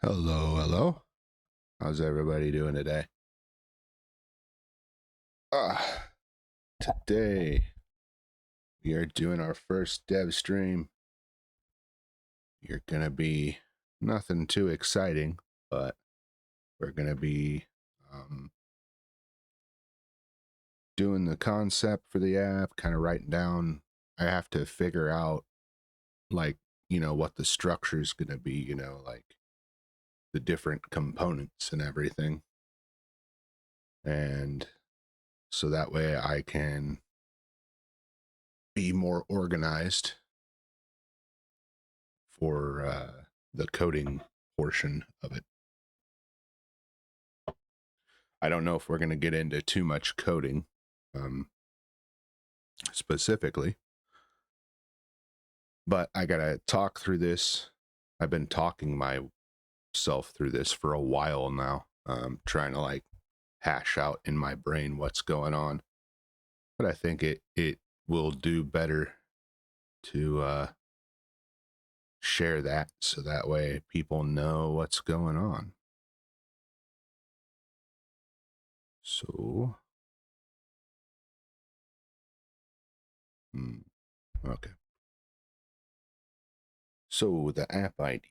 Hello, hello. How's everybody doing today? Ah, Today we are doing our first dev stream. You're gonna be nothing too exciting, but we're gonna be doing the concept for the app, kind of writing down. I have to figure out, like, what the structure is gonna be. Like the different components and everything, and so that way I can be more organized for the coding portion of it. I don't know if we're going to get into too much coding um, specifically, but I got to talk through this. I've been talking myself through this for a while now, trying to like hash out in my brain what's going on. But I think it will do better to share that so that way people know what's going on. So, okay. So the app idea.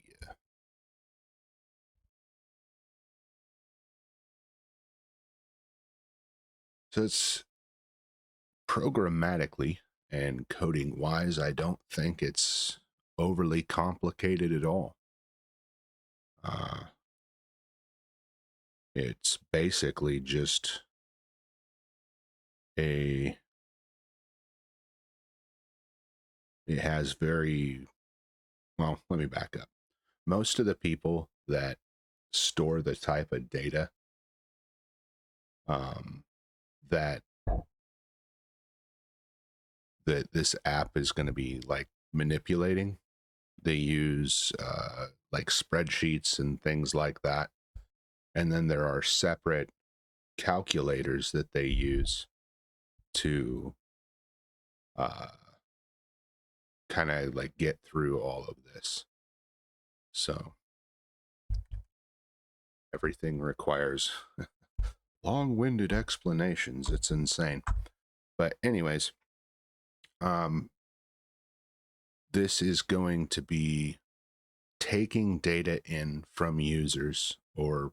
So it's programmatically and coding wise, I don't think it's overly complicated at all. It's basically just it has very, well, let me back up. Most of the people that store the type of data um, that this app is going to be like manipulating, they use like spreadsheets and things like that. And then there are separate calculators that they use to kind of like get through all of this. So everything requires long-winded explanations. It's insane. But anyways, this is going to be taking data in from users, and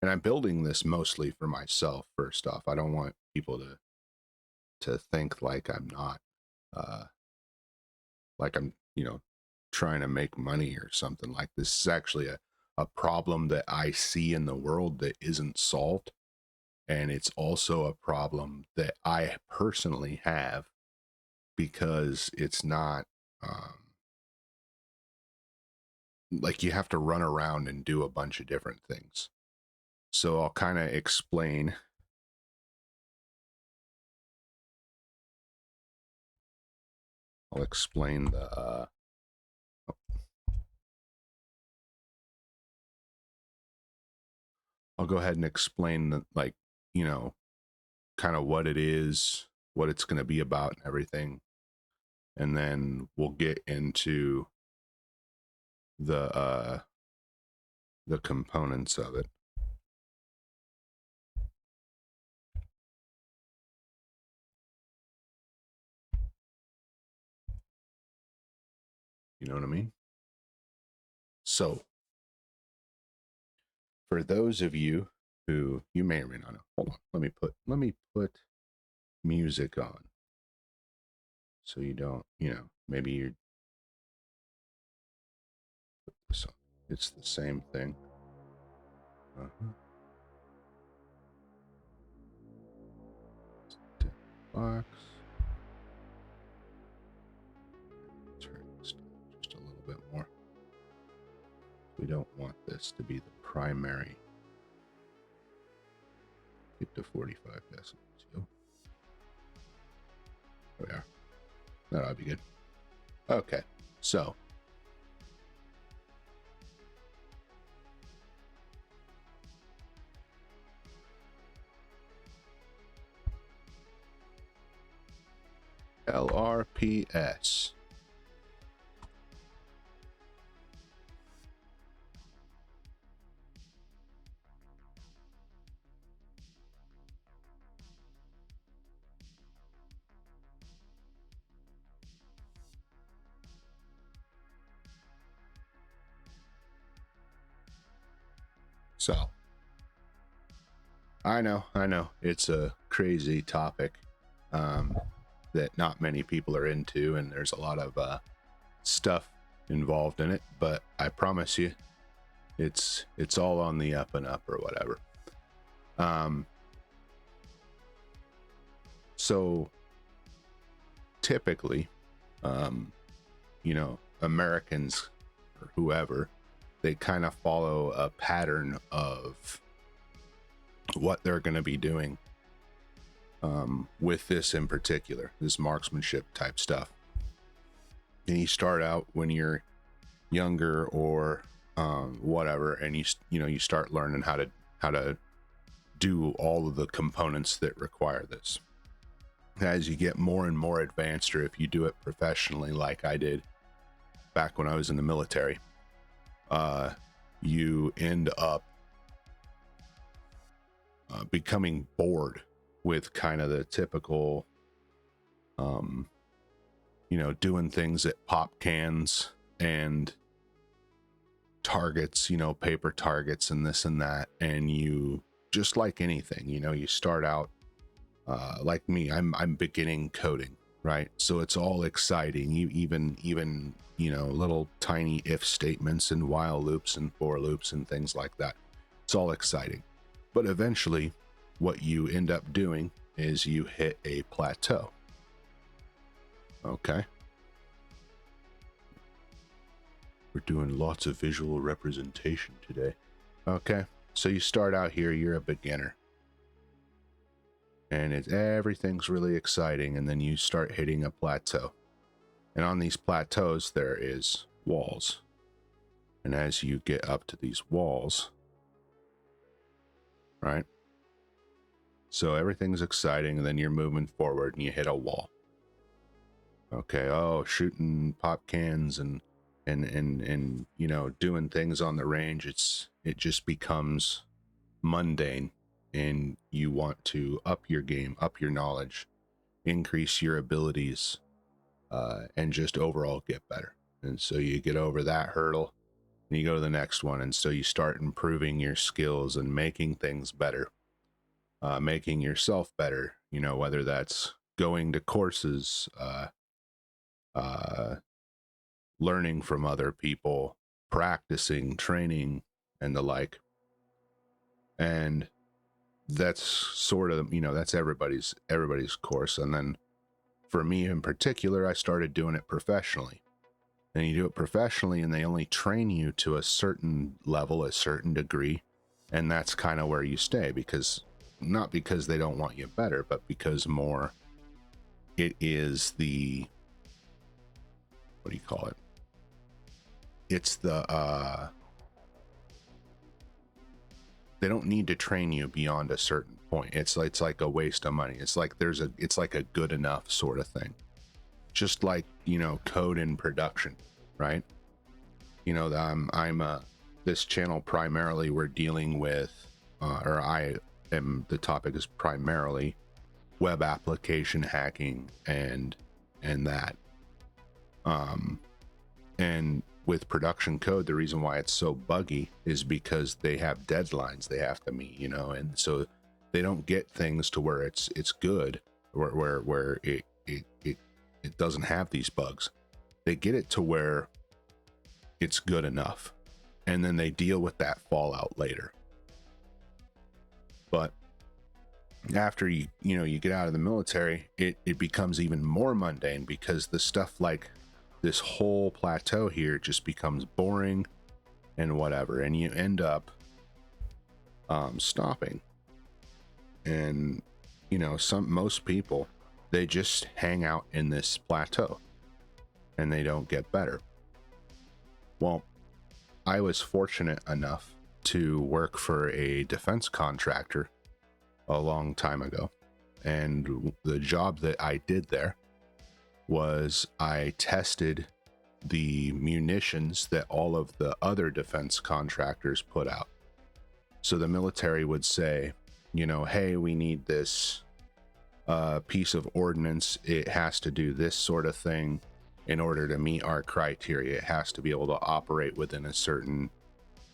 I'm building this mostly for myself. First off, I don't want people to think like I'm not like I'm trying to make money or something. Like, this is actually a problem that I see in the world that isn't solved, and it's also a problem that I personally have because it's not like you have to run around and do a bunch of different things. So I'll kind of explain. I'll explain the I'll go ahead and explain the, like, kind of what it is, what it's going to be about and everything. And then we'll get into the components of it. You know what I mean? So for those of you who you may or may not know, hold on, let me put music on so you don't, maybe you're so it's the same thing. Box. Turn this down just a little bit more. We don't want this to be the primary. Get to 45 decibels. Yo. There we are. That ought to be good. Okay, so LRPS. So I know it's a crazy topic that not many people are into, and there's a lot of stuff involved in it, but I promise you it's all on the up and up or whatever. So typically, Americans or whoever, they kind of follow a pattern of what they're going to be doing with this in particular, this marksmanship type stuff. And you start out when you're younger or whatever, and you start learning how to do all of the components that require this. As you get more and more advanced, or if you do it professionally like I did back when I was in the military, you end up becoming bored with kind of the typical doing things at pop cans and targets, paper targets and this and that. And you, just like anything, you start out like me, I'm beginning coding, right? So it's all exciting. You even little tiny if statements and while loops and for loops and things like that. It's all exciting. But eventually what you end up doing is you hit a plateau. Okay. We're doing lots of visual representation today. Okay. So you start out here, you're a beginner. And everything's really exciting, and then you start hitting a plateau. And on these plateaus, there is walls. And as you get up to these walls, right? So everything's exciting, and then you're moving forward, and you hit a wall. Okay, shooting pop cans and doing things on the range, it just becomes mundane. And you want to up your game, up your knowledge, increase your abilities, and just overall get better. And so you get over that hurdle and you go to the next one. And so you start improving your skills and making things better, making yourself better, whether that's going to courses, learning from other people, practicing, training, and the like. And that's sort of, that's everybody's course. And then for me in particular, I started doing it professionally. And you do it professionally, and they only train you to a certain level, a certain degree. And that's kind of where you stay, not because they don't want you better, but because more it is the, what do you call it? It's the, they don't need to train you beyond a certain point. It's like a waste of money. It's like it's like a good enough sort of thing. Just like, code in production, right? This channel primarily we're dealing with, the topic is primarily web application hacking and that. And with production code, the reason why it's so buggy is because they have deadlines they have to meet, and so they don't get things to where it's good, where it doesn't have these bugs. They get it to where it's good enough, and then they deal with that fallout later. But after you get out of the military, it becomes even more mundane, because the stuff like this whole plateau here just becomes boring and whatever, and you end up stopping. And most people, they just hang out in this plateau and they don't get better. Well, I was fortunate enough to work for a defense contractor a long time ago, and the job that I did there was I tested the munitions that all of the other defense contractors put out. So the military would say, hey, we need this piece of ordnance. It has to do this sort of thing in order to meet our criteria. It has to be able to operate within a certain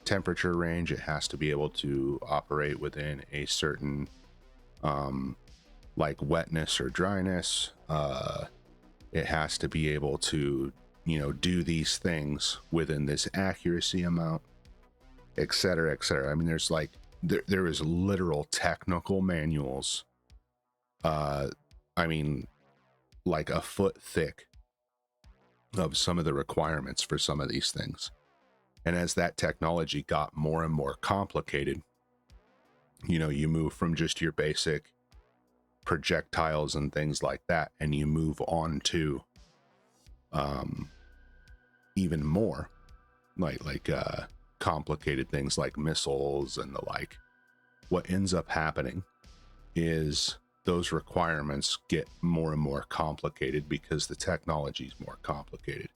temperature range. It has to be able to operate within a certain like wetness or dryness. It has to be able to, you know, do these things within this accuracy amount, etc., etc. I mean, there's like there is literal technical manuals. I mean, like a foot thick of some of the requirements for some of these things. And as that technology got more and more complicated, you know, you move from just your basic projectiles and things like that, and you move on to even more like complicated things like missiles and the like. What ends up happening is those requirements get more and more complicated because the technology is more complicated.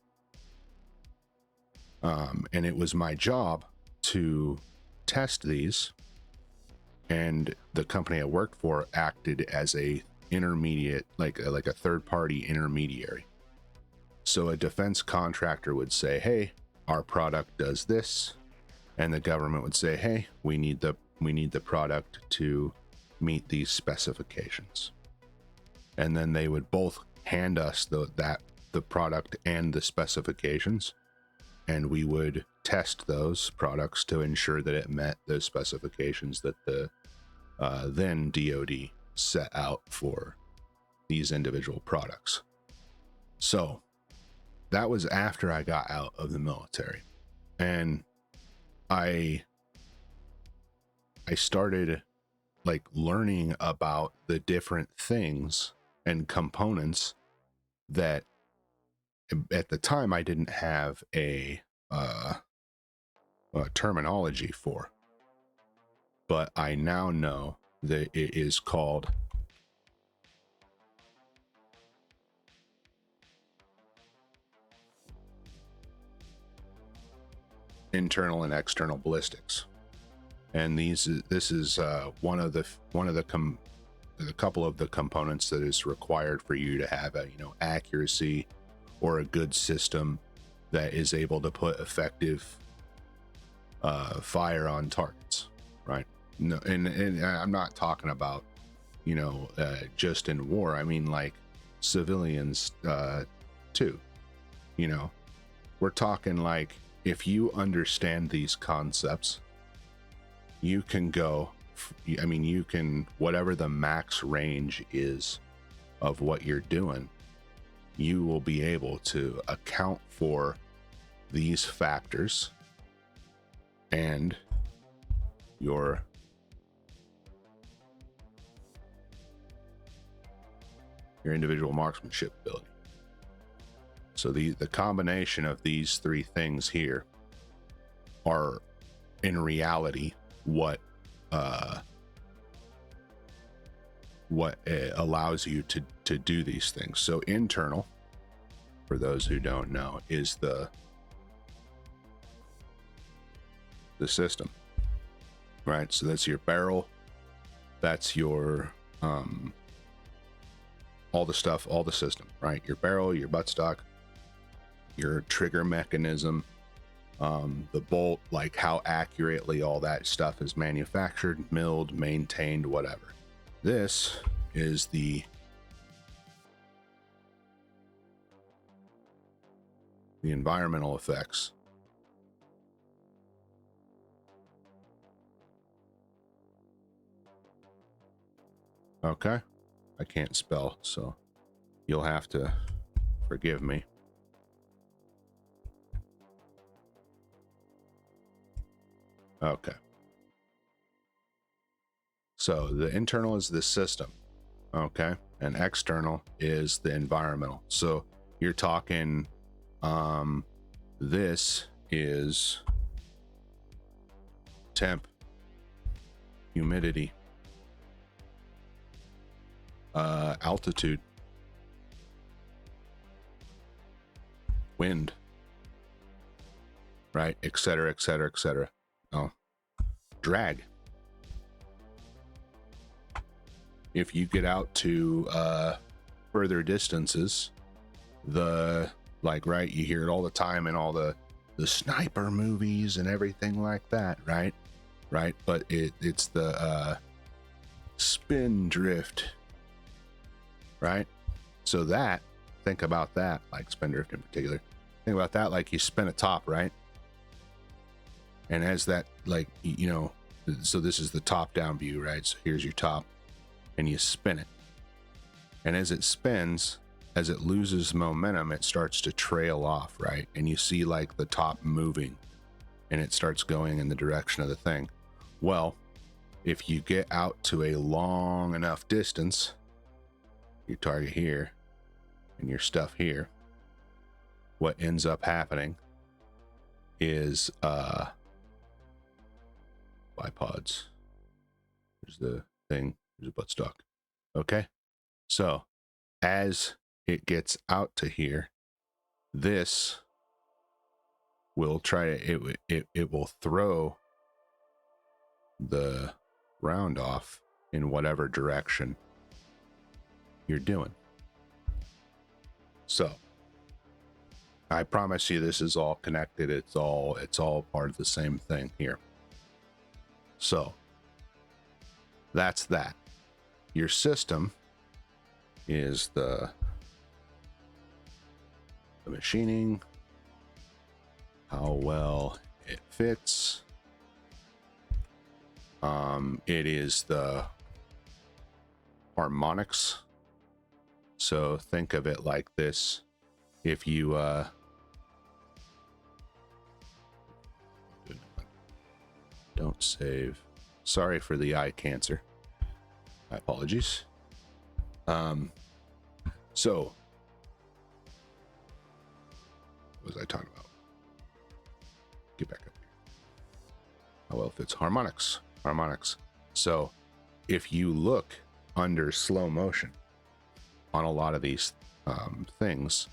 And it was my job to test these, and the company I worked for acted as a intermediate, like a third-party intermediary. So a defense contractor would say, hey, our product does this, and the government would say, hey, we need the product to meet these specifications. And then they would both hand us the product and the specifications, and we would test those products to ensure that it met those specifications that the then DoD set out for these individual products. So that was after I got out of the military, and I started like learning about the different things and components that at the time I didn't have a terminology for, but I now know that it is called internal and external ballistics. And this is one of the couple of the components that is required for you to have a, you know, accuracy or a good system that is able to put effective fire on targets, right? No, and I'm not talking about, you know, just in war. I mean, like civilians too. You know, we're talking like, if you understand these concepts, you can go, I mean, you can, whatever the max range is of what you're doing, you will be able to account for these factors and your individual marksmanship ability. So the combination of these three things here are in reality what allows you to do these things. So internal, for those who don't know, is the system, right? So that's your barrel, that's your all the stuff, all the system, right? Your barrel, your buttstock, your trigger mechanism, the bolt, like how accurately all that stuff is manufactured, milled, maintained, whatever. This is the environmental effects. Okay, I can't spell, so you'll have to forgive me. Okay. So the internal is the system, okay? And external is the environmental. So you're talking, this is temp, humidity, altitude, wind, right? Et cetera, et cetera, et cetera. Oh, drag. If you get out to further distances, right, you hear it all the time in all the the sniper movies and everything like that, right? Right, but it's the spin drift, right? So that, think about that, like spin drift in particular. Think about that like you spin a top, right? And as that, like, you know, so this is the top down view, right? So here's your top, and you spin it. And as it spins, as it loses momentum, it starts to trail off, right? And you see like the top moving, and it starts going in the direction of the thing. Well, if you get out to a long enough distance, your target here and your stuff here, what ends up happening is bipods. There's the thing, there's a buttstock. Okay, so as it gets out to here, this will try to it will throw the round off in whatever direction you're doing. So I promise you this is all connected. It's all part of the same thing here. So that's that. Your system is the machining, how well it fits. It is the harmonics. So think of it like this. If you don't save, sorry for the eye cancer, my apologies. So what was I talking about? Get back up here. How well fits harmonics. So if you look under slow motion on a lot of these things,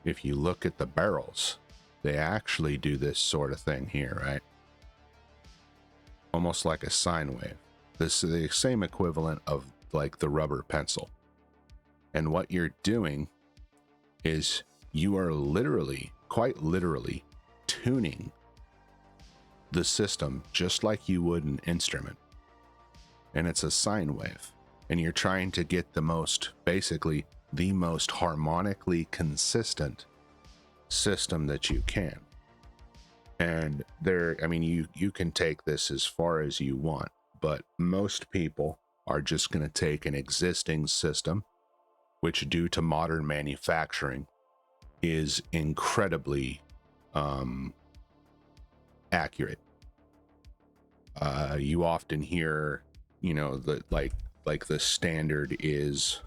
if you look at the barrels, they actually do this sort of thing here, right? Almost like a sine wave. This is the same equivalent of like the rubber pencil. And what you're doing is you are literally, quite literally, tuning the system just like you would an instrument. And it's a sine wave. And you're trying to get the most, basically, the most harmonically consistent system that you can. And there, I mean, you can take this as far as you want, but most people are just going to take an existing system, which due to modern manufacturing is incredibly accurate. You often hear, you know, that like the standard is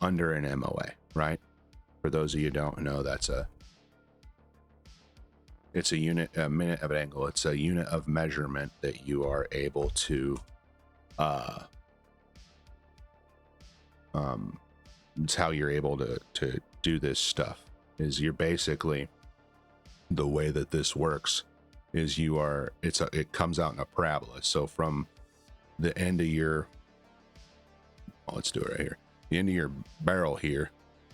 under an MOA, right? For those of you who don't know, it's a unit, a minute of angle. It's a unit of measurement that you are able to it's how you're able to do this stuff. Is you're basically, the way that this works is it comes out in a parabola. So from the end of your, well, let's do it right here, the end of your barrel here,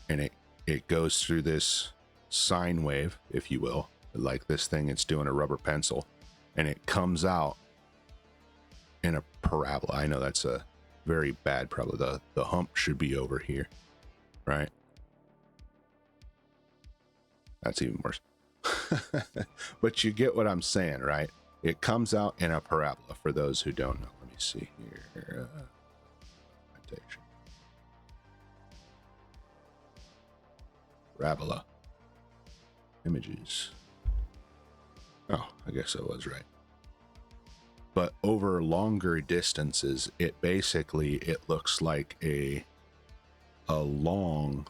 and it goes through this sine wave, if you will, like this thing, it's doing a rubber pencil, and it comes out in a parabola. I know that's a very bad parabola. The hump should be over here, right? That's even worse. But you get what I'm saying, right? It comes out in a parabola, for those who don't know. Let me see here. Parabola. Images. Oh, I guess I was right. But over longer distances, it looks like a long,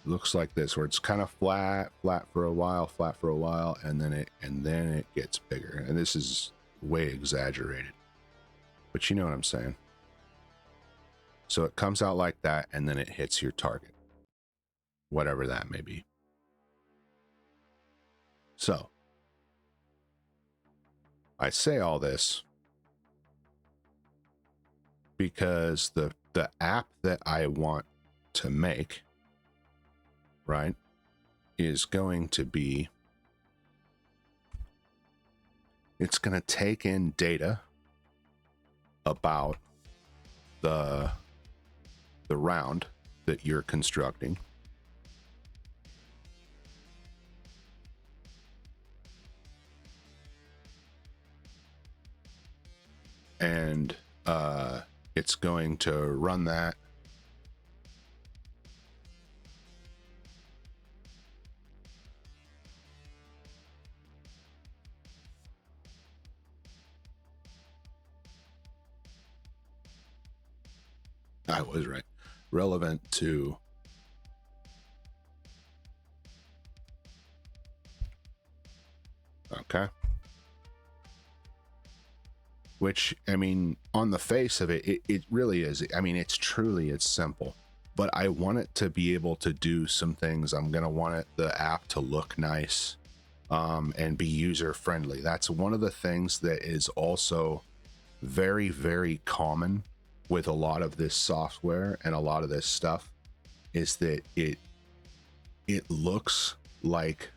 looks like this, where it's kind of flat for a while, and then it gets bigger. And this is way exaggerated, but you know what I'm saying. So it comes out like that, and then it hits your target, whatever that may be. So I say all this because the app that I want to make right, is going to be, it's going to take in data about the round that you're constructing, and it's going to run that I was right. Relevant to okay. Which, I mean, on the face of it, it really is. I mean, it's simple. But I want it to be able to do some things. I'm gonna want the app to look nice, and be user friendly. That's one of the things that is also very, very common with a lot of this software and a lot of this stuff, is that it looks like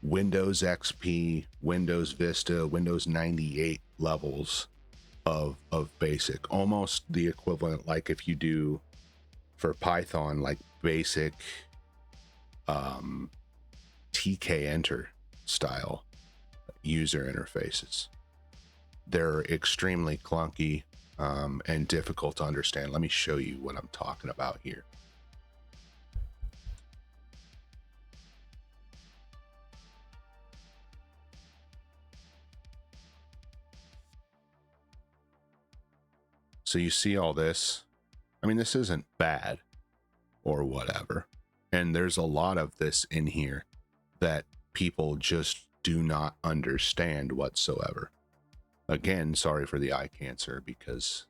Windows XP, Windows Vista, Windows 98 levels of basic, almost the equivalent, like if you do for Python, like basic TK enter style user interfaces. They're extremely clunky and difficult to understand. Let me show you what I'm talking about here. So you see all this. I mean, this isn't bad or whatever. And there's a lot of this in here that people just do not understand whatsoever. Again, sorry for the eye cancer, because,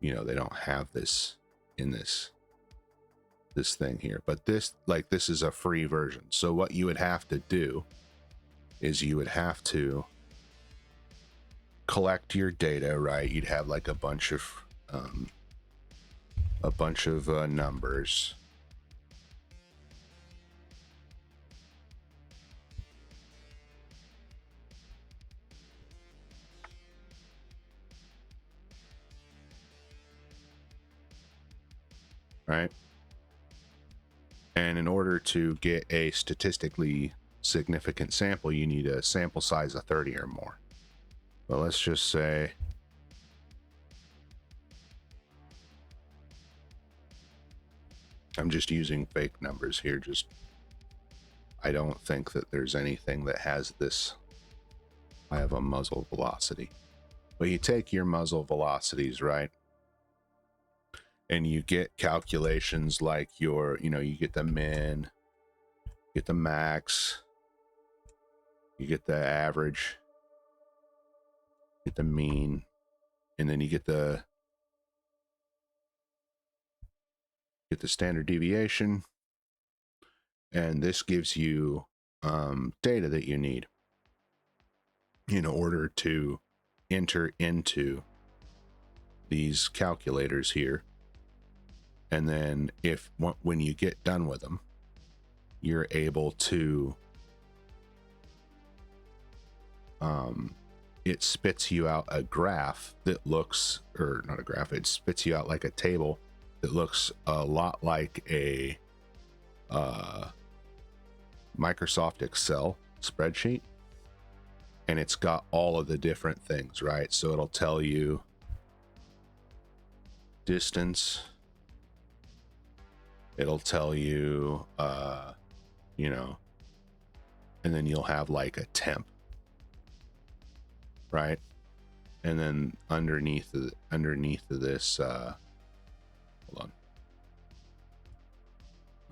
you know, they don't have this in this thing here. But this is a free version. So what you would have to do is you would have to collect your data, right? You'd have like a bunch of numbers. Right? And in order to get a statistically significant sample, you need a sample size of 30 or more. But let's just say I'm just using fake numbers here. Just, I don't think that there's anything that has this. I have a muzzle velocity. But you take your muzzle velocities, right? And you get calculations like your, you know, you get the min, get the max, you get the average, get the mean, and then you get the standard deviation. And this gives you data that you need in order to enter into these calculators here. And then when you get done with them, you're able to it spits you out a graph that looks, or not a graph, it spits you out like a table that looks a lot like a Microsoft Excel spreadsheet. And it's got all of the different things, right? So it'll tell you distance, it'll tell you you know, and then you'll have like a temp, right? And then underneath of this hold on,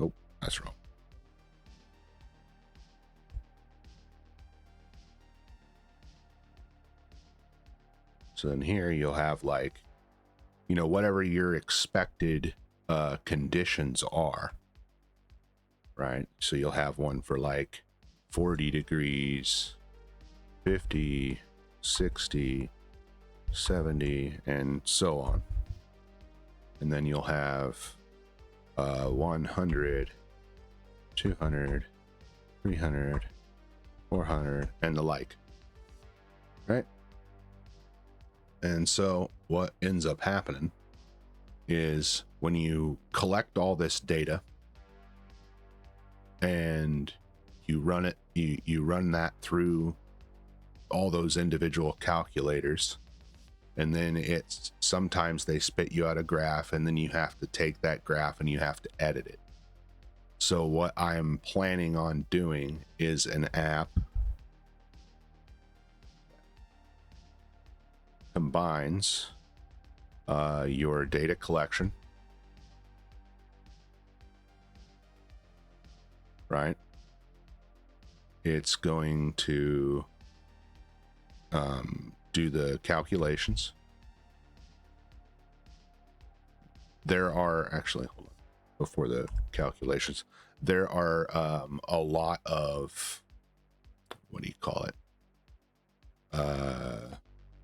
oh, that's wrong. So then here you'll have like, you know, whatever your expected conditions are, right? So you'll have one for like 40 degrees, 50, 60, 70, and so on. And then you'll have 100, 200, 300, 400, and the like, right? And so what ends up happening is when you collect all this data and you run it, you run that through all those individual calculators, and then it's sometimes they spit you out a graph, and then you have to take that graph and you have to edit it. So what I'm planning on doing is an app combines your data collection, right? It's going to do the calculations. There are actually, hold on, before the calculations, there are a lot of, what do you call it?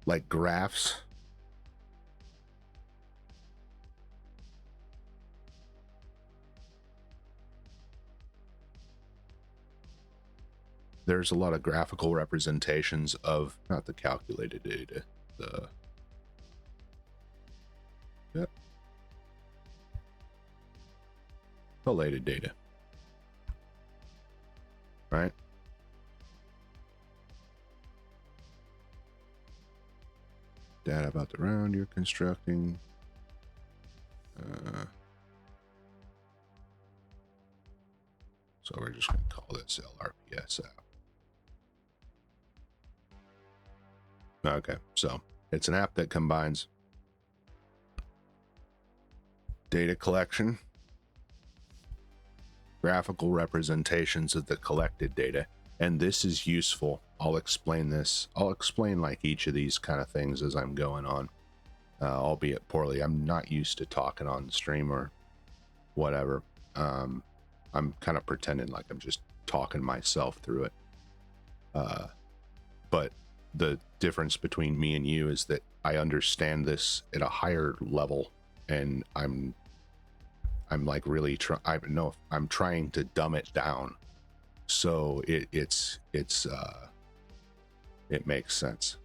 Like graphs. There's a lot of graphical representations of, not the calculated data, the, yep, collated data, right? Data about the round you're constructing. So we're just going to call this LRPS app. Okay, so it's an app that combines data collection, graphical representations of the collected data, and this is useful. I'll explain this. I'll explain like each of these kind of things as I'm going on, albeit poorly. I'm not used to talking on stream or whatever. I'm kind of pretending like I'm just talking myself through it. But the difference between me and you is that I understand this at a higher level, and I'm like really I'm trying to dumb it down so it makes sense.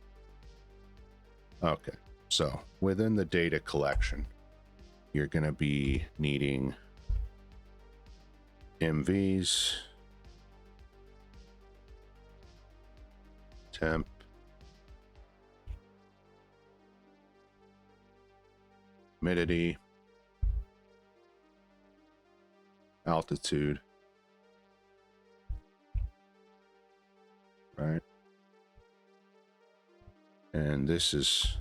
Okay, so within the data collection, you're going to be needing MVs, temp, humidity, altitude, right? And this is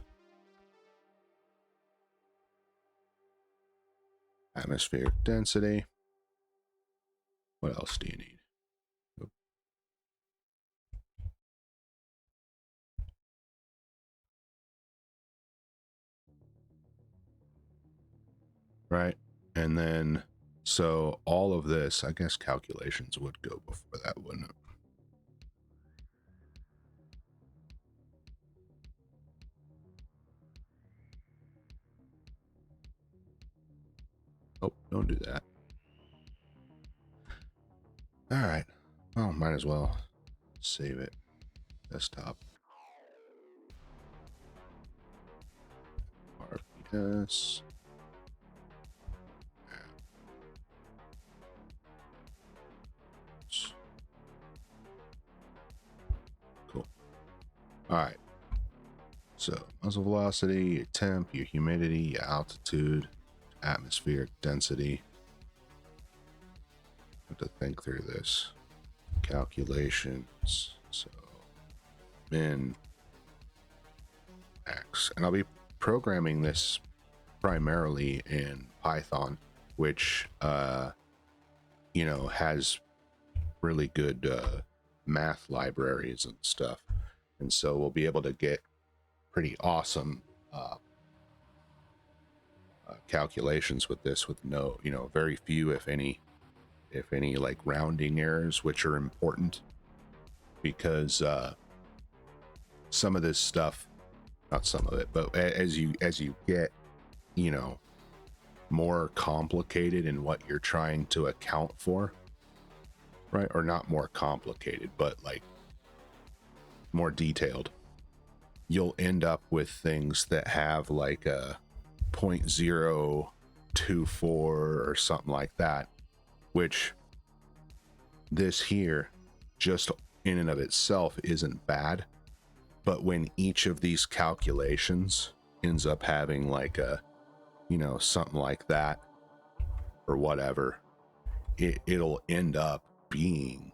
atmospheric density. What else do you need? Right. And then, so all of this, I guess calculations would go before that, wouldn't it? Oh, don't do that. All right. Well, might as well save it. Desktop. RPS. Cool. All right. So muzzle velocity, your temp, your humidity, your altitude, atmospheric density. I have to think through this. Calculations. So min x. And I'll be programming this primarily in Python, which you know, has really good math libraries and stuff, and so we'll be able to get pretty awesome calculations with this, with no, you know, very few, if any like rounding errors, which are important because some of this stuff, not some of it, but as you get, you know, more complicated in what you're trying to account for, right? Or not more complicated, but like more detailed, you'll end up with things that have like a 0.024 or something like that, which this here just in and of itself isn't bad. But when each of these calculations ends up having like a, you know, something like that or whatever, it'll end up being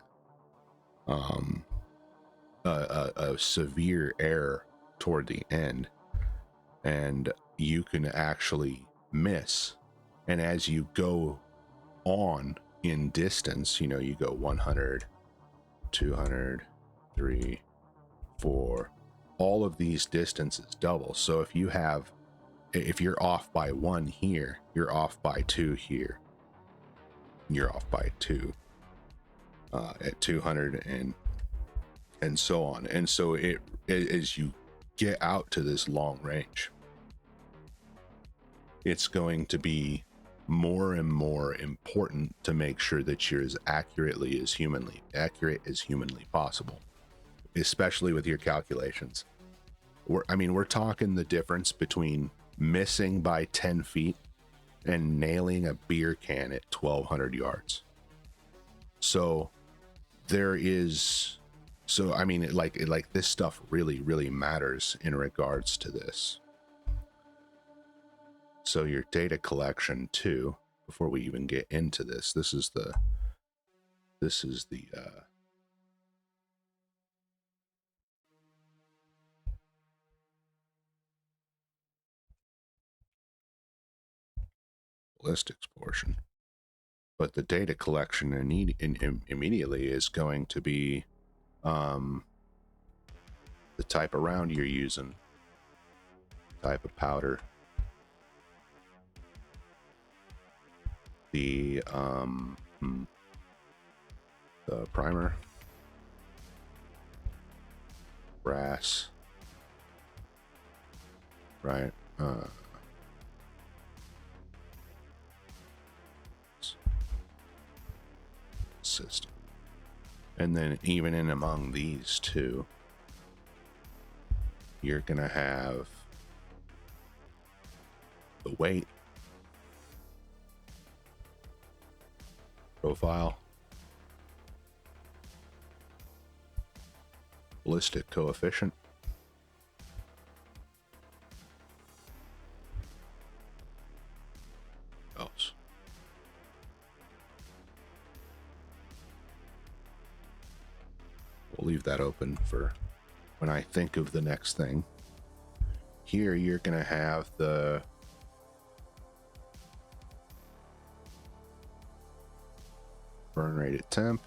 a severe error toward the end, and you can actually miss. And as you go on in distance, you know, you go 100, 200, 3, 4, all of these distances double. So if you're off by 1 here, you're off by 2 here, you're off by 2 at 200, and so on. And so as you get out to this long range, it's going to be more and more important to make sure that you're as accurate as humanly possible, especially with your calculations. We're talking the difference between missing by 10 feet and nailing a beer can at 1,200 yards. So like this stuff really, really matters in regards to this. So your data collection too, before we even get into this, this is the ballistics portion. But the data collection immediately is going to be the type of round you're using, type of powder, the primer, brass, right? System. And then even in among these two, you're gonna have the weight, profile, ballistic coefficient, else. We'll leave that open for when I think of the next thing. Here you're gonna have the burn rate at temp.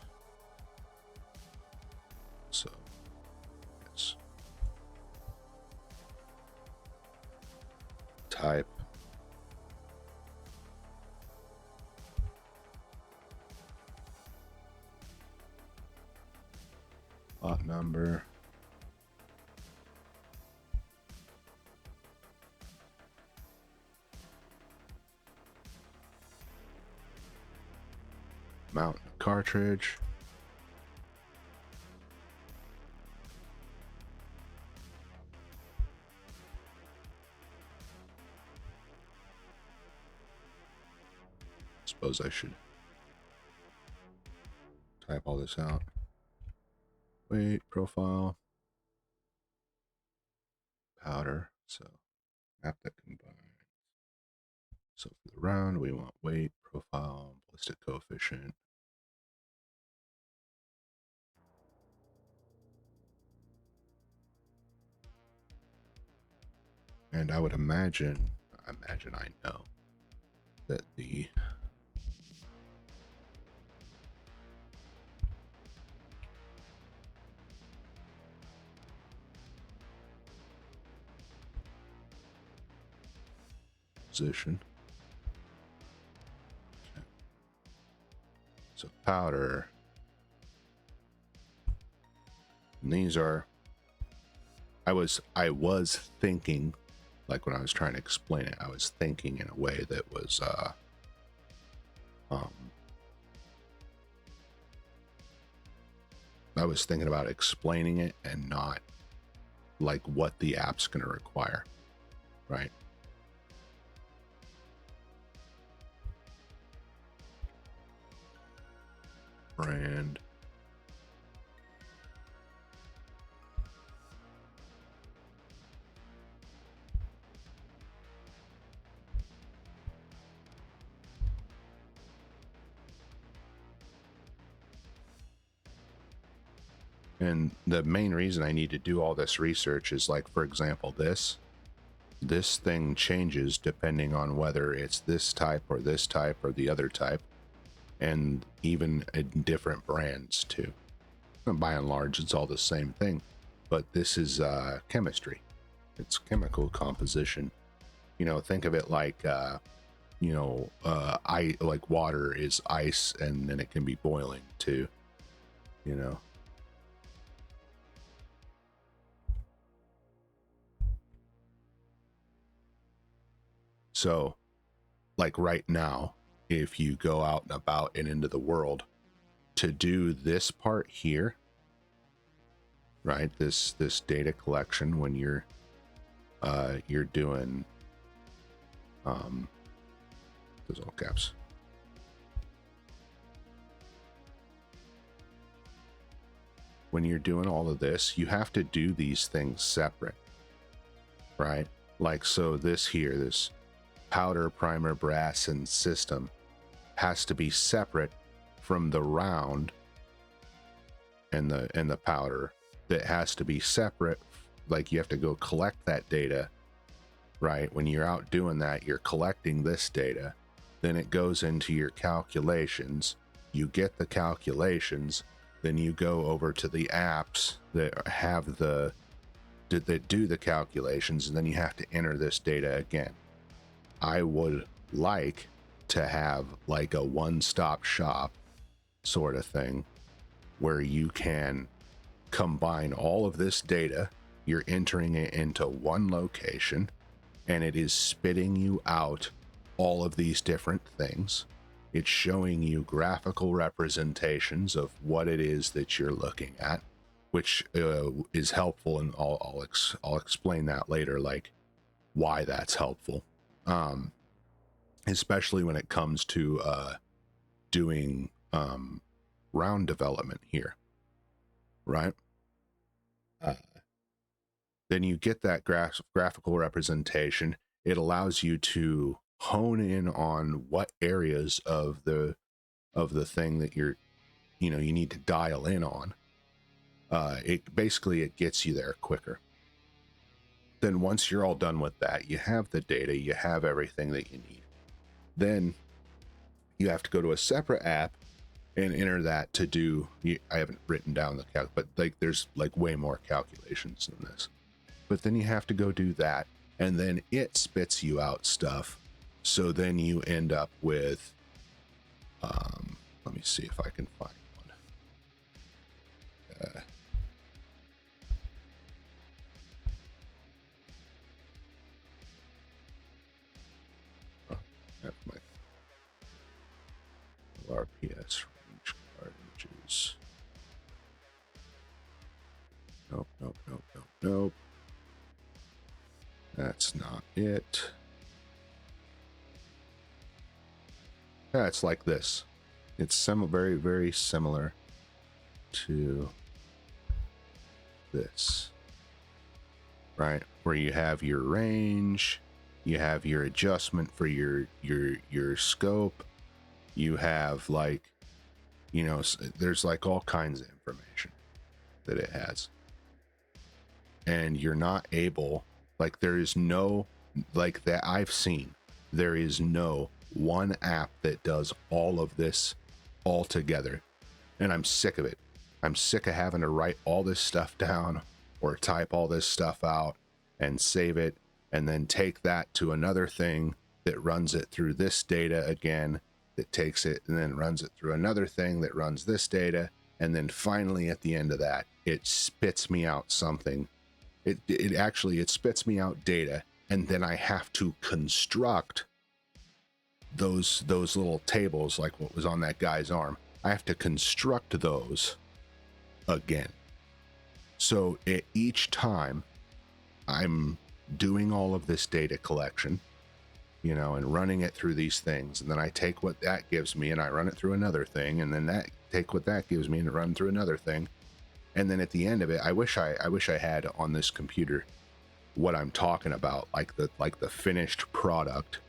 So yes. Type. Lot number. Mount cartridge. Suppose I should type all this out. Weight, profile, powder. So map that combines. So for the round, we want weight, profile, ballistic coefficient. And I would imagine I know that the position. Okay. So powder. And these are, I was thinking like when I was trying to explain it, I was thinking in a way that was um, I was thinking about explaining it and not like what the app's going to require, right? Brand. And the main reason I need to do all this research is, like, for example, this thing changes depending on whether it's this type or the other type, and even in different brands too. And by and large, it's all the same thing, but this is chemistry. It's chemical composition. You know, think of it like like water is ice, and then it can be boiling too, you know. So, like right now, if you go out and about and into the world to do this part here, right? This data collection, when you're doing those all caps. When you're doing all of this, you have to do these things separate, right? Like, so this here, this powder, primer, brass, and system has to be separate from the round and the powder. That has to be separate. Like, you have to go collect that data, right? When you're out doing that, you're collecting this data, then it goes into your calculations. You get the calculations, then you go over to the apps that have that do the calculations, and then you have to enter this data again. I would like to have like a one-stop shop sort of thing where you can combine all of this data, you're entering it into one location, and it is spitting you out all of these different things. It's showing you graphical representations of what it is that you're looking at, which is helpful, and I'll explain that later, like why that's helpful, especially when it comes to doing round development here, right? Then you get that graphical representation. It allows you to hone in on what areas of the thing that you need to dial in on. It basically, it gets you there quicker. Then once you're all done with that, you have the data, you have everything that you need. Then you have to go to a separate app and enter that to do, I haven't written down the calc, but like there's like way more calculations than this. But then you have to go do that, and then it spits you out stuff. So then you end up with, let me see if I can find one. That's my RPS range card, which is nope. That's not it. Yeah, it's like this. It's very, very similar to this, right? Where you have your range, you have your adjustment for your scope, you have like, there's like all kinds of information that it has, and you're not able, like, there is no, like, that I've seen, there is no one app that does all of this all together, and I'm sick of it. I'm sick of having to write all this stuff down or type all this stuff out and save it, and then take that to another thing that runs it through this data again, that takes it and then runs it through another thing that runs this data, and then finally at the end of that, it spits me out something. It spits me out data, and then I have to construct those little tables like what was on that guy's arm. I have to construct those again. So each time I'm doing all of this data collection, you know, and running it through these things, and then I take what that gives me and I run it through another thing, and then take what that gives me and run through another thing, and then at the end of it, I wish I had on this computer what I'm talking about, like the finished product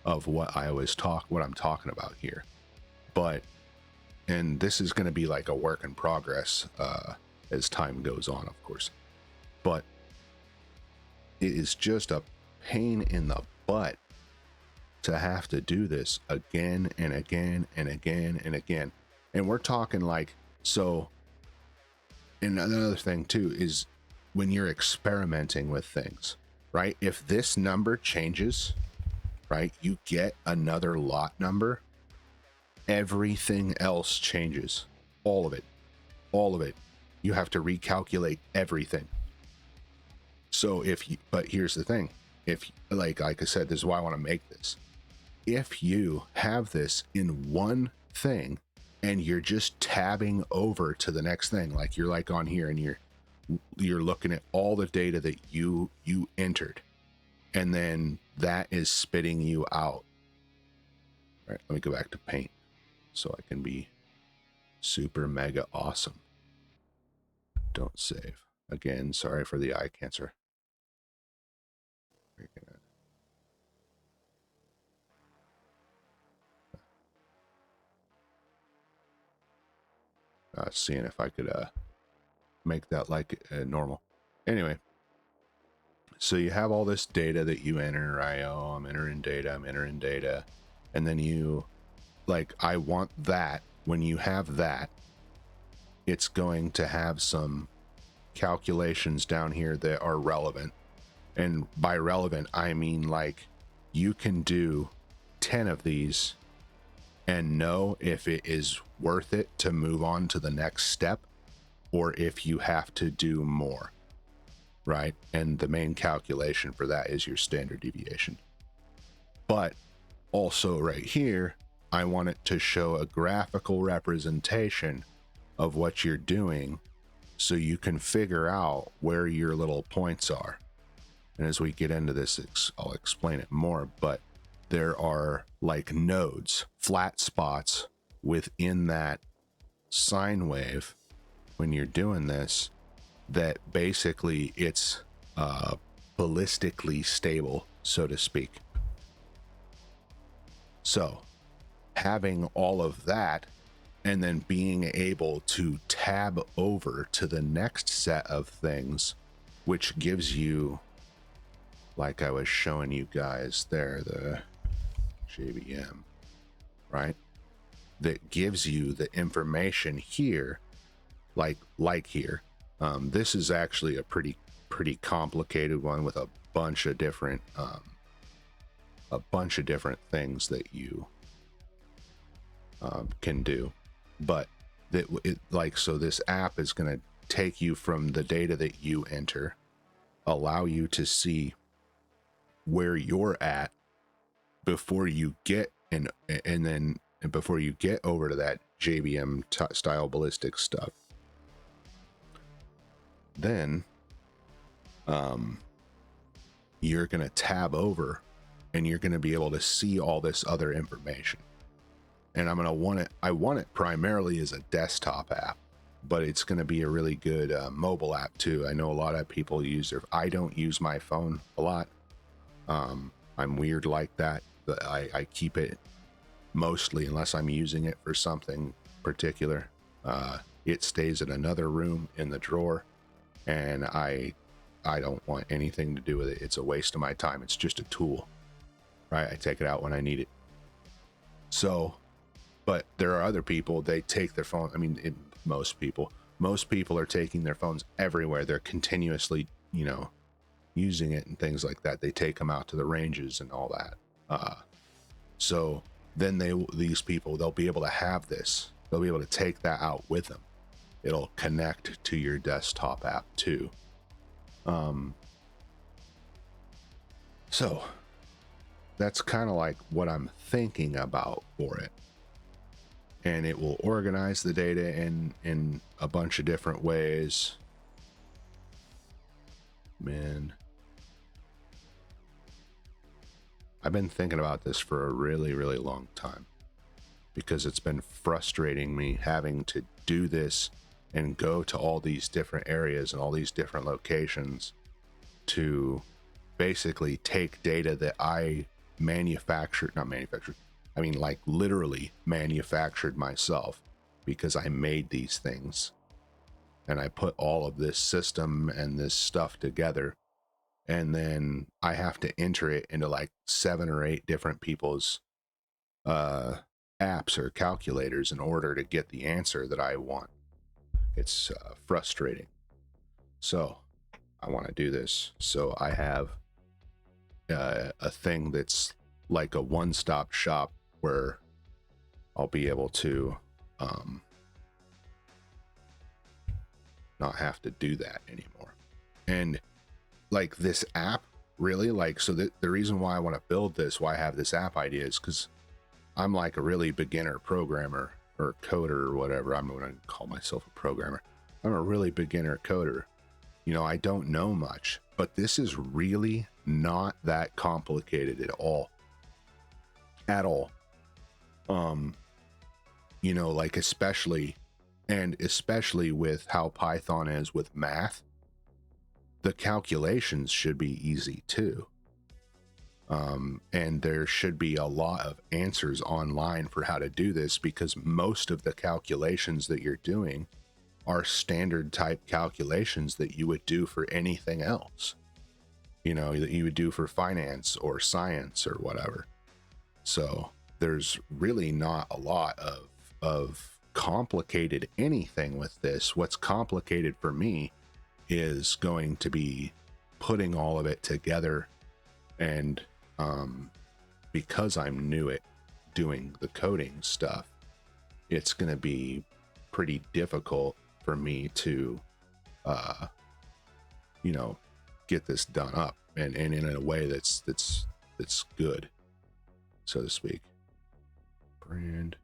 of what I'm talking about here. But, and this is going to be like a work in progress as time goes on, of course, but it is just a pain in the butt to have to do this again and again and again and again. And we're talking like, so, and another thing too is when you're experimenting with things, right? If this number changes, right, you get another lot number, everything else changes. All of it. You have to recalculate everything. So but here's the thing. If, like I said, this is why I want to make this. If you have this in one thing and you're just tabbing over to the next thing, like you're like on here and you're looking at all the data that you entered, and then that is spitting you out. All right, let me go back to Paint so I can be super mega awesome. Don't save. Again, sorry for the eye cancer. We're gonna seeing if I could make that like normal. Anyway, so you have all this data that you enter, right? Oh, I'm entering data, and then you, like, I want that. When you have that, it's going to have some calculations down here that are relevant. And by relevant, I mean like you can do 10 of these and know if it is worth it to move on to the next step or if you have to do more, right? And the main calculation for that is your standard deviation. But also right here, I want it to show a graphical representation of what you're doing so you can figure out where your little points are. And as we get into this, I'll explain it more, but there are like nodes, flat spots within that sine wave when you're doing this, that basically it's ballistically stable, so to speak. So having all of that and then being able to tab over to the next set of things, which gives you, like I was showing you guys there, the JVM, right? That gives you the information here, like here. This is actually a pretty complicated one with a bunch of different things that you can do. But so this app is going to take you from the data that you enter, allow you to see where you're at before you get and then before you get over to that JVM style ballistic stuff. Then you're going to tab over and you're going to be able to see all this other information. And I'm going to want it primarily as a desktop app, but it's going to be a really good mobile app too. I know a lot of people use I don't use my phone a lot. I'm weird like that, but I keep it mostly, unless I'm using it for something particular. It stays in another room in the drawer, and I don't want anything to do with it. It's a waste of my time. It's just a tool, right? I take it out when I need it. So, but there are other people, they take their phone. I mean, most people are taking their phones everywhere. They're continuously, using it and things like that. They take them out to the ranges and all that. So then these people, they'll be able to have this. They'll be able to take that out with them. It'll connect to your desktop app too. So that's kind of like what I'm thinking about for it. And it will organize the data in a bunch of different ways. Man, I've been thinking about this for a really, really long time, because it's been frustrating me having to do this and go to all these different areas and all these different locations to basically take data that I I mean, like literally manufactured myself, because I made these things and I put all of this system and this stuff together. And then I have to enter it into like 7 or 8 different people's apps or calculators in order to get the answer that I want. It's frustrating. So I want to do this. So I have a thing that's like a one-stop shop where I'll be able to not have to do that anymore. And like this app, really, like, so the reason why I want to build this, why I have this app idea, is because I'm like a really beginner programmer or coder or whatever. I'm going to call myself a programmer. I'm a really beginner coder. You know, I don't know much, but this is really not that complicated at all. At all. You know, like especially with how Python is with math, the calculations should be easy too. And there should be a lot of answers online for how to do this, because most of the calculations that you're doing are standard type calculations that you would do for anything else, you know, that you would do for finance or science or whatever. So there's really not a lot of complicated anything with this. What's complicated for me is going to be putting all of it together, and because I'm new at doing the coding stuff, it's going to be pretty difficult for me to you know, get this done up and in a way that's good, so to speak. Brand,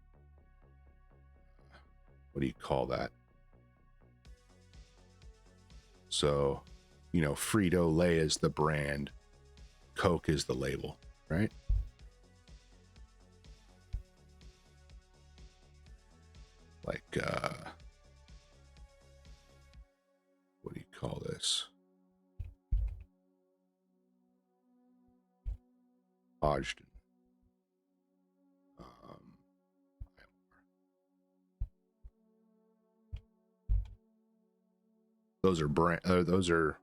what do you call that? So, you know, Frito-Lay is the brand, Coke is the label, right? Like what do you call this? Hodgdon. Those are brand. Those are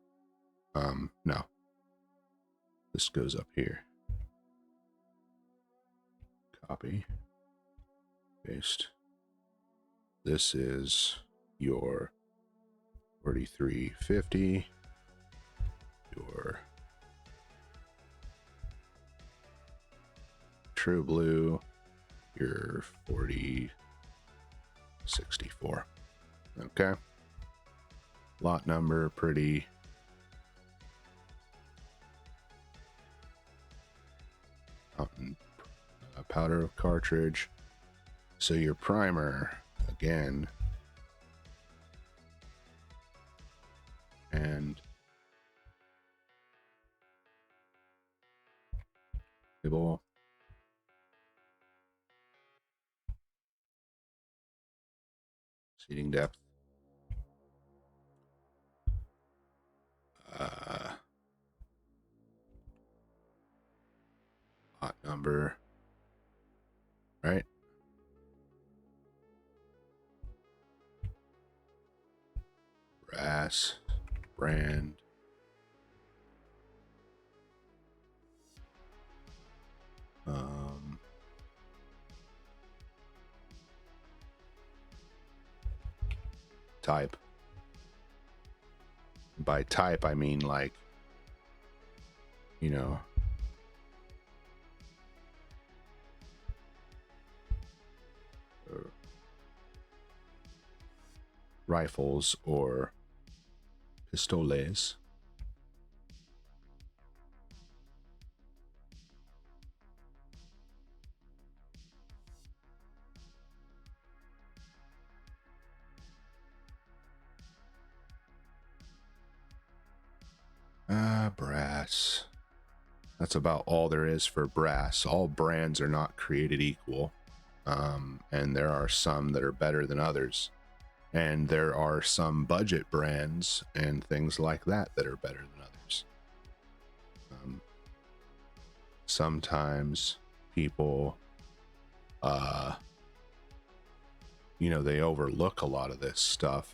no. This goes up here. Copy. Paste. This is your 4350. Your True Blue. Your 4064. Okay. Lot number, pretty. Mountain powder of cartridge. So your primer, again, and label. Seating depth. Lot number, right? Brass, brand. Type. By type, I mean like, you know, rifles or pistoles. brass. That's about all there is for brass. All brands are not created equal, and there are some that are better than others, and there are some budget brands and things like that that are better than others. Sometimes people, they overlook a lot of this stuff,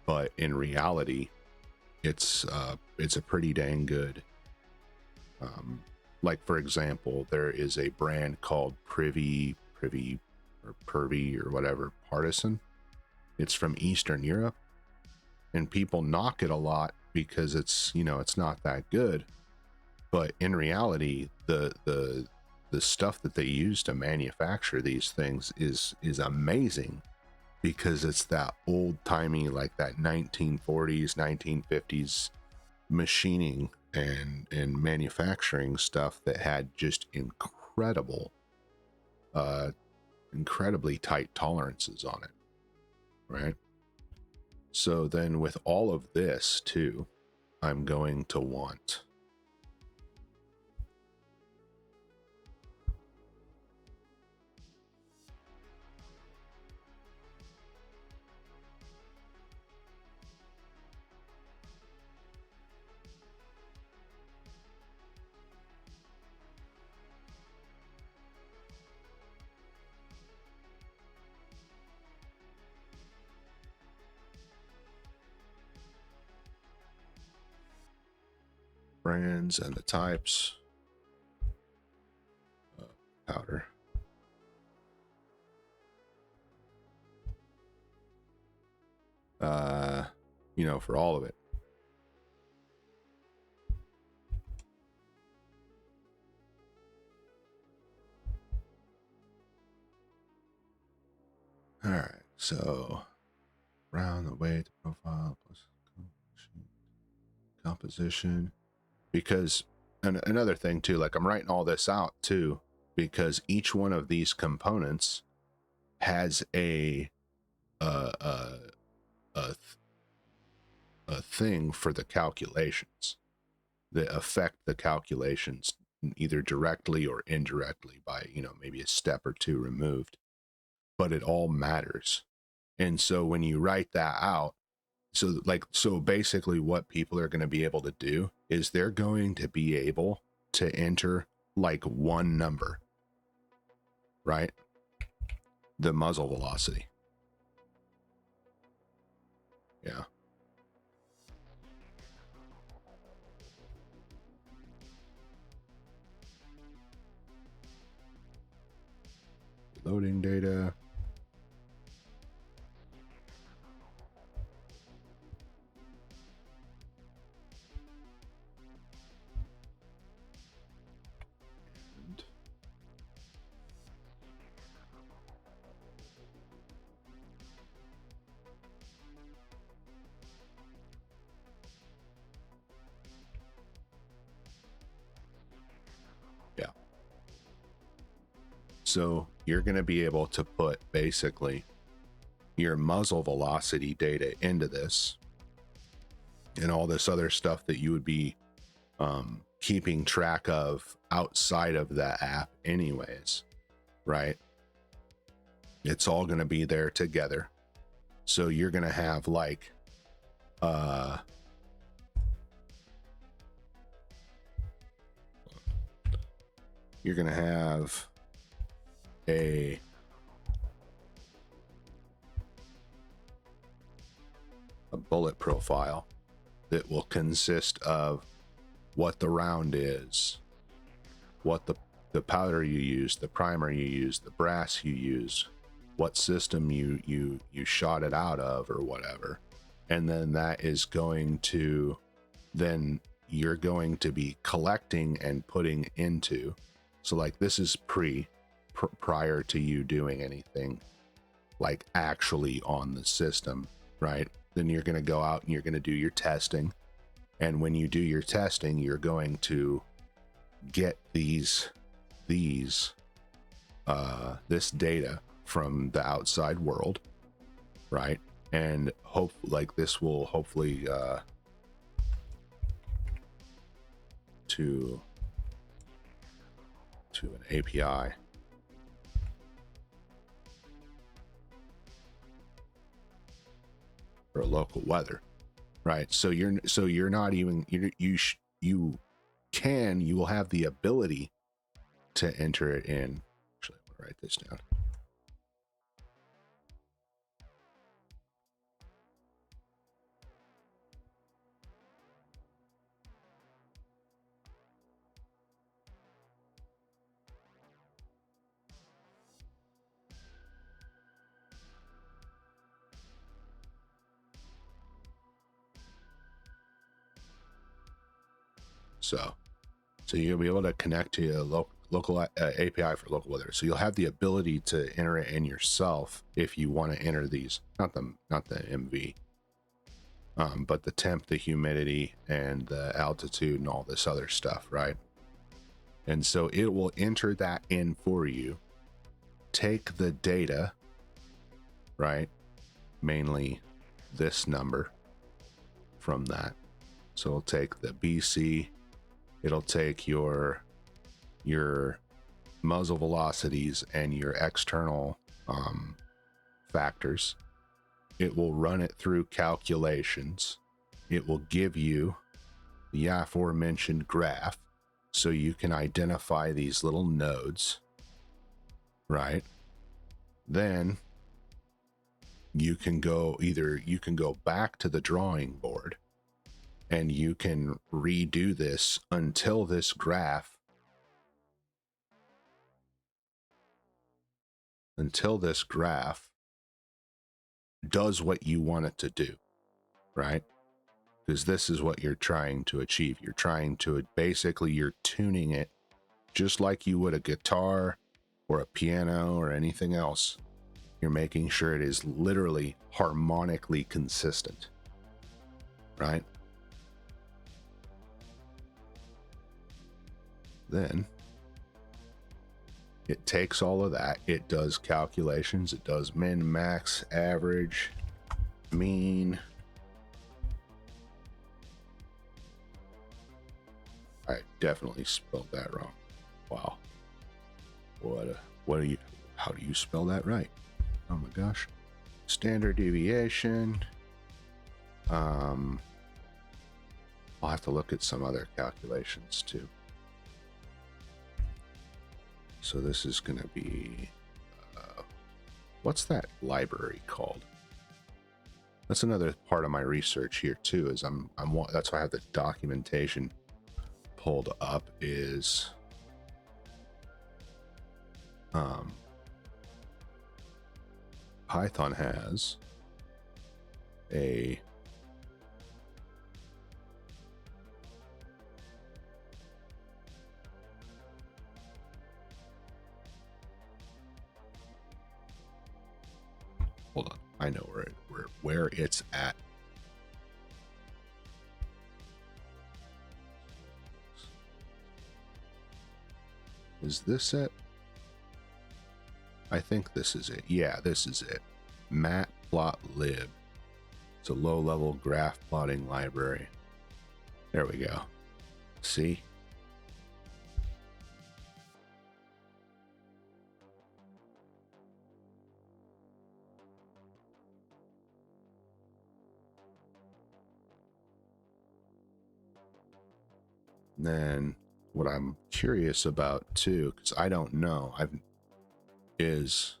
but in reality, it's a pretty dang good. Like, for example, there is a brand called Privy or Pervy or whatever, Partisan. It's from Eastern Europe, and people knock it a lot because it's not that good. But in reality, the stuff that they use to manufacture these things is amazing, because it's that old timey, like that 1940s, 1950s machining and manufacturing stuff that had just incredibly tight tolerances on it, right? So then with all of this too, I'm going to want brands and the types of powder. For all of it. All right, so round the weight, the profile plus composition. Because another thing too, like, I'm writing all this out too, because each one of these components has a thing for the calculations that affect the calculations either directly or indirectly by maybe a step or two removed, but it all matters. And so when you write that out, so basically what people are going to be able to do is they're going to be able to enter like one number, right? The muzzle velocity. Yeah. Loading data. So you're going to be able to put basically your muzzle velocity data into this, and all this other stuff that you would be keeping track of outside of the app anyways, right? It's all going to be there together. So you're going to have like you're going to have a bullet profile that will consist of what the round is, what the powder you use, the primer you use, the brass you use, what system you shot it out of or whatever. And then that is going to, then you're going to be collecting and putting into. So like this is prior to you doing anything like actually on the system, right? Then you're going to go out and you're going to do your testing. And when you do your testing, you're going to get this data from the outside world, right? And this will hopefully to an API. For local weather, right? So you're not even you will have the ability to enter it in. Actually, I'm gonna write this down. So you'll be able to connect to a local API for local weather. So you'll have the ability to enter it in yourself if you want to enter these, not the MV, but the temp, the humidity, and the altitude, and all this other stuff, right? And so it will enter that in for you, take the data, right? Mainly this number from that. So it'll take the BC, it'll take your muzzle velocities and your external factors. It will run it through calculations. It will give you the aforementioned graph so you can identify these little nodes, right? Then you can go back to the drawing board and you can redo this until this graph does what you want it to do, right? Because this is what you're trying to achieve. You're tuning it just like you would a guitar or a piano or anything else. You're making sure it is literally harmonically consistent, right? Then it takes all of that, it does calculations, it does min, max, average, mean. I definitely spelled that wrong. Wow. How do you spell that right? Oh my gosh. Standard deviation. I'll have to look at some other calculations too. So this is going to be, what's that library called? That's another part of my research here too, is that's why I have the documentation pulled up, is Python has a hold on, I know where it's at. Is this it? I think this is it. Yeah, this is it. Matplotlib. It's a low-level graph plotting library. There we go. See? And then what I'm curious about too, because I don't know, is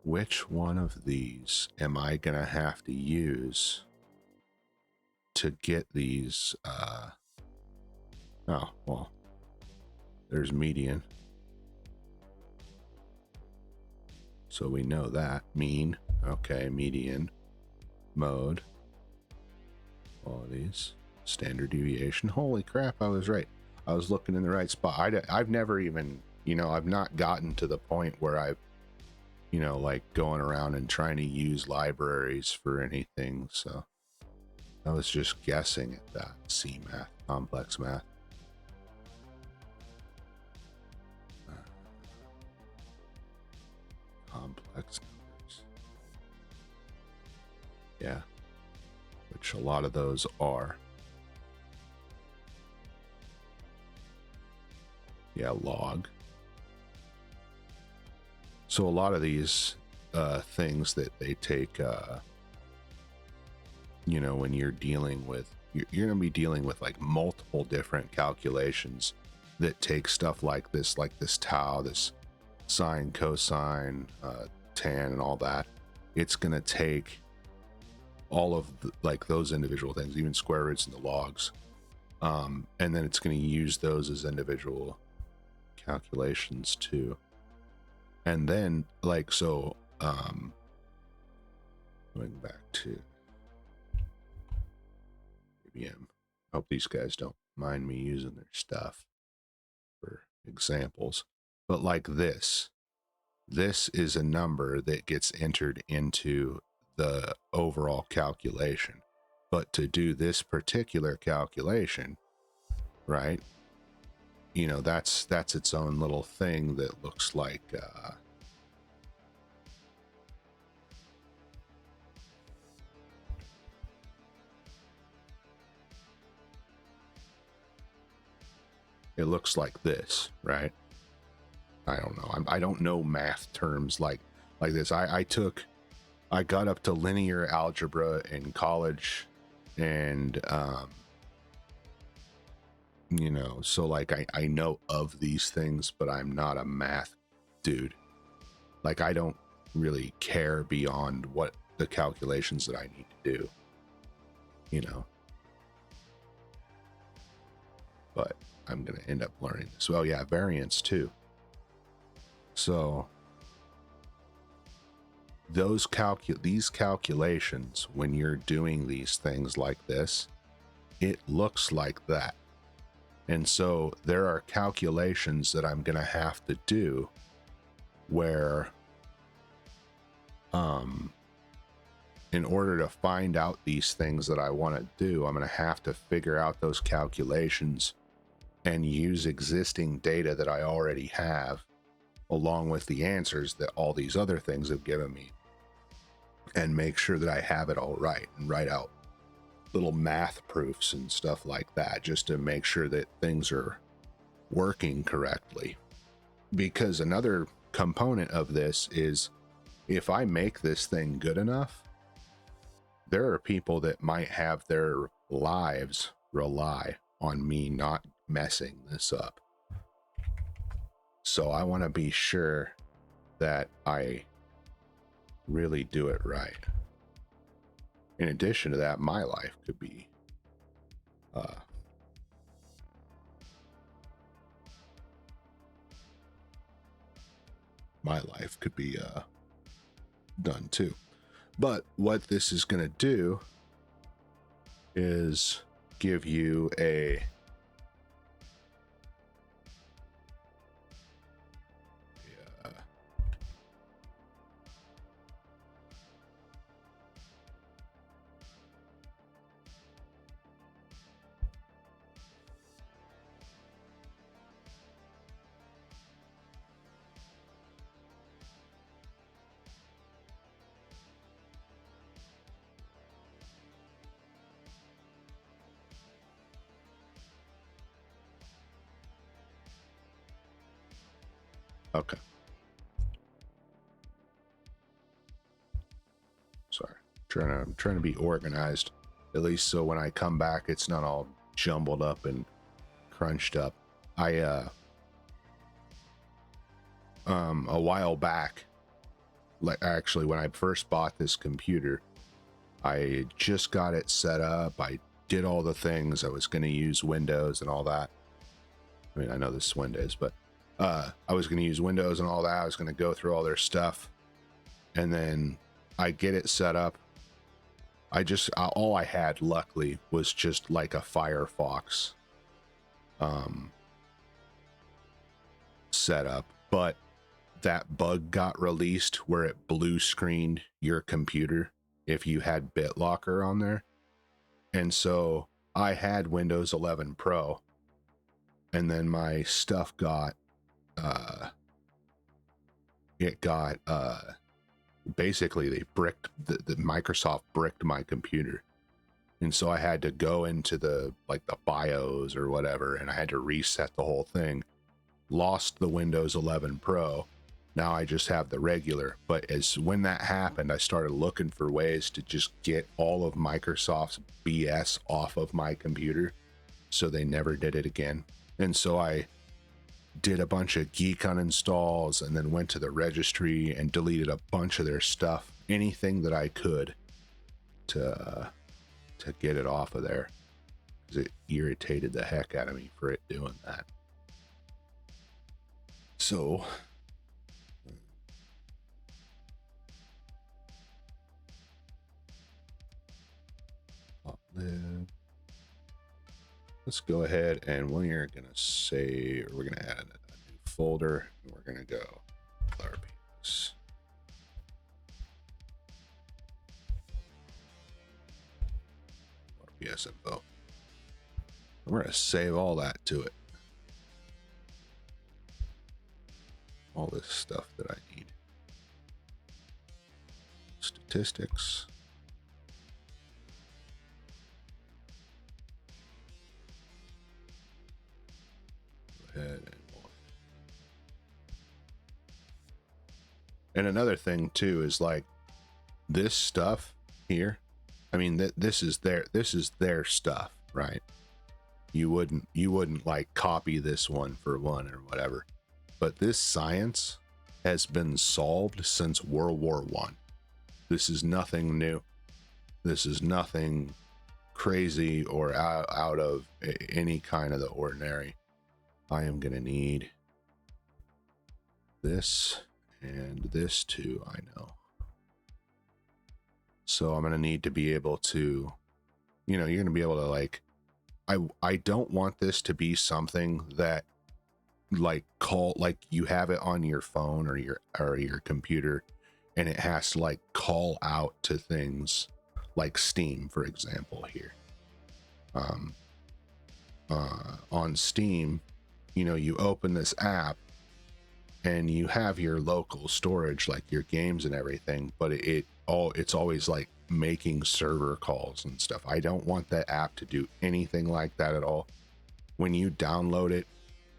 which one of these am I gonna have to use to get these? Oh well, there's median, so we know that. Mean, okay, median, mode, all of these, standard deviation. Holy crap, I was right. I was looking in the right spot. I've never even, I've not gotten to the point where I've, like going around and trying to use libraries for anything. So I was just guessing at that. C math, complex math. Complex numbers. Yeah. Which a lot of those are. Yeah, log. So a lot of these things that they take, you know, when you're dealing with, you're going to be dealing with like multiple different calculations that take stuff like this tau, this sine, cosine, tan, and all that. It's going to take all of like those individual things, even square roots and the logs, and then it's going to use those as individual calculations too. And then like, so going back to IBM, I hope these guys don't mind me using their stuff for examples, but like this is a number that gets entered into the overall calculation. But to do this particular calculation, right, you know, that's its own little thing that looks like it looks like this, right? I don't know. I don't know math terms like this. I got up to linear algebra in college, and you know, so like I know of these things, but I'm not a math dude. Like I don't really care beyond what the calculations that I need to do, you know. But I'm gonna end up learning this. Well, yeah, variance too. So these calculations, when you're doing these things like this, it looks like that. And so there are calculations that I'm gonna have to do where in order to find out these things that I want to do, I'm going to have to figure out those calculations and use existing data that I already have, along with the answers that all these other things have given me, and make sure that I have it all right, and write out little math proofs and stuff like that, just to make sure that things are working correctly. Because another component of this is, if I make this thing good enough, there are people that might have their lives rely on me not messing this up. So I want to be sure that I really do it right. In addition to that, my life could be done too. But what this is going to do is give you a okay. Sorry, I'm trying to be organized, at least so when I come back, it's not all jumbled up and crunched up. I a while back, like actually when I first bought this computer, I just got it set up. I did all the things. I was going to use Windows and all that. I mean, I know this is Windows, but I was going to use Windows and all that. I was going to go through all their stuff, and then I get it set up. All I had, luckily, was just like a Firefox setup, but that bug got released where it blue screened your computer if you had BitLocker on there. And so I had Windows 11 Pro, and then my stuff got basically they bricked the Microsoft bricked my computer. And so I had to go into the BIOS or whatever, and I had to reset the whole thing. lost the Windows 11 Pro. Now I just have the regular. But as when that happened, I started looking for ways to just get all of Microsoft's BS off of my computer, so they never did it again. And so I did a bunch of geek uninstalls and then went to the registry and deleted a bunch of their stuff, anything that I could to get it off of there, because it irritated the heck out of me for it doing that. So let's go ahead and we're gonna say, or we're gonna add a new folder, and we're gonna go RPs. RPS info. And we're gonna save all that to it. All this stuff that I need. Statistics. Go ahead and more. And another thing too is like this stuff here. I mean, this is their stuff, right? You wouldn't like copy this one for one or whatever. But this science has been solved since World War I. This is nothing new. This is nothing crazy or out of any kind of the ordinary. I am going to need this and this too, I know. So I'm going to need to be able to, you're going to be able to like, I don't want this to be something that like you have it on your phone or your computer, and it has to like call out to things like Steam, for example, here. On Steam, you open this app and you have your local storage, like your games and everything, but it's always like making server calls and stuff. I don't want that app to do anything like that at all. When you download it,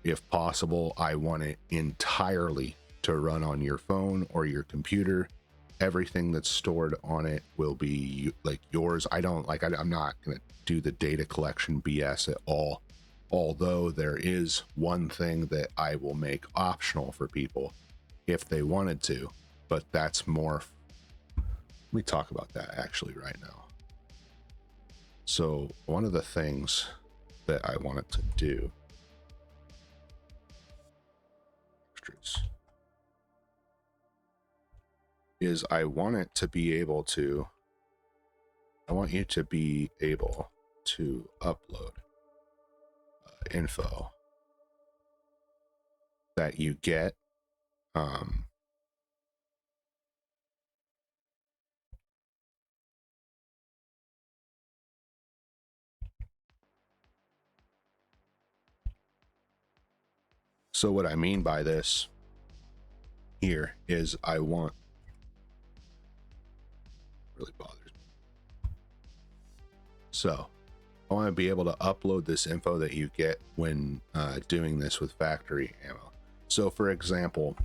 if possible, I want it entirely to run on your phone or your computer. Everything that's stored on it will be like yours. I'm not going to do the data collection BS at all. Although there is one thing that I will make optional for people if they wanted to, but that's more. Let me talk about that actually right now. So one of the things that I wanted to do is I want you to be able to upload info that you get so what I mean by this here is really bothers me. So I want to be able to upload this info that you get when doing this with factory ammo. So for example,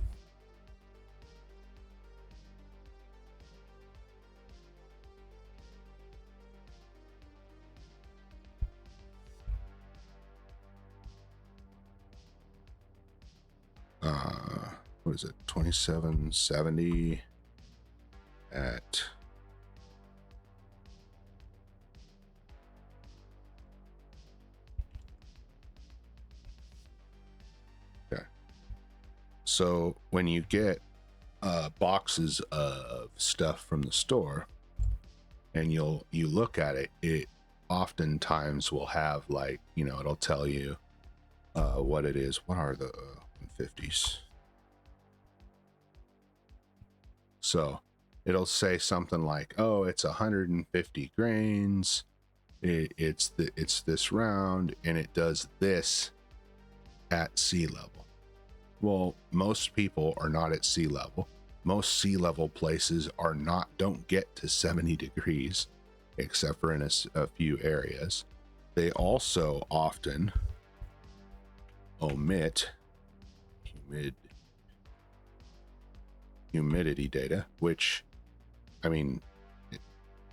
what is it, 2770 at so when you get boxes of stuff from the store and you look at it, it oftentimes will have like, it'll tell you what it is. What are the 150s? So it'll say something like, oh, it's 150 grains. It's this round, and it does this at sea level. Well, most people are not at sea level. Most sea level places don't get to 70 degrees, except for in a few areas. They also often omit humidity data, which, I mean,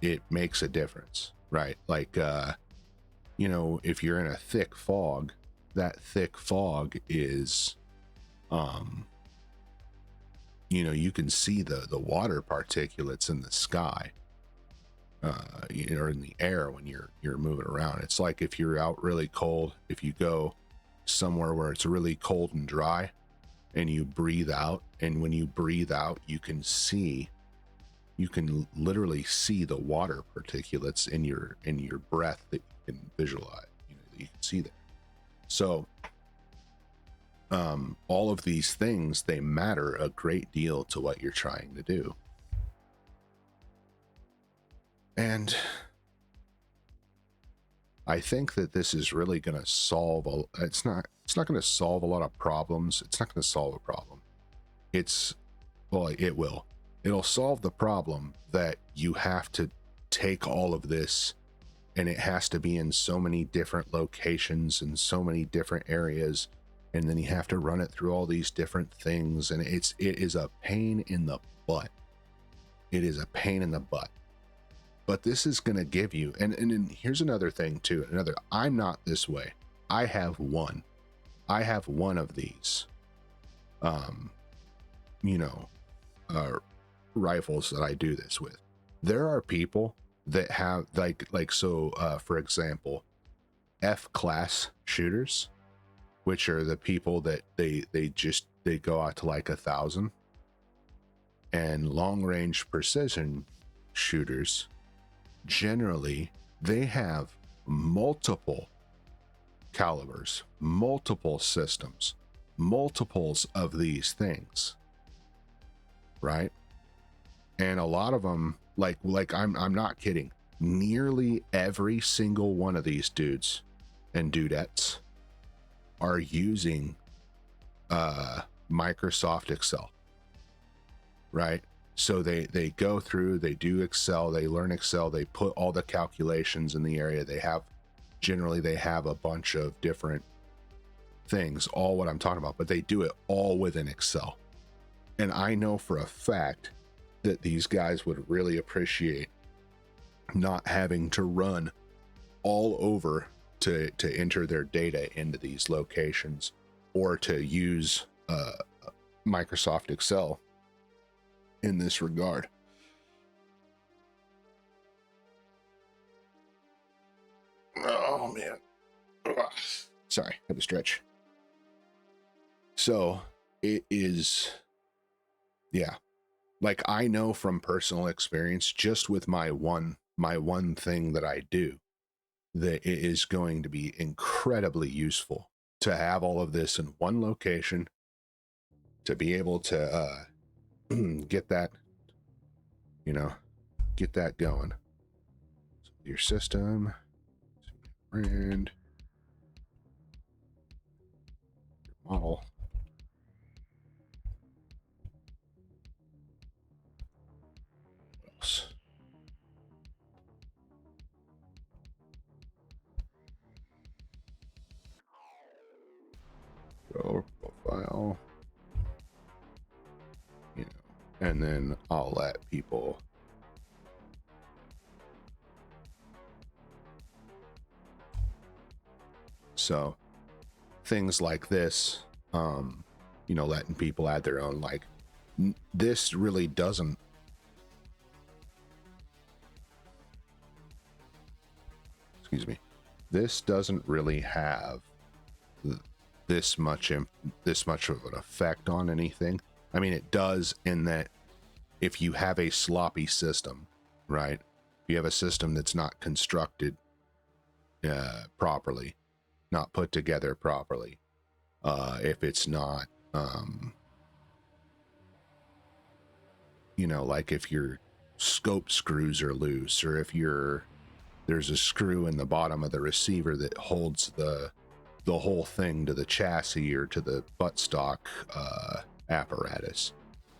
it makes a difference, right? Like, you know, if you're in a thick fog, that thick fog is, you know, you can see the water particulates in the sky, or in the air when you're moving around. It's like if you're out really cold, if you go somewhere where it's really cold and dry, and you breathe out, and when you breathe out, you can literally see the water particulates in your breath that you can visualize, you know, that you can see that. So all of these things, they matter a great deal to what you're trying to do. And I think that this is really going to solve it's not going to solve a lot of problems. It's not going to solve a problem. It will. It'll solve the problem that you have to take all of this, and it has to be in so many different locations and so many different areas, and then you have to run it through all these different things, and it is a pain in the butt. It is a pain in the butt. But this is going to give you, and here's another thing too. I'm not this way. I have one of these, you know, rifles that I do this with. There are people that have for example, F-class shooters, which are the people that they go out to like 1,000, and long-range precision shooters, generally they have multiple calibers, multiple systems, multiples of these things, right? And a lot of them, like I'm not kidding, nearly every single one of these dudes and dudettes are using Microsoft Excel, right? So they go through, they do Excel, they learn Excel, they put all the calculations in the area. They have a bunch of different things, all what I'm talking about, but they do it all within Excel. And I know for a fact that these guys would really appreciate not having to run all over to enter their data into these locations, or to use Microsoft Excel in this regard. Oh man. Ugh. Sorry, had to stretch. So it is, yeah, like I know from personal experience, just with my one thing that I do, that it is going to be incredibly useful to have all of this in one location, to be able to get that, you know, get that going. So your system, brand, your model. What else? Go profile, you know, and then I'll let people so things like this, you know, letting people add their own, like this really doesn't, excuse me, this doesn't really have this much of an effect on anything. I mean, it does in that if you have a sloppy system, right? If you have a system that's not constructed properly, not put together properly, if it's not, you know, like if your scope screws are loose, or if there's a screw in the bottom of the receiver that holds the whole thing to the chassis or to the buttstock apparatus.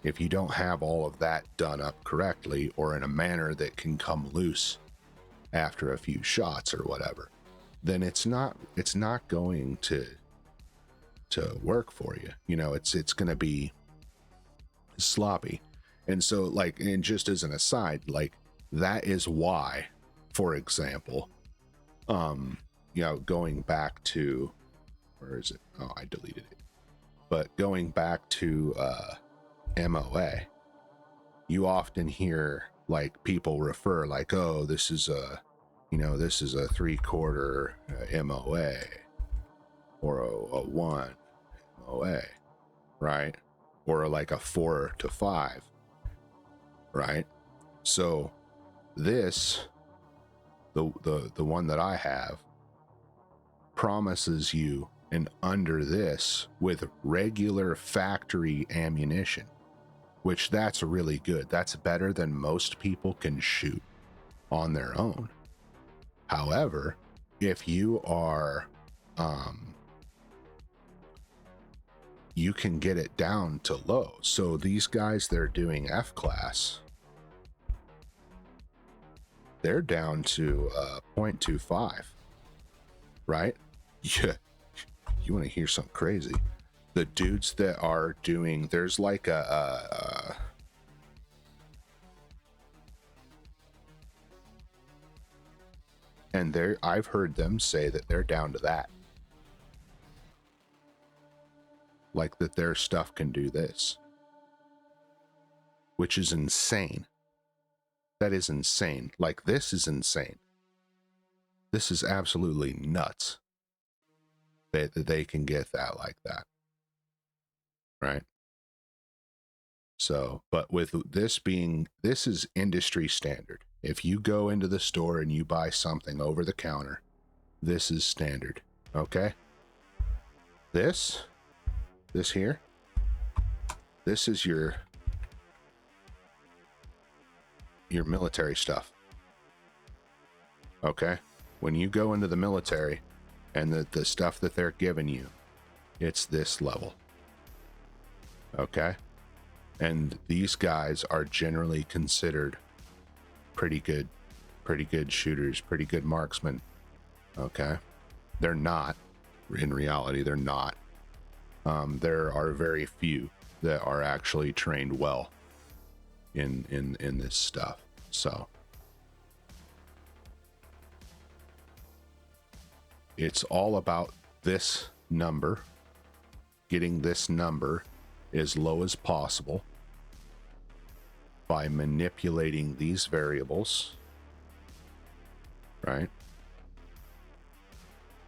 If you don't have all of that done up correctly, or in a manner that can come loose after a few shots or whatever, then it's not going to to work for you. You know, it's going to be sloppy. And so, like, and just as an aside, like, that is why, for example, you know, going back to, where is it? Oh, I deleted it. But going back to MOA, you often hear like people refer like, oh, this is a, you know, this is a 3/4 MOA or a 1 MOA, right? Or like a 4 to 5, right? So this, the one that I have, promises you an under this with regular factory ammunition, which that's really good. That's better than most people can shoot on their own. However, if you are, you can get it down to low. So these guys that are doing F class, they're down to 0.25, right? Yeah. You want to hear something crazy? The dudes that are doing, there's like and they're, I've heard them say that they're down to that. Like that their stuff can do this. Which is insane. That is insane. Like, this is insane. This is absolutely nuts that they can get that like that. Right? So, but with this being, this is industry standard. If you go into the store and you buy something over the counter, this is standard. Okay? This here, this is your military stuff. Okay? When you go into the military and the stuff that they're giving you, it's this level. Okay? And these guys are generally considered pretty good shooters, pretty good marksmen. Okay? They're not. In reality, they're not. There are very few that are actually trained well in this stuff. So it's all about this number, getting this number as low as possible by manipulating these variables, right?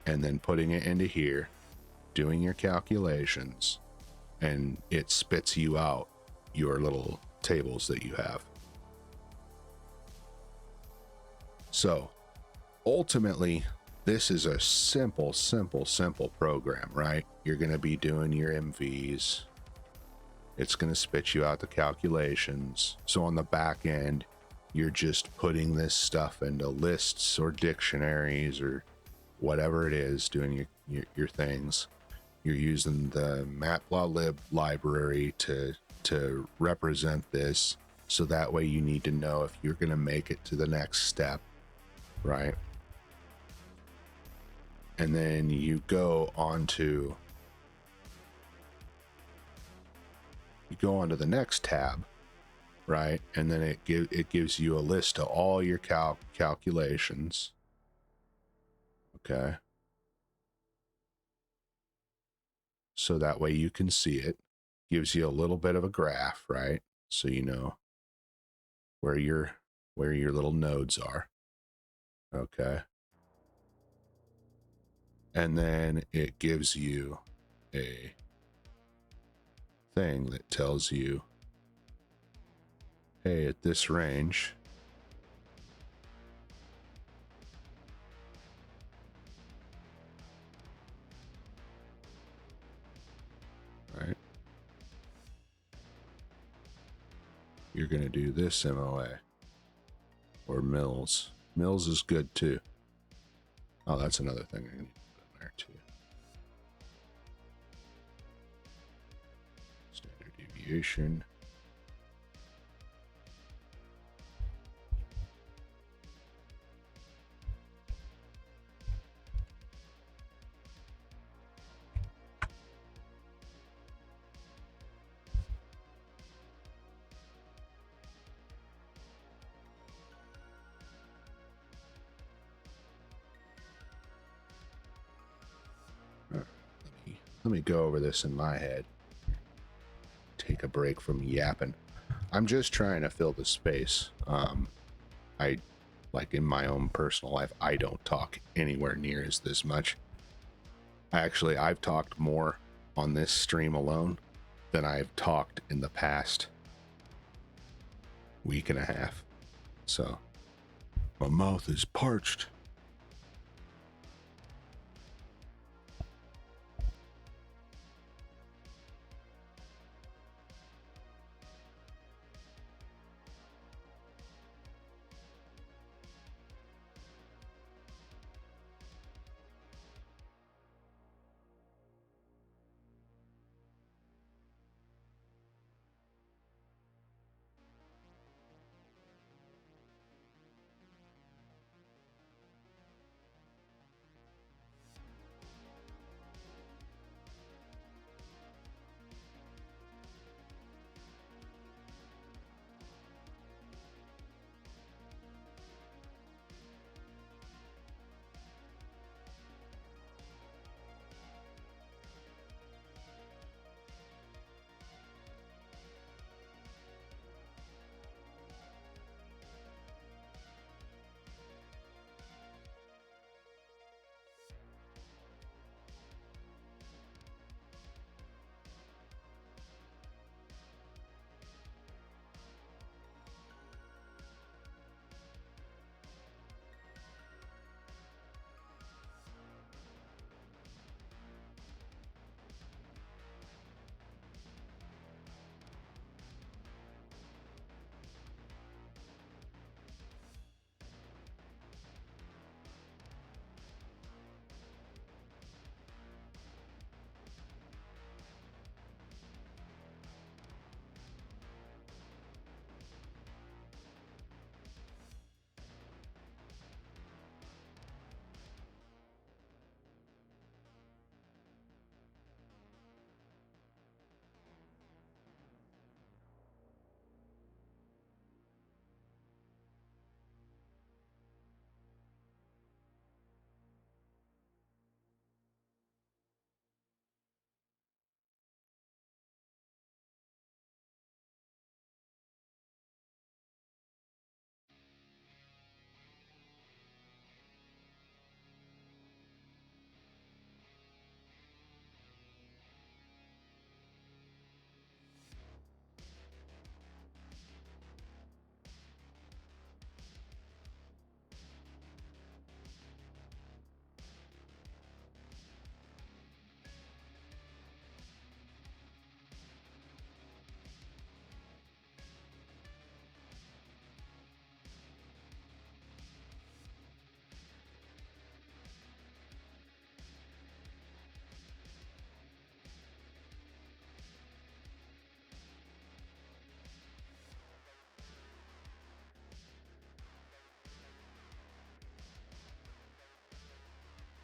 And then putting it into here, doing your calculations, and it spits you out your little tables that you have. So ultimately, this is a simple program, right? You're going to be doing your MVs. It's going to spit you out the calculations. So on the back end, you're just putting this stuff into lists or dictionaries or whatever it is, doing your things. You're using the matplotlib library to represent this, so that way you need to know if you're going to make it to the next step, right? And then you go on to the next tab, right? And then it gives you a list of all your calculations. Okay. So that way you can see it. Gives you a little bit of a graph, right? So you know where your little nodes are. Okay. And then it gives you a thing that tells you, hey, at this range, right, you're going to do this MOA or mills. Mills is good too. Oh, that's another thing I need to put in there too. Standard deviation. let me go over this in my head. Take a break from yapping. I'm just trying to fill the space. I, like in my own personal life, I don't talk anywhere near as this much. Actually, I've talked more on this stream alone than I've talked in the past week and a half. So, my mouth is parched.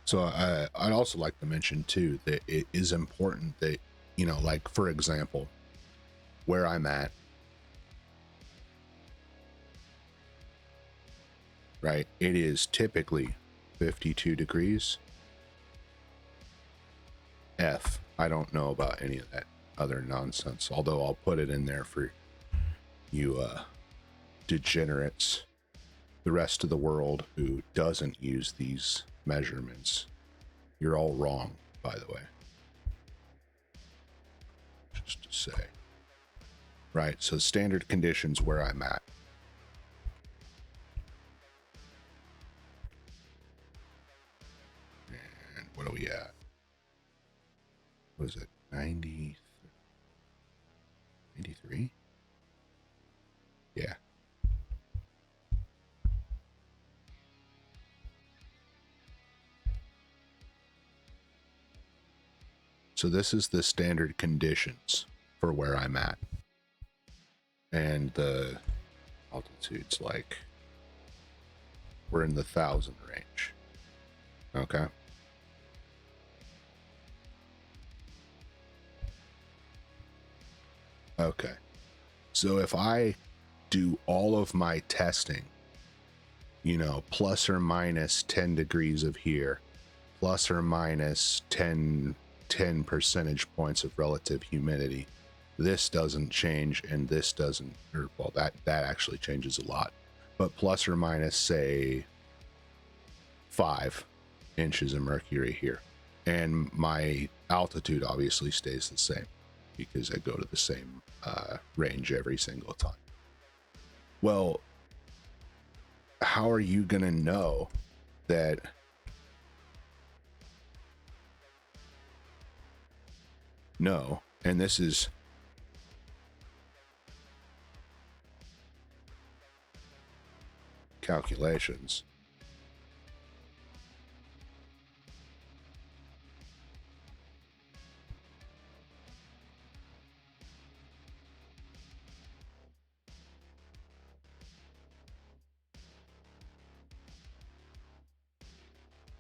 So I'd also like to mention too that it is important that, you know, like for example, where I'm at, right? It is typically 52 degrees F. I don't know about any of that other nonsense, although I'll put it in there for you degenerates, the rest of the world who doesn't use these measurements. You're all wrong, by the way. Just to say. Right, so standard conditions where I'm at. And what are we at? What is it? 90? 93? Yeah. So this is the standard conditions for where I'm at. And the altitude's like, we're in the 1,000 range. Okay. Okay. So if I do all of my testing, you know, plus or minus 10 degrees of here, plus or minus 10 10 percentage points of relative humidity, this doesn't change and this doesn't, or well, that actually changes a lot, but plus or minus, say, 5 inches of mercury here, and my altitude obviously stays the same because I go to the same range every single time. Well, how are you gonna know that no, and this is calculations.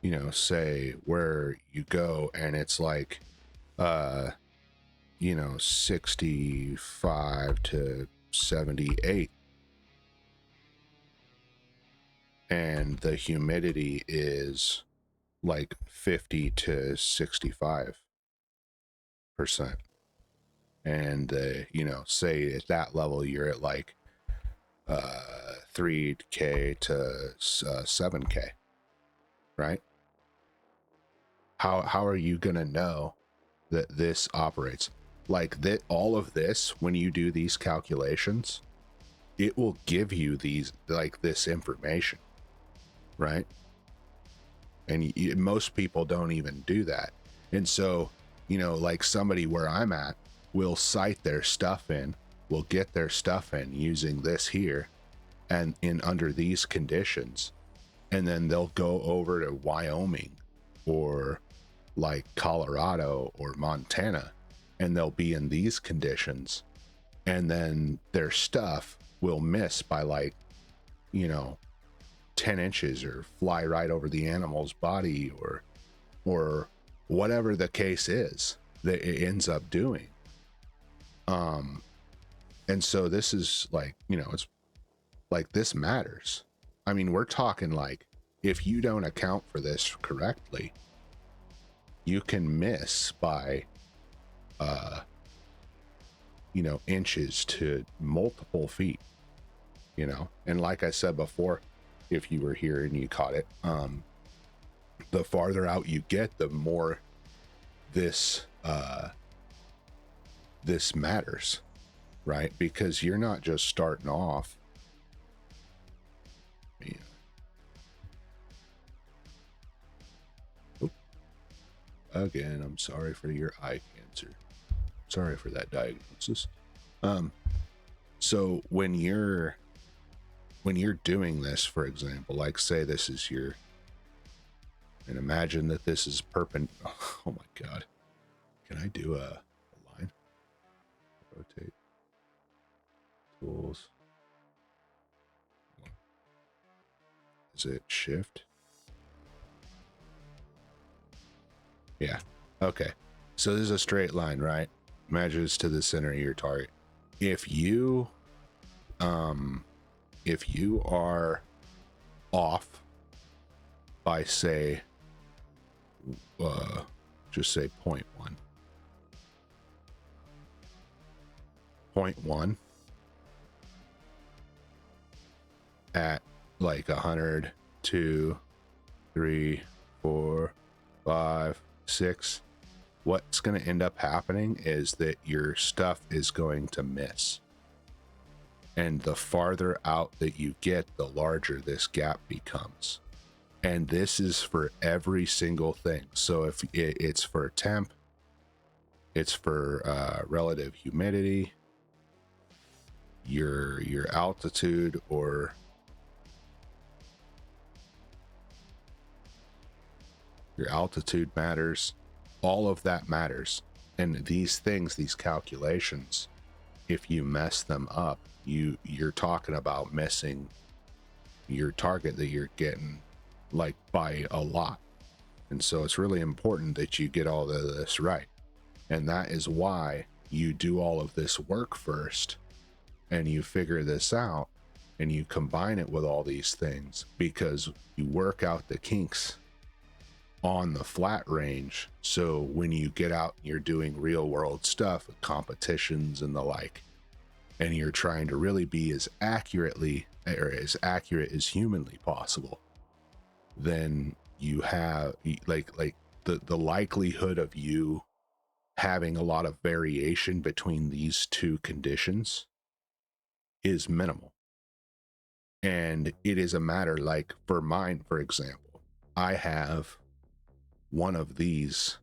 You know, say where you go and it's like, you know, 65 to 78, and the humidity is like 50 to 65%. And, you know, say at that level, you're at like 3K to 7K, right? How are you gonna know that this operates like that? All of this, when you do these calculations, it will give you these, like, this information, right? And most people don't even do that. And so, you know, like somebody where I'm at will cite their stuff in, will get their stuff in using this here and in under these conditions, and then they'll go over to Wyoming or like Colorado or Montana, and they'll be in these conditions, and then their stuff will miss by like, you know, 10 inches or fly right over the animal's body, or whatever the case is that it ends up doing. And so this is like, you know, it's like, this matters. I mean, we're talking like, if you don't account for this correctly, you can miss by you know, inches to multiple feet, you know. And like I said before, if you were here and you caught it, the farther out you get, the more this this matters, right? Because you're not just starting off. Again, I'm sorry for your eye cancer. Sorry for that diagnosis. So when you're doing this, for example, like say this is your, and imagine that this is perpendicular. Oh my God. Can I do a line? Rotate. Tools. Is it shift? Yeah. Okay. So this is a straight line, right? Matches to the center of your target. If you are off by, say, just say 0.1. 0.1 at like 100, 2, 3, 4, 5, 6, what's going to end up happening is that your stuff is going to miss. And the farther out that you get, the larger this gap becomes. And this is for every single thing. So if it's for temp, it's for relative humidity, your altitude, or your altitude matters. All of that matters. And these things, these calculations, if you mess them up, you're talking about missing your target that you're getting like by a lot. And so it's really important that you get all of this right. And that is why you do all of this work first, and you figure this out, and you combine it with all these things, because you work out the kinks on the flat range. So when you get out and you're doing real world stuff with competitions and the like, and you're trying to really be as accurately or as accurate as humanly possible, then you have like the likelihood of you having a lot of variation between these two conditions is minimal. And it is a matter, like for mine, for example, I have one of these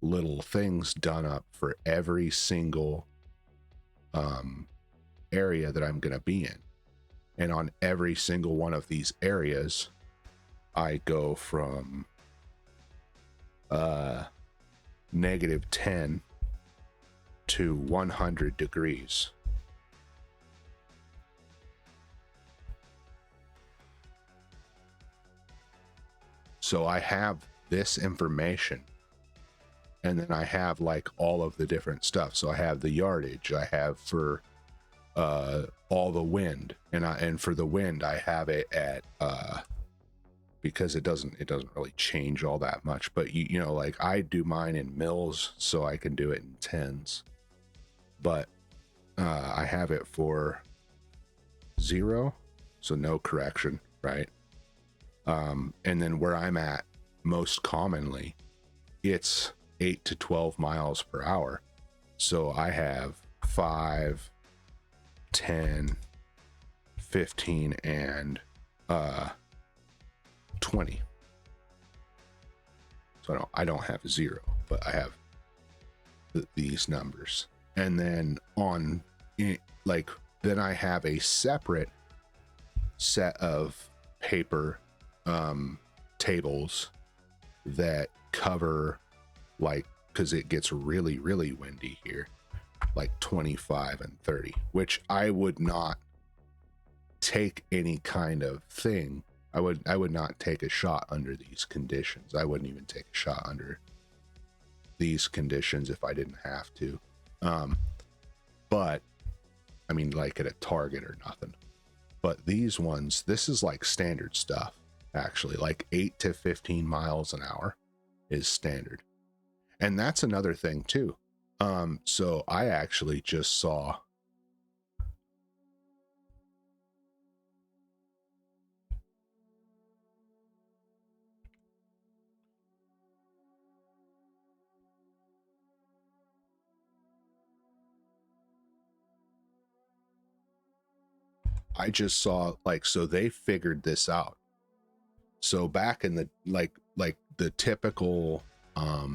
little things done up for every single area that I'm going to be in. And on every single one of these areas, I go from -10 to 100 degrees. So I have this information, and then I have like all of the different stuff. So I have the yardage, I have for all the wind, and for the wind I have it at because it doesn't really change all that much, but you know, like I do mine in mils, so I can do it in tens, but I have it for 0, so no correction, right? And then where I'm at most commonly, it's 8 to 12 miles per hour. So I have 5, 10, 15, and 20. So I don't have 0, but I have these numbers. And then then I have a separate set of paper tables that cover, like, because it gets really, really windy here, like 25 and 30, which I would not take any kind of thing. I would not take a shot under these conditions. I wouldn't even take a shot under these conditions if I didn't have to. But I mean, like at a Target or nothing. But these ones, this is like standard stuff, actually. Like 8 to 15 miles an hour is standard. And that's another thing too. So I actually just saw like, so they figured this out. So back in the like the typical what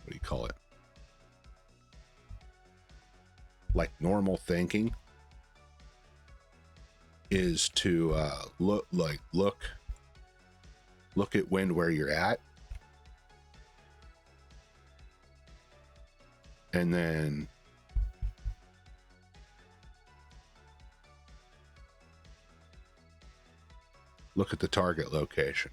do you call it, like normal thinking is to look at wind where you're at, and then look at the target location.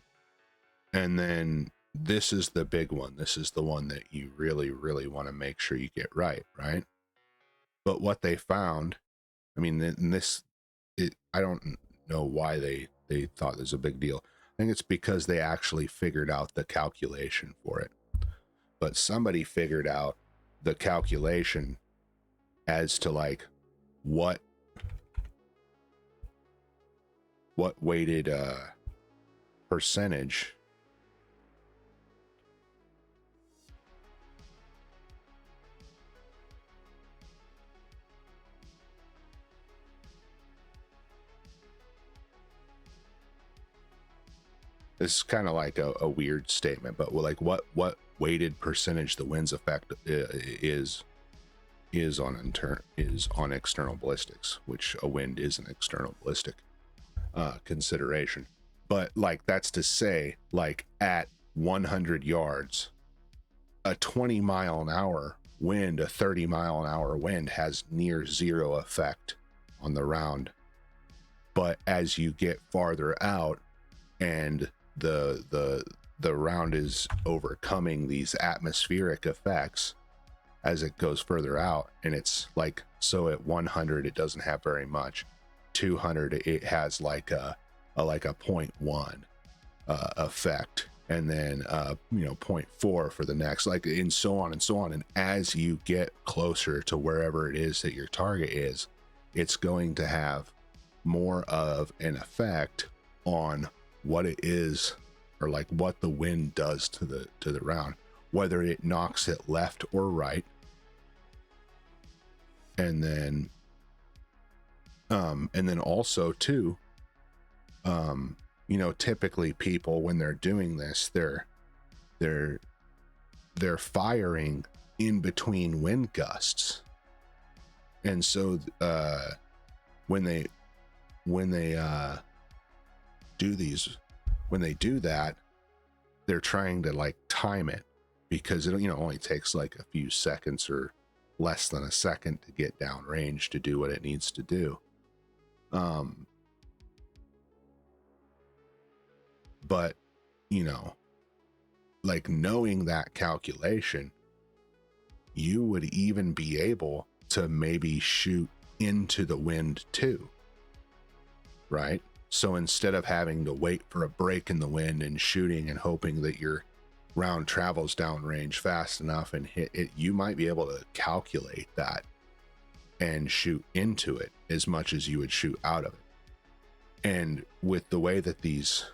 And then this is the big one. This is the one that you really, really want to make sure you get right, right? But what they found, I mean, in this, I don't know why they thought this was a big deal. I think it's because they actually figured out the calculation for it. But somebody figured out the calculation as to like what weighted percentage this is kind of like a weird statement, but like what weighted percentage the wind's effect is on external ballistics, which a wind is an external ballistic consideration. But like, that's to say, like at 100 yards, a 20 mile an hour wind, a 30 mile an hour wind has near zero effect on the round. But as you get farther out and the round is overcoming these atmospheric effects as it goes further out, and it's like, so at 100 it doesn't have very much, 200 it has like a like a 0.1 effect, and then you know, 0.4 for the next, like, and so on and so on. And as you get closer to wherever it is that your target is, it's going to have more of an effect on what it is, or like what the wind does to the round, whether it knocks it left or right. And then also too, you know, typically people, when they're doing this, they're firing in between wind gusts. And so when they do that, they're trying to like time it, because it, you know, only takes like a few seconds or less than a second to get down range to do what it needs to do. But you know, like, knowing that calculation, you would even be able to maybe shoot into the wind too, right? So instead of having to wait for a break in the wind and shooting and hoping that your round travels downrange fast enough and hit it, you might be able to calculate that and shoot into it as much as you would shoot out of it. And with the way that these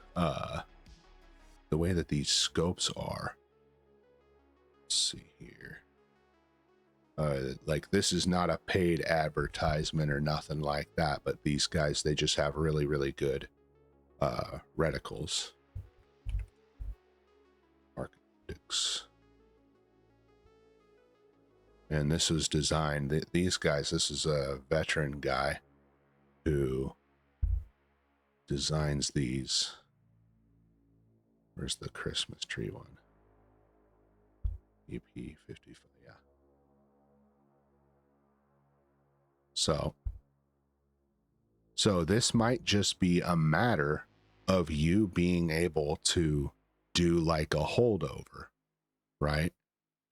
scopes are, let's see here, like, this is not a paid advertisement or nothing like that, but these guys, they just have really, really good reticles. Arctics. And this was designed, these guys, this is a veteran guy who designs these. Where's the Christmas tree one? EP55, yeah. So this might just be a matter of you being able to do like a holdover, right?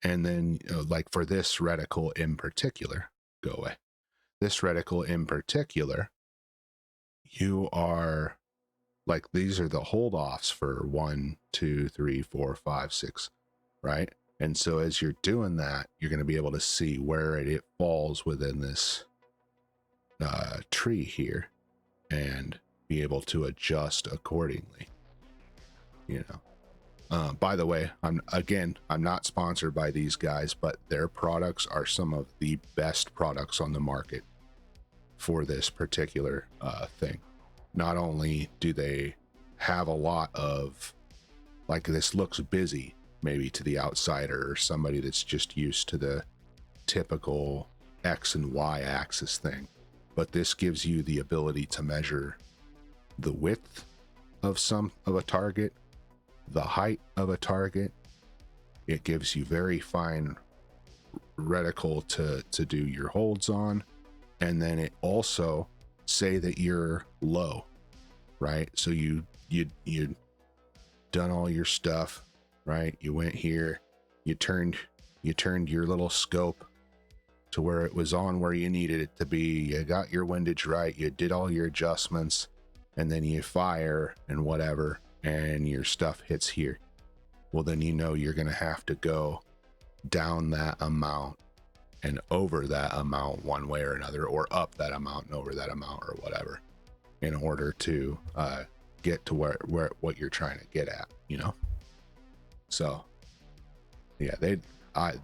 And then like for this reticle in particular, go away. This reticle in particular, you are like, these are the hold offs for 1, 2, 3, 4, 5, 6, right? And so as you're doing that, you're going to be able to see where it falls within this tree here, and be able to adjust accordingly, you know. By the way, I'm not sponsored by these guys, but their products are some of the best products on the market for this particular thing. Not only do they have a lot of, like, this looks busy maybe to the outsider or somebody that's just used to the typical X and Y axis thing, but this gives you the ability to measure the width of a target, the height of a target. It gives you very fine reticle to do your holds on. And then it also, say that you're low, right? So you done all your stuff, right? You went here, you turned your little scope to where it was on where you needed it to be. You got your windage right, you did all your adjustments, and then you fire and whatever, and your stuff hits here. Well, then you know you're going to have to go down that amount and over that amount one way or another, or up that amount and over that amount or whatever, in order to get to where what you're trying to get at, you know. So yeah,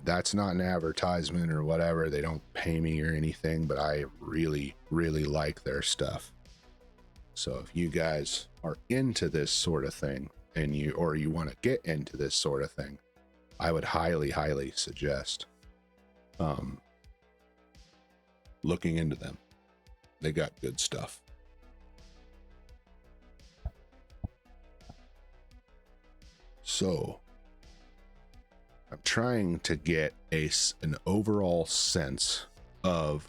that's not an advertisement or whatever. They don't pay me or anything, but I really, really like their stuff. So if you guys are into this sort of thing, and you want to get into this sort of thing, I would highly, highly suggest looking into them. They got good stuff. So I'm trying to get an overall sense of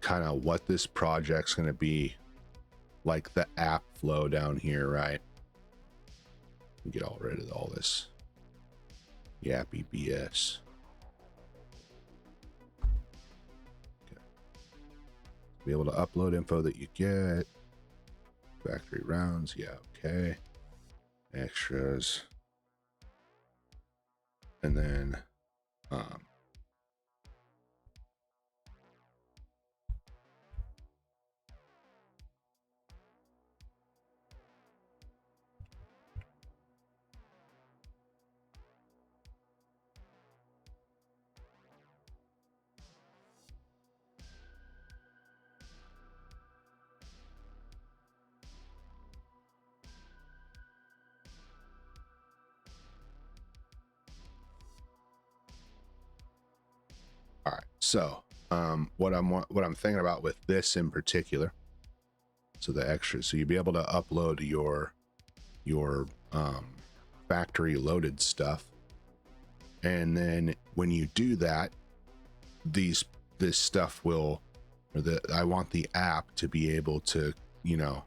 kind of what this project's going to be, like the app flow down here, right? Get all rid of all this yappy BS. Okay. Be able to upload info that you get. factory rounds. Yeah, okay. Extras. And then all right. So what I'm thinking about with this in particular, so the extras, so you'd be able to upload your factory loaded stuff, and then when you do that, this stuff will, or I want the app to be able to, you know,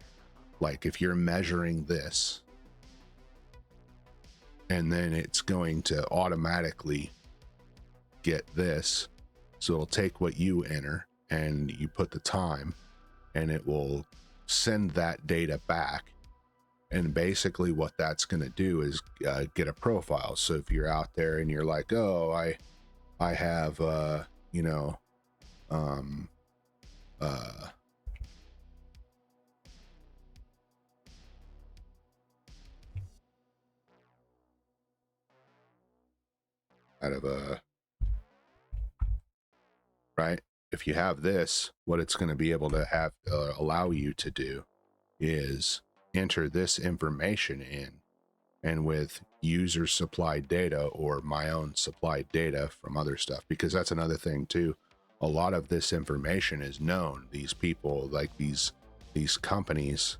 like if you're measuring this, and then it's going to automatically get this. So it'll take what you enter and you put the time, and it will send that data back. And basically what that's going to do is get a profile. So if you're out there and you're like, oh, I have you know, out of a, right, if you have this, what it's going to be able to have allow you to do is enter this information in, and with user supplied data or my own supplied data from other stuff, because that's another thing too. A lot of this information is known. These people, like these companies,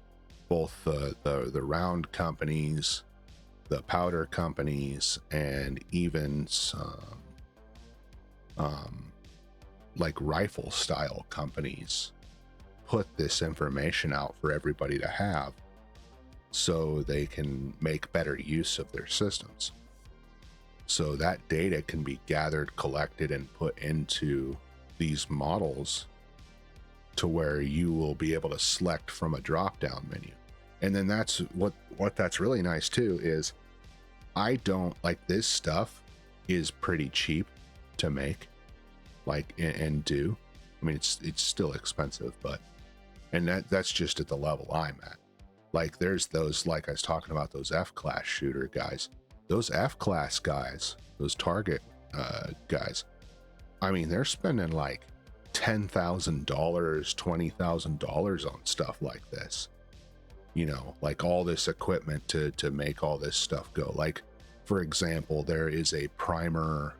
both the round companies, the powder companies, and even some like rifle style companies, put this information out for everybody to have so they can make better use of their systems. So that data can be gathered, collected, and put into these models to where you will be able to select from a drop-down menu. And then that's what that's really nice too, is I don't like this stuff is pretty cheap to make, like, and do. I mean, it's still expensive, but, and that's just at the level I'm at. Like there's those, like I was talking about, those F-class shooter guys, those F-class guys, those target guys. I mean, they're spending like $10,000, $20,000 on stuff like this. You know, like all this equipment to make all this stuff go. Like, for example, there is a primer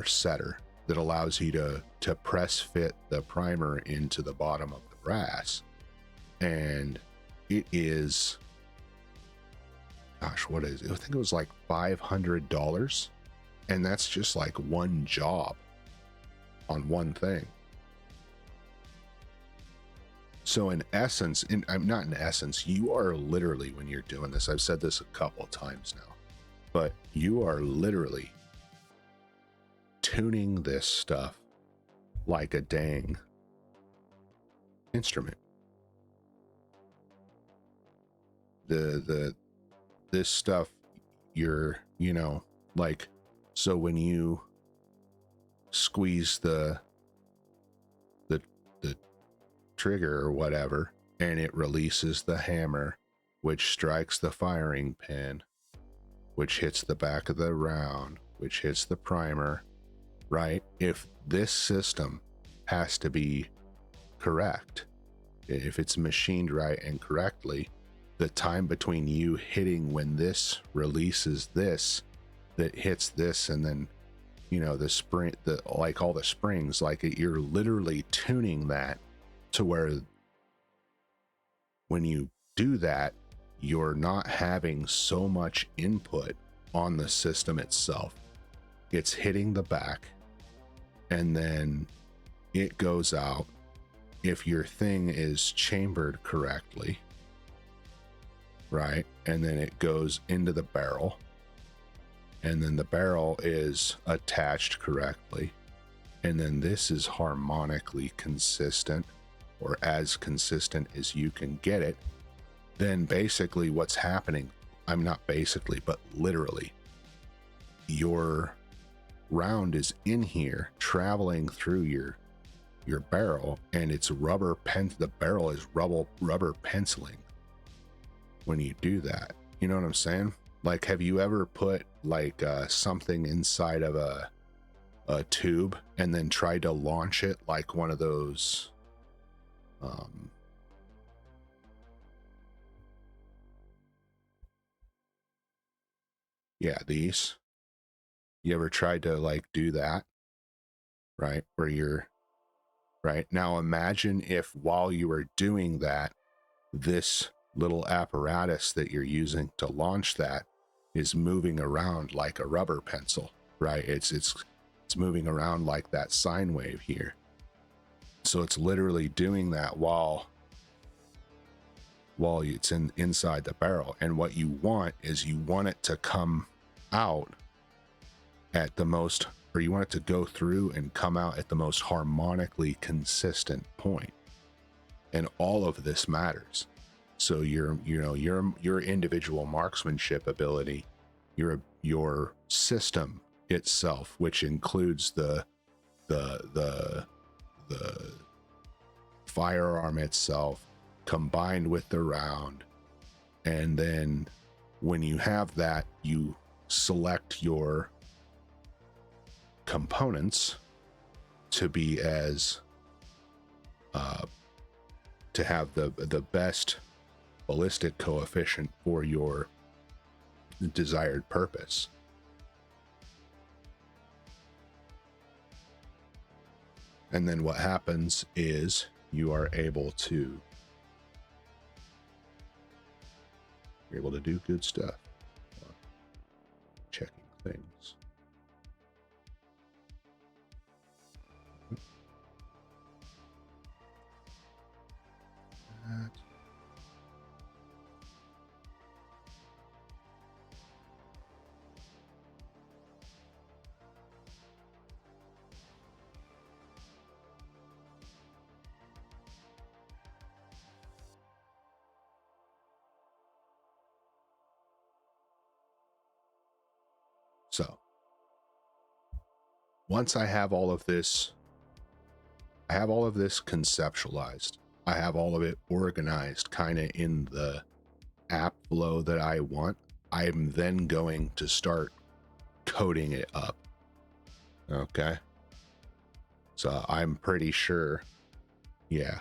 setter that allows you to press fit the primer into the bottom of the brass. And it is, gosh, what is it? I think it was like $500, and that's just like one job on one thing. So in essence, I'm not in essence, you are literally, when you're doing this, I've said this a couple of times now, but you are literally tuning this stuff like a dang instrument. This stuff, you're, you know, like, so when you squeeze the trigger or whatever, and it releases the hammer, which strikes the firing pin, which hits the back of the round, which hits the primer, right? If this system has to be correct, if it's machined right and correctly, the time between you hitting when this releases this, that hits this, and then, you know, the spring, like all the springs, like you're literally tuning that to where when you do that, you're not having so much input on the system itself. It's hitting the back, and then it goes out. If your thing is chambered correctly, right, and then it goes into the barrel, and then the barrel is attached correctly, and then this is harmonically consistent, or as consistent as you can get it, then basically what's happening, I'm not basically, but literally, your round is in here traveling through your barrel, and it's the barrel is rubber penciling when you do that. You know what I'm saying? Like, have you ever put like something inside of a tube and then tried to launch it like one of those yeah, these, you ever tried to like do that, right, where you're right now, imagine if while you were doing that, this little apparatus that you're using to launch that is moving around like a rubber pencil, right? It's moving around like that sine wave here. So it's literally doing that while it's inside the barrel. And what you want is you want it to come out at the most, or you want it to go through and come out at the most harmonically consistent point. And all of this matters. So your individual marksmanship ability, your system itself, which includes the firearm itself combined with the round, and then when you have that, you select your components to be as to have the best ballistic coefficient for your desired purpose. And then what happens is you are able to do good stuff. Checking things. That. So once I have all of this, conceptualized, I have all of it organized kind of in the app flow that I want, I'm then going to start coding it up. Okay. So I'm pretty sure, yeah,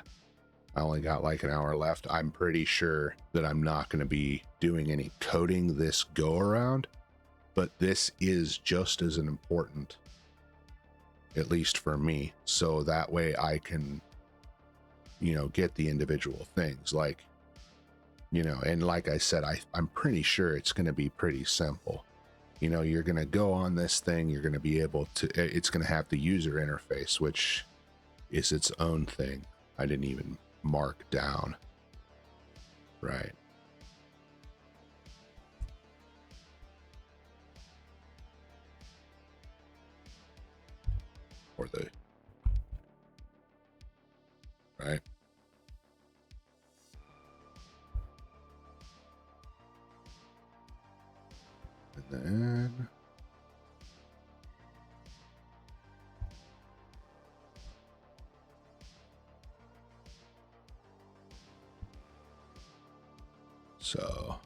I only got like an hour left. I'm pretty sure that I'm not going to be doing any coding this go around, but this is just as important, at least for me. So that way I can, get the individual things, like, and like I said, I'm pretty sure it's going to be pretty simple. You're going to go on this thing, you're going to be able to, it's going to have the user interface, which is its own thing. I didn't even mark down. Right. Or the, right. And then so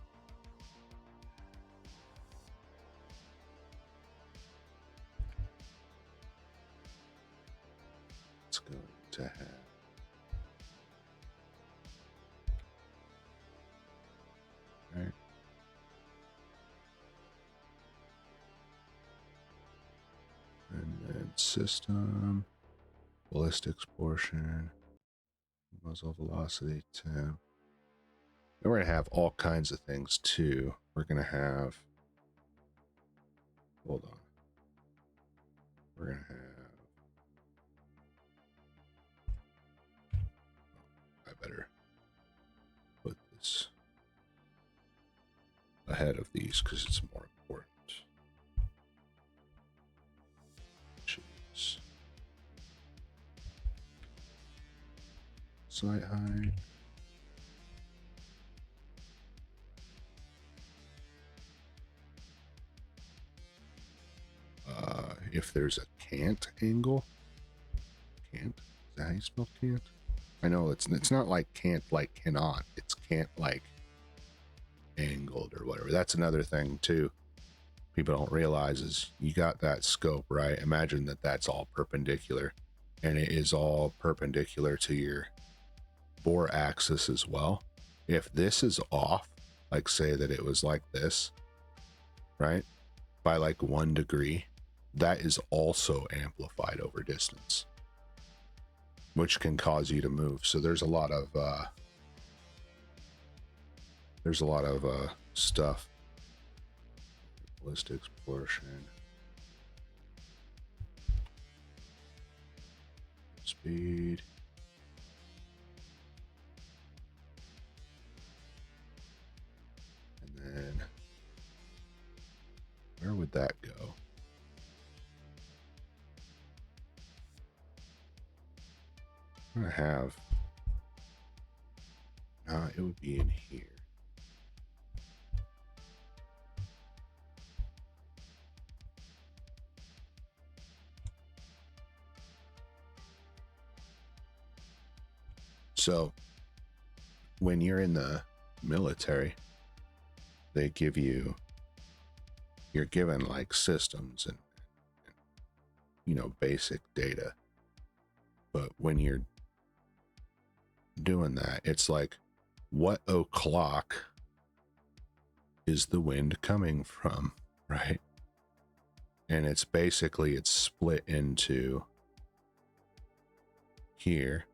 it's going to have right. And then system, ballistics portion, muzzle velocity temp. And we're going to have all kinds of things too. We're going to have, hold on. We're going to have, I better put this ahead of these because it's more important. Jeez. site height. If there's a can't angle, can't, is that how you spell can't? I know it's not like can't like cannot, it's can't like angled or whatever. That's another thing too people don't realize is you got that scope, right? Imagine that that's all perpendicular, and it is all perpendicular to your bore axis as well. If this is off, like say that it was like this, right, by like 1 degree, that is also amplified over distance, which can cause you to move. So there's a lot of stuff. Ballistics portion, speed, and then where would that go? I'm gonna have, it would be in here. So when you're in the military, they give you, you're given like systems and you know, basic data. But when you're doing that, it's like, what o'clock is the wind coming from, right? And it's basically, it's split into here,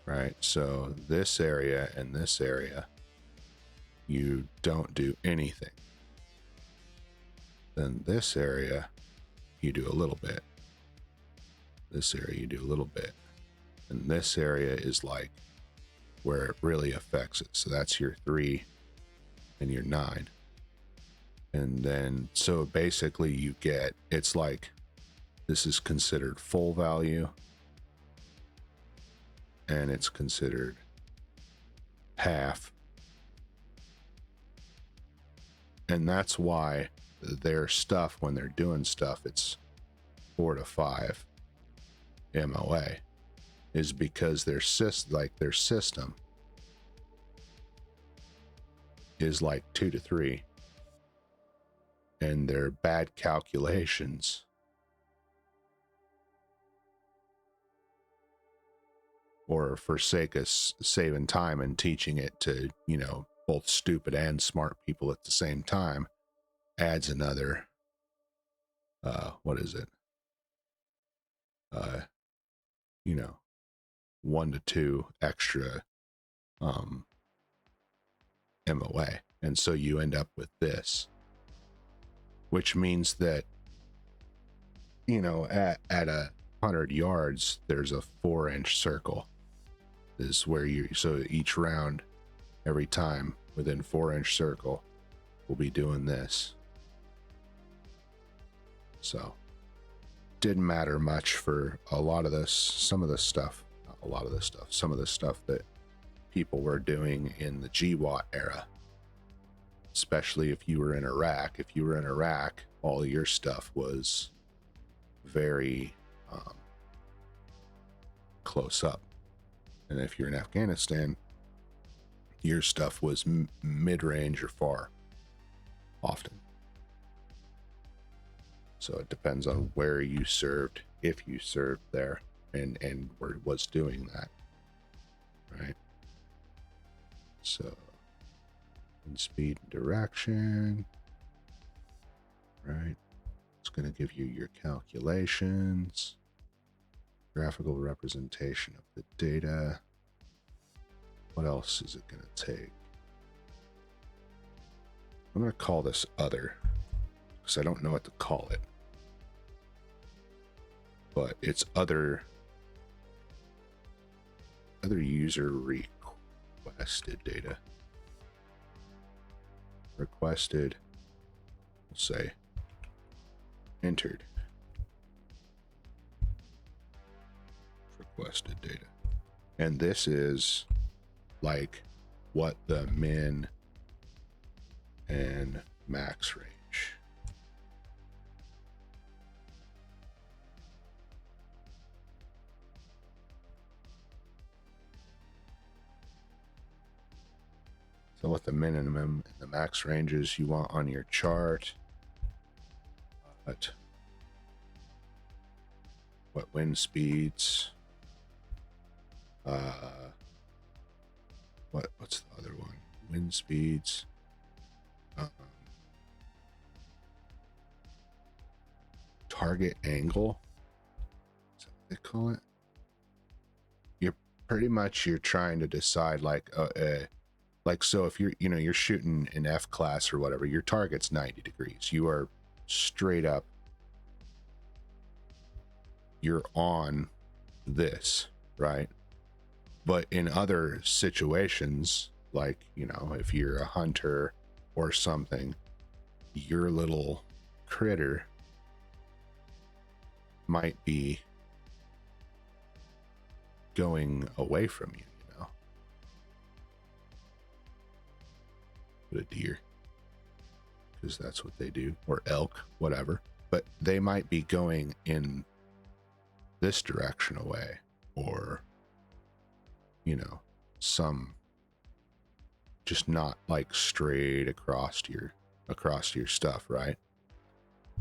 right? So this area and this area, you don't do anything. Then this area, you do a little bit. This area, you do a little bit. And this area is like where it really affects it. So that's your 3 and your 9. And then, so basically you get, it's like, this is considered full value, and it's considered half. And that's why their stuff, when they're doing stuff, it's 4 to 5 MOA, is because their system is like 2 to 3, and their bad calculations or for sake of saving time and teaching it to, you know, both stupid and smart people at the same time, adds another, what is it? You know, 1 to 2 extra MOA. And so you end up with this, which means that, you know, at 100 yards, there's a 4-inch circle. This is where you, so each round, every time within 4-inch circle, we'll be doing this. So didn't matter much for a lot of this, some of this stuff, not a lot of this stuff, some of the stuff that people were doing in the GWAT era, especially if you were in Iraq. If you were in Iraq, all your stuff was very close up. And if you're in Afghanistan, your stuff was mid-range or far, often. So it depends on where you served, if you served there, and where was doing that, right? So, in speed and direction, right? It's going to give you your calculations, graphical representation of the data. What else is it going to take? I'm going to call this other, because I don't know what to call it. But it's other user requested data. Requested, we'll say, entered. requested data. And this is like what the min and max range. So what the minimum and the max ranges you want on your chart. What wind speeds? What's the other one? Wind speeds. Target angle. Is that what they call it? You're trying to decide like so if you're shooting in F class or whatever, your target's 90 degrees. You are straight up. You're on this, right? But in other situations, like, if you're a hunter or something, your little critter might be going away from you, But a deer, because that's what they do, or elk, whatever. But they might be going in this direction away, or some just not like straight across your stuff, right?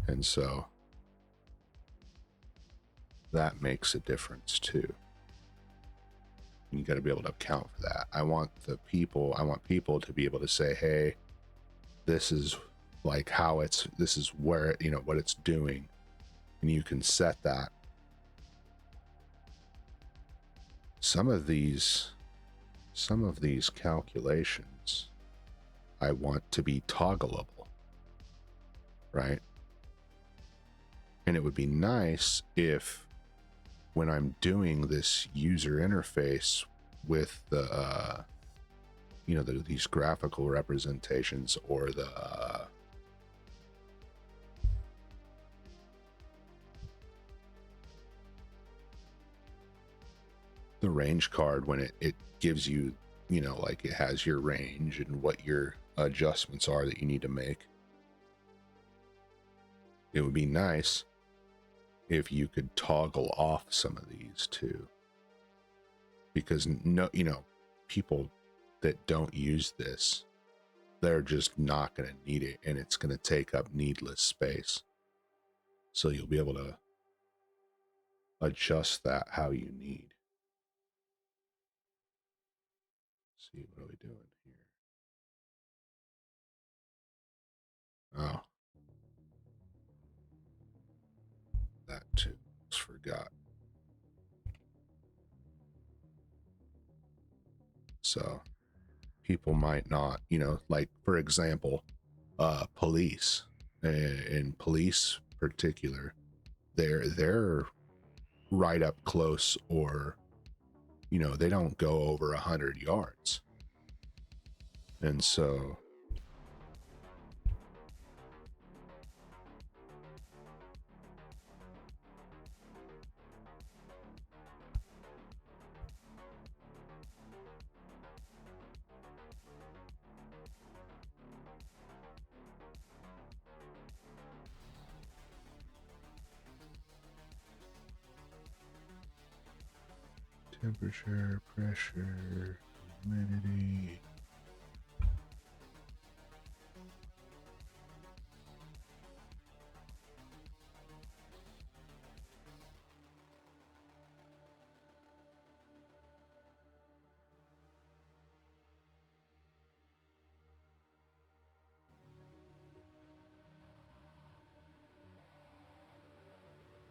And so that makes a difference too. You got to be able to account for that. I want people to be able to say, hey, this is like this is where, what it's doing. And you can set that. Some of these calculations I want to be toggleable, right? And it would be nice if, when I'm doing this user interface with the these graphical representations, or the range card, when it gives you, like, it has your range and what your adjustments are that you need to make. It would be nice if you could toggle off some of these too, because people that don't use this, they're just not going to need it, and it's going to take up needless space. So you'll be able to adjust that how you need. Let's see, what are we doing here? Oh, that too. Just forgot. So people might not, like, for example, police, in police particular, they're right up close, or they don't go over 100 yards. And so temperature, pressure, humidity.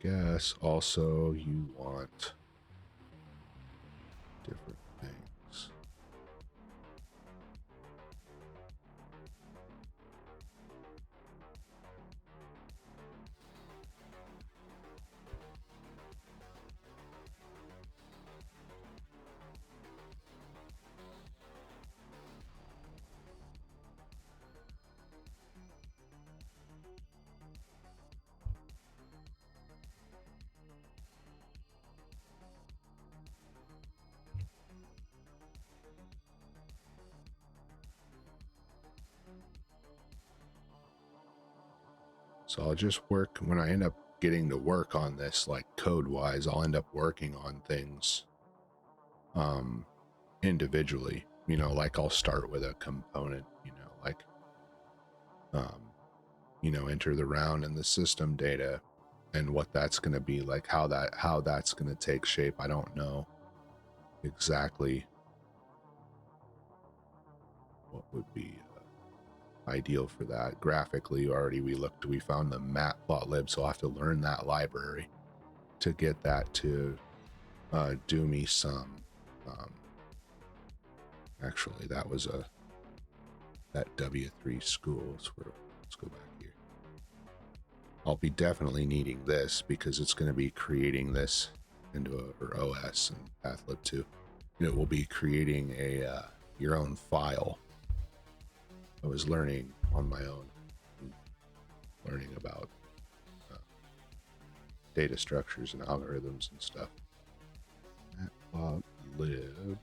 Guess also you want different things. So I'll just work, when I end up getting to work on this, like code wise, I'll end up working on things individually. You know, like I'll start with a component, you know, like you know, enter the round and the system data and what that's going to be like, how that's going to take shape. I don't know exactly what would be ideal for that. Graphically, already we found the matplotlib, so I'll have to learn that library to get that to do me some actually that was that W3 school. So let's go back here. I'll be definitely needing this because it's going to be creating this into or OS and pathlib 2. And it will be creating a your own file. I was learning on my own, learning about data structures and algorithms and stuff. Matplotlib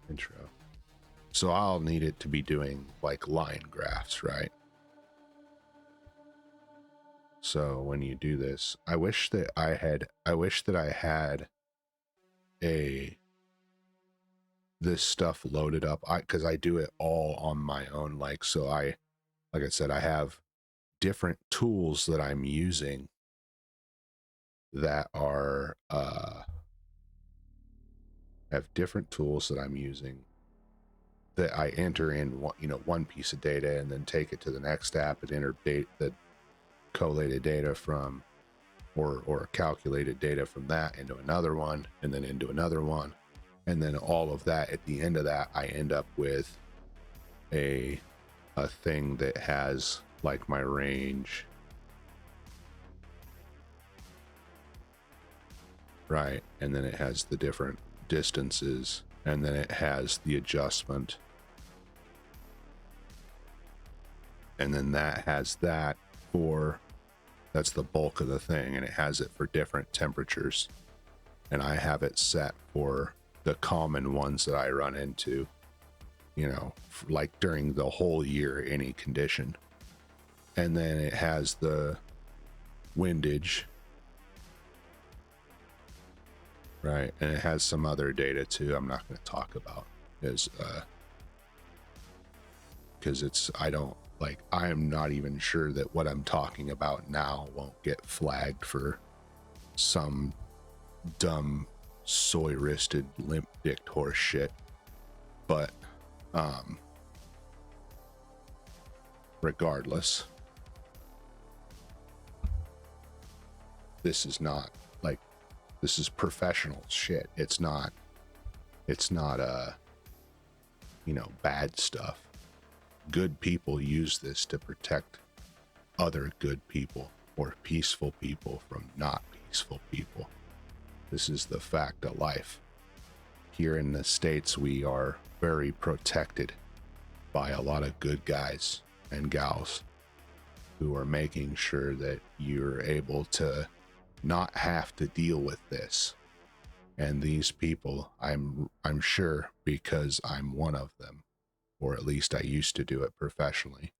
intro. So I'll need it to be doing like line graphs, right? So when you do this, I wish that I had this stuff loaded up, because I do it all on my own. Like, so like I said, I have different tools that I'm using that are that I enter in one piece of data and then take it to the next app and enter the collated data from or calculated data from that into another one and then into another one, and then all of that, at the end of that, I end up with a thing that has like my range, right? And then it has the different distances, and then it has the adjustment, and then that has that for, that's the bulk of the thing, and it has it for different temperatures, and I have it set for the common ones that I run into, you know, like during the whole year, any condition. And then it has the windage, right? And it has some other data too I'm not going to talk about, is because it's, I am not even sure that what I'm talking about now won't get flagged for some dumb soy-wristed limp-dicked horse shit. But regardless, this is not like, this is professional shit. It's not you know, bad stuff. Good people use this to protect other good people or peaceful people from not peaceful people. This is the fact of life. Here in the States, we are very protected by a lot of good guys and gals who are making sure that you're able to not have to deal with this. And these people, I'm sure, because I'm one of them, or at least I used to do it professionally,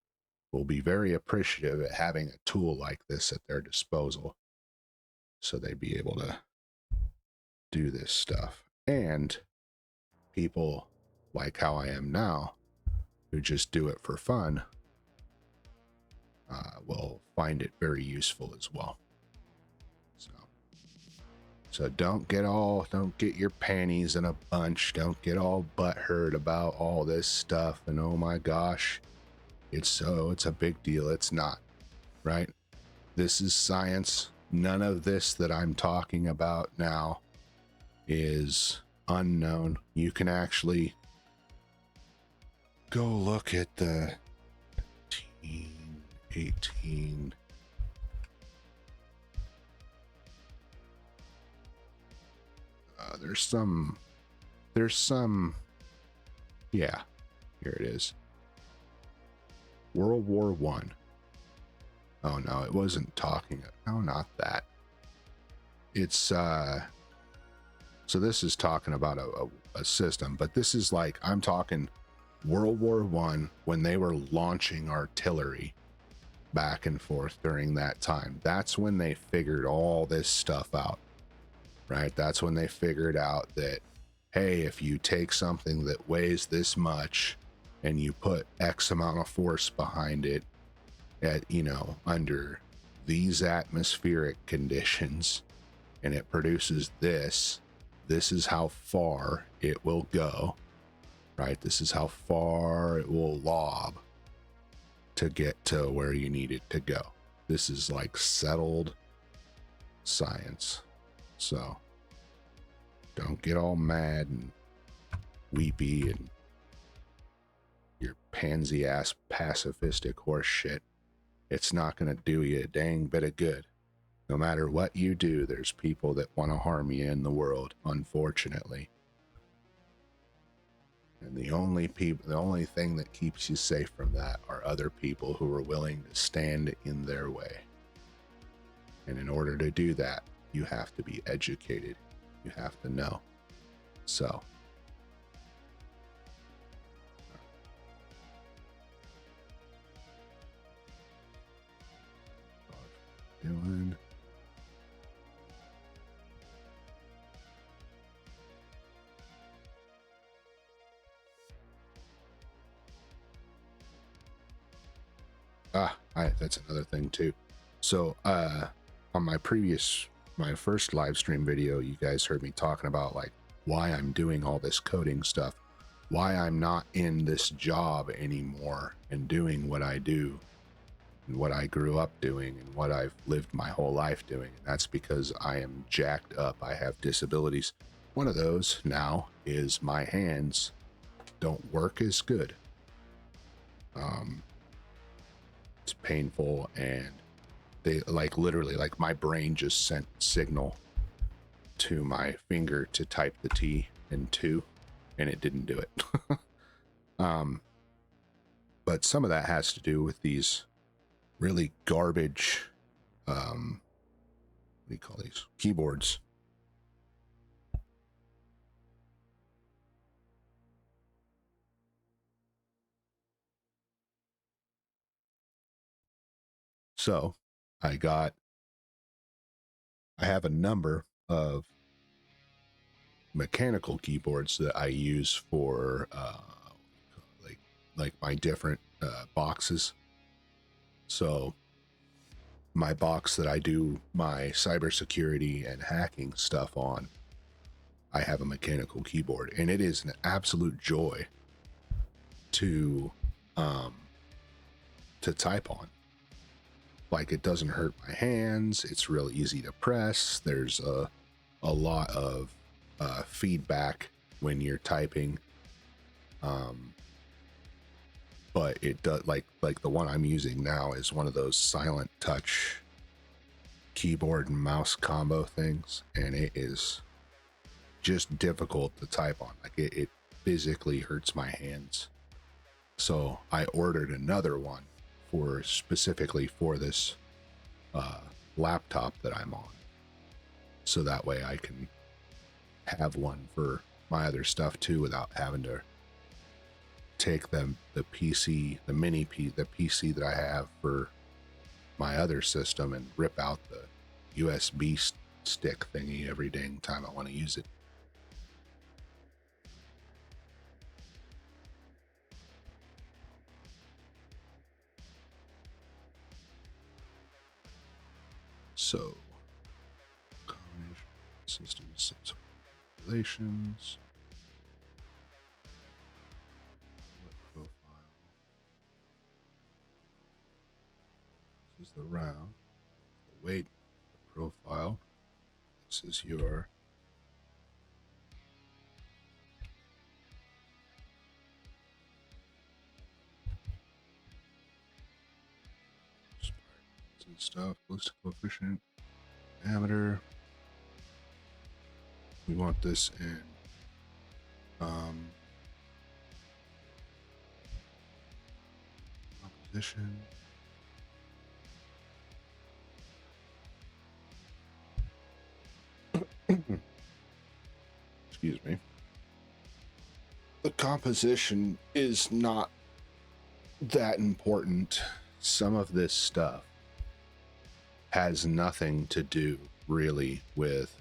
will be very appreciative at having a tool like this at their disposal, so they'd be able to do this stuff. And people like how I am now, who just do it for fun, will find it very useful as well. So don't get your panties in a bunch. Don't get all butthurt about all this stuff and oh my gosh, it's a big deal. It's not, right? This is science. None of this that I'm talking about now is unknown. You can actually go look at the 18. There's some, yeah, here it is. World War One. Oh no, it wasn't talking, no, not that. It's, so this is talking about a system, but this is like, I'm talking World War One when they were launching artillery back and forth during that time. That's when they figured all this stuff out, right? That's when they figured out that, hey, if you take something that weighs this much and you put X amount of force behind it at, you know, under these atmospheric conditions, and it produces this, this is how far it will go, right? This is how far it will lob to get to where you need it to go. This is like settled science. So don't get all mad and weepy and your pansy ass pacifistic horse shit. It's not going to do you a dang bit of good. No matter what you do, there's people that want to harm you in the world, unfortunately. And the only thing that keeps you safe from that are other people who are willing to stand in their way. And in order to do that, you have to be educated. You have to know. So, doing. That's another thing too. So, on my first live stream video, you guys heard me talking about like why I'm doing all this coding stuff, why I'm not in this job anymore and doing what I do and what I grew up doing and what I've lived my whole life doing. And that's because I am jacked up. I have disabilities. One of those now is my hands don't work as good. It's painful, and they like literally like my brain just sent signal to my finger to type the T and 2, and it didn't do it. But some of that has to do with these really garbage what do you call these keyboards. So I have a number of mechanical keyboards that I use for like my different boxes. So my box that I do my cybersecurity and hacking stuff on, I have a mechanical keyboard, and it is an absolute joy to type on. Like, it doesn't hurt my hands. It's real easy to press. There's a lot of feedback when you're typing. But it does, like the one I'm using now is one of those silent touch keyboard and mouse combo things, and it is just difficult to type on. Like, it physically hurts my hands. So I ordered another one specifically for this laptop that I'm on, so that way I can have one for my other stuff too without having to take the PC, the PC that I have for my other system and rip out the USB stick thingy every dang time I want to use it. So, combination systems, relations, profile. This is the round, the weight, the profile. This is your and stuff, ballistic coefficient, diameter. We want this in composition. Excuse me. The composition is not that important, some of this stuff has nothing to do really with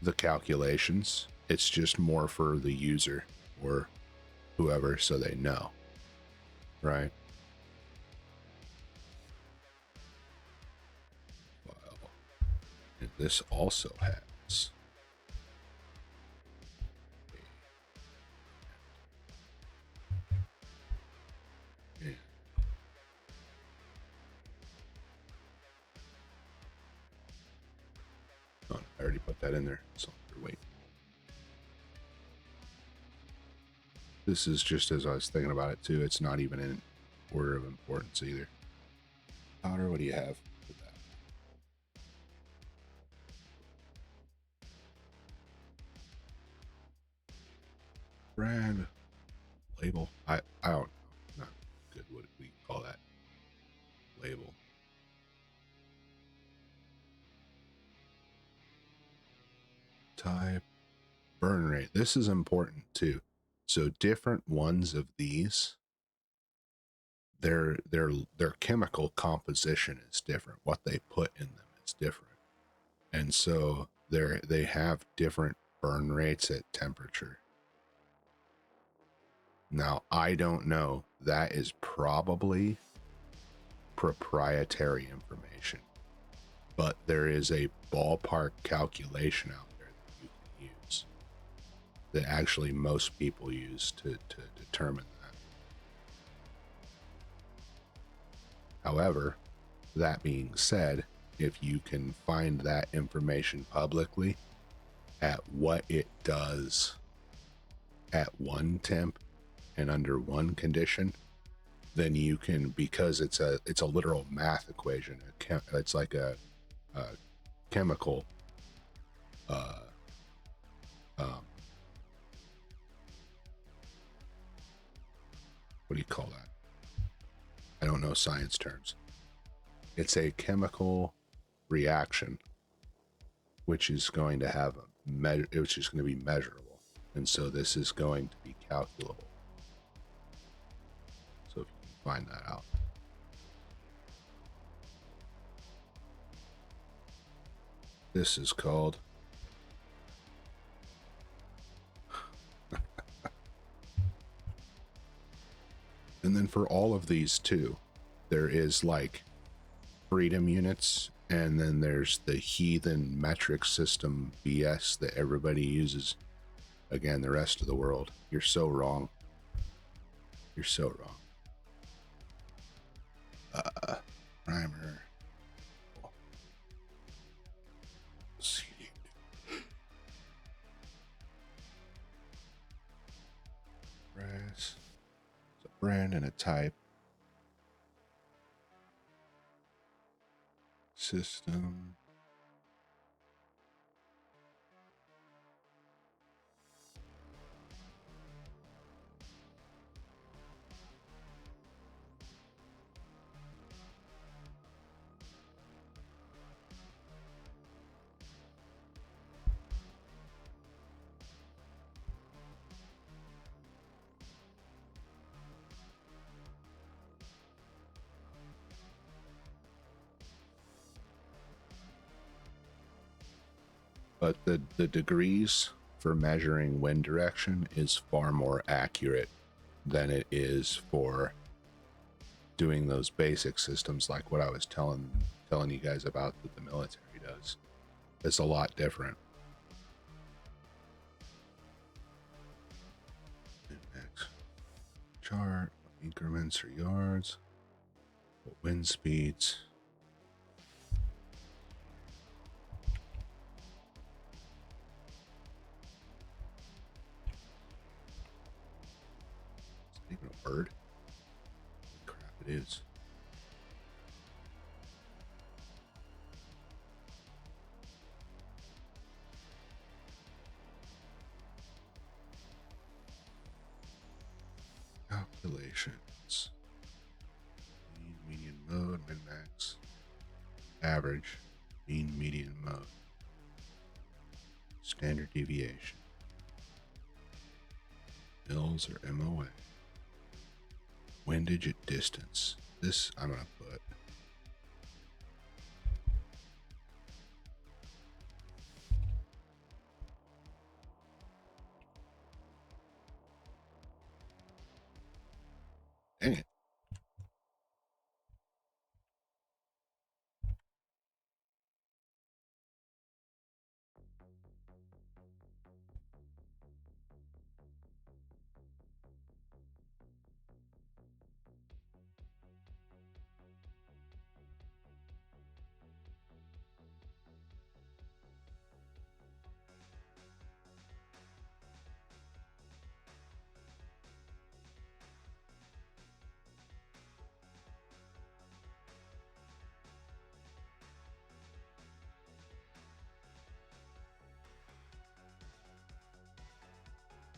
the calculations. It's just more for the user or whoever so they know, right? Well, and this also has a, oh, I already put that in there, so wait. This is just as I was thinking about it too. It's not even in order of importance either. Powder, what do you have with that? Brand label. I don't know. Not good. What do we call that? Label. Type. Burn rate. This is important too. So different ones of these, their chemical composition is different. What they put in them is different, and so they have different burn rates at temperature. Now I don't know. That is probably proprietary information, but there is a ballpark calculation out there that you can use that actually most people use to determine that. However, that being said, if you can find that information publicly at what it does at one temp and under one condition, then you can, because it's a literal math equation. It's like a chemical what do you call that? I don't know science terms. It's a chemical reaction which is going to have which is going to be measurable, and so this is going to be calculable. So if you can find that out. This is called and then for all of these too, there is like freedom units, and then there's the heathen metric system BS that everybody uses. Again, the rest of the world. You're so wrong. You're so wrong. Primer. Brass. It's a brand and a type. System. But the degrees for measuring wind direction is far more accurate than it is for doing those basic systems like what I was telling you guys about that the military does. It's a lot different. Next chart, increments or yards, wind speeds. Even a bird? Crap, it is. Calculations. Mean, median, mode, min, max, average, mean, median, mode, standard deviation, mils or MOA. Windage at distance. This I'm gonna put. Dang it.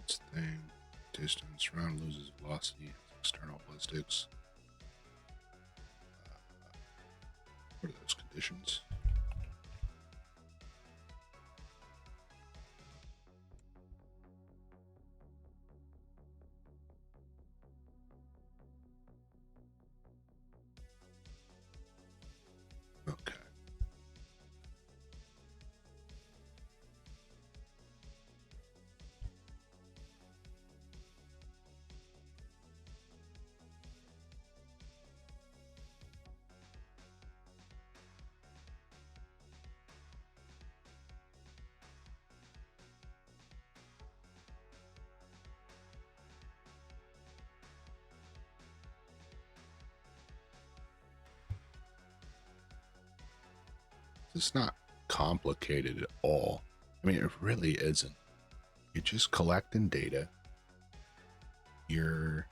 This thing. Distance. Round loses velocity. External ballistics. What are those conditions? Okay. It's not complicated at all. I mean, it really isn't. You're just collecting data. You're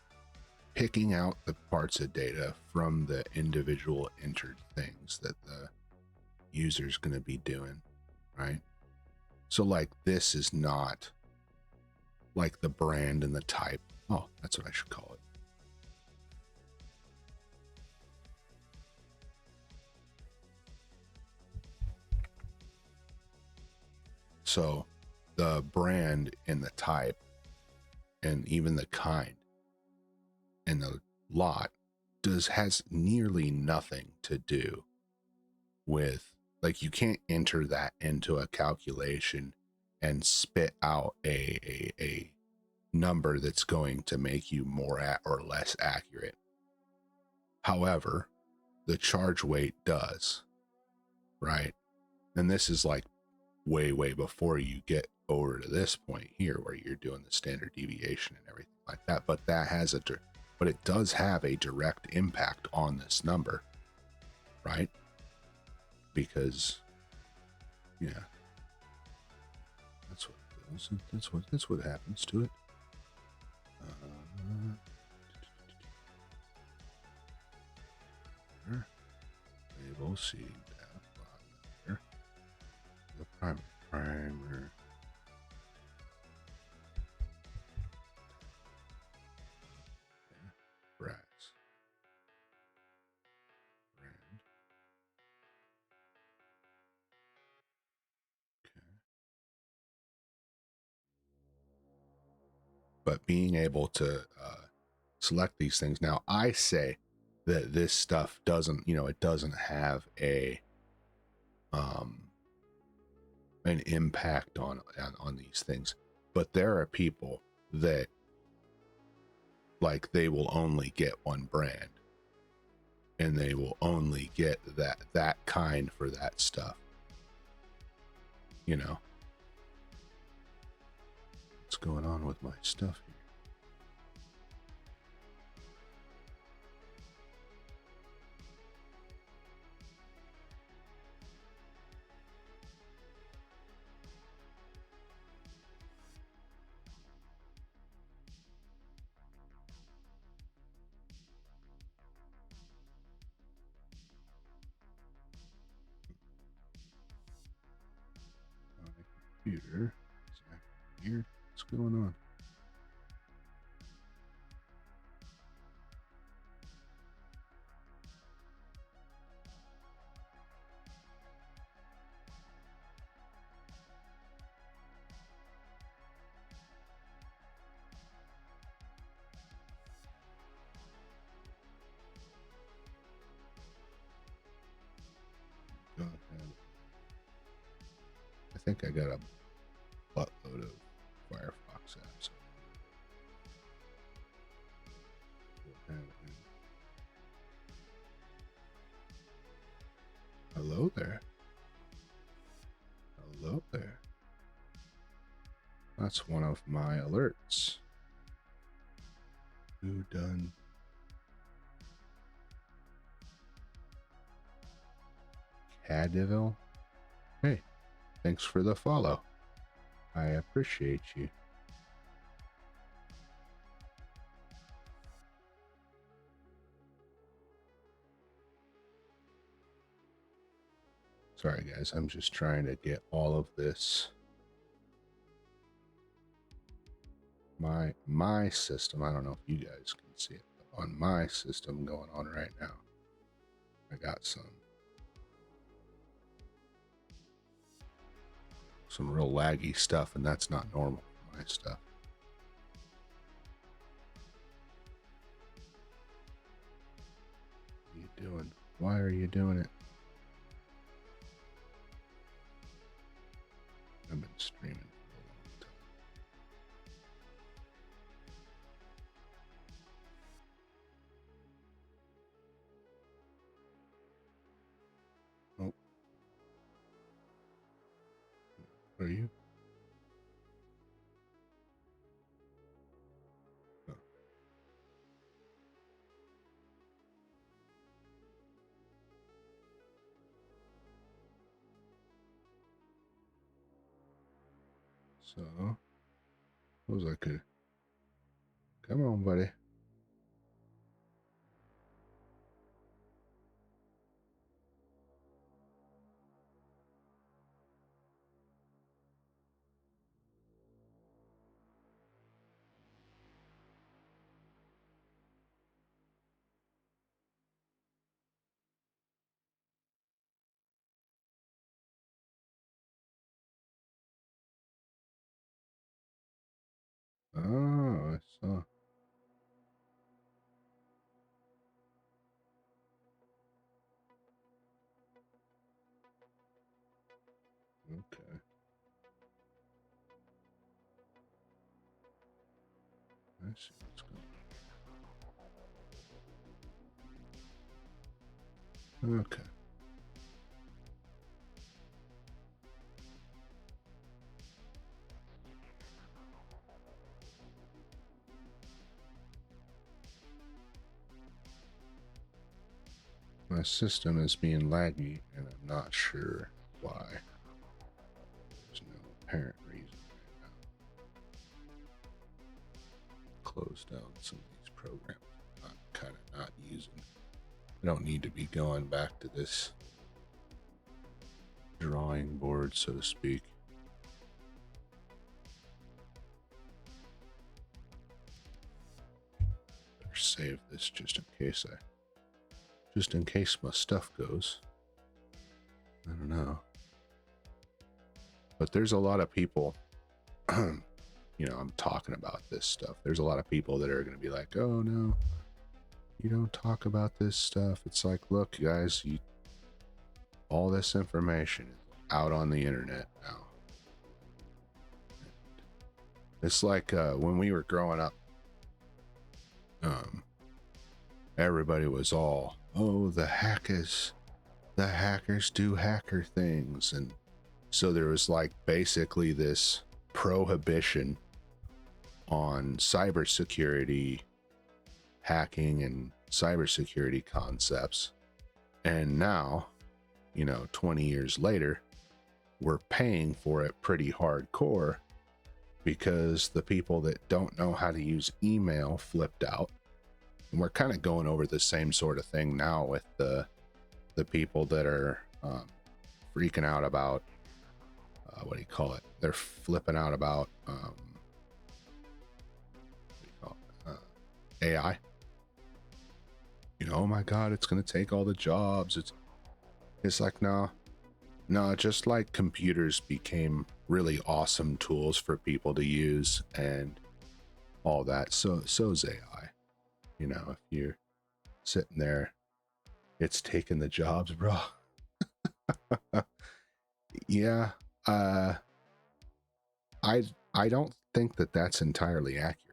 picking out the parts of data from the individual entered things that the user's going to be doing, right? So, like, this is not like the brand and the type. Oh, that's what I should call it. So, the brand and the type, and even the kind and the lot has nearly nothing to do with, like, you can't enter that into a calculation and spit out a number that's going to make you more or less accurate. However, the charge weight does, right? And this is like way before you get over to this point here where you're doing the standard deviation and everything like that. But but it does have a direct impact on this number, right? Because yeah, that's what it does. That's what happens to it. Label seeding tab here. The primer. Brass. Brand. Okay. But being able to select these things now, I say that this stuff doesn't, it doesn't have an impact on these things. But there are people that, like, they will only get one brand and they will only get that kind for that stuff. What's going on with my stuff here? My computer is acting weird. What's going on? think I got a buttload of Firefox apps. Hello there. Hello there. That's one of my alerts. Who done? Cadiville? Hey, thanks for the follow. I appreciate you. Sorry guys, I'm just trying to get all of this. My system, I don't know if you guys can see it, but on my system going on right now, I got some real laggy stuff, and that's not normal for my stuff. What are you doing? Why are you doing it? I've been streaming for a long time. Oh. What are you? Oh. So, what was I could? Come on, buddy. Oh, I saw. Okay. I see what's going on. Okay. My system is being laggy, and I'm not sure why. There's no apparent reason right now. Close down some of these programs I'm kind of not using. I don't need to be going back to this drawing board, so to speak. Better save this just in case my stuff goes. I don't know. But there's a lot of people, you know, I'm talking about this stuff. There's a lot of people that are going to be like, oh no, you don't talk about this stuff. It's like, look, guys, all this information is out on the internet now. It's like when we were growing up, everybody was all, oh, the hackers do hacker things. And so there was like basically this prohibition on cybersecurity, hacking and cybersecurity concepts. And now, you know, 20 years later, we're paying for it pretty hardcore because the people that don't know how to use email flipped out. And we're kind of going over the same sort of thing now with the people that are freaking out about what do you call it? They're flipping out about AI. You know, oh my God, it's going to take all the jobs. It's like, no, just like computers became really awesome tools for people to use and all that. So's AI. You know, if you're sitting there, it's taking the jobs, bro. Yeah, Uh, I don't think that that's entirely accurate.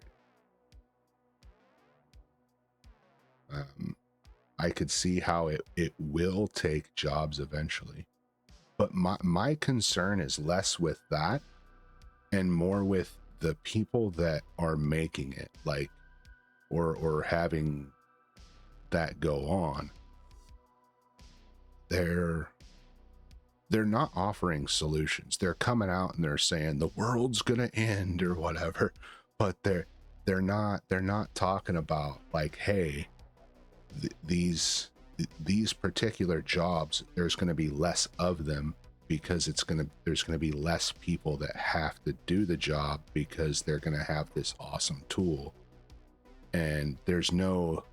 I could see how it will take jobs eventually, but my concern is less with that and more with the people that are making it, like, or having that go on. They're not offering solutions. They're coming out and they're saying the world's gonna end or whatever, but they're not talking about, like, hey, these particular jobs, there's going to be less of them because there's going to be less people that have to do the job because they're going to have this awesome tool, and there's no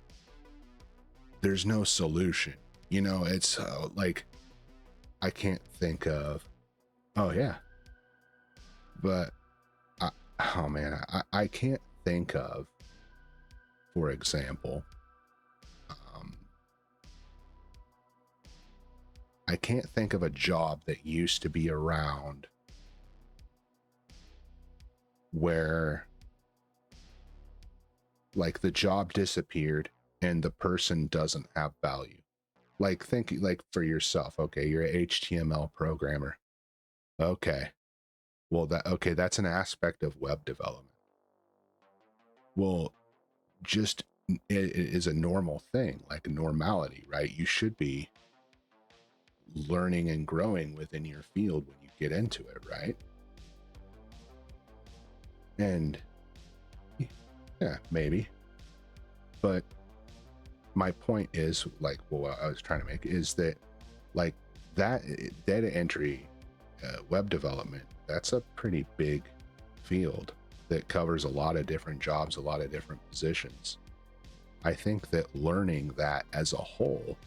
solution. It's like, I can't think of, oh yeah, but oh man, I can't think of, for example, I can't think of a job that used to be around where, like, the job disappeared and the person doesn't have value. Like, think, like, for yourself. Okay, you're an HTML programmer. Okay, well, that's an aspect of web development. Well, just it is a normal thing, like a normality, right? You should be learning and growing within your field when you get into it, right? And yeah, maybe. But my point is, like, what I was trying to make is that, like, that data entry, web development, that's a pretty big field that covers a lot of different jobs, a lot of different positions. I think that learning that as a whole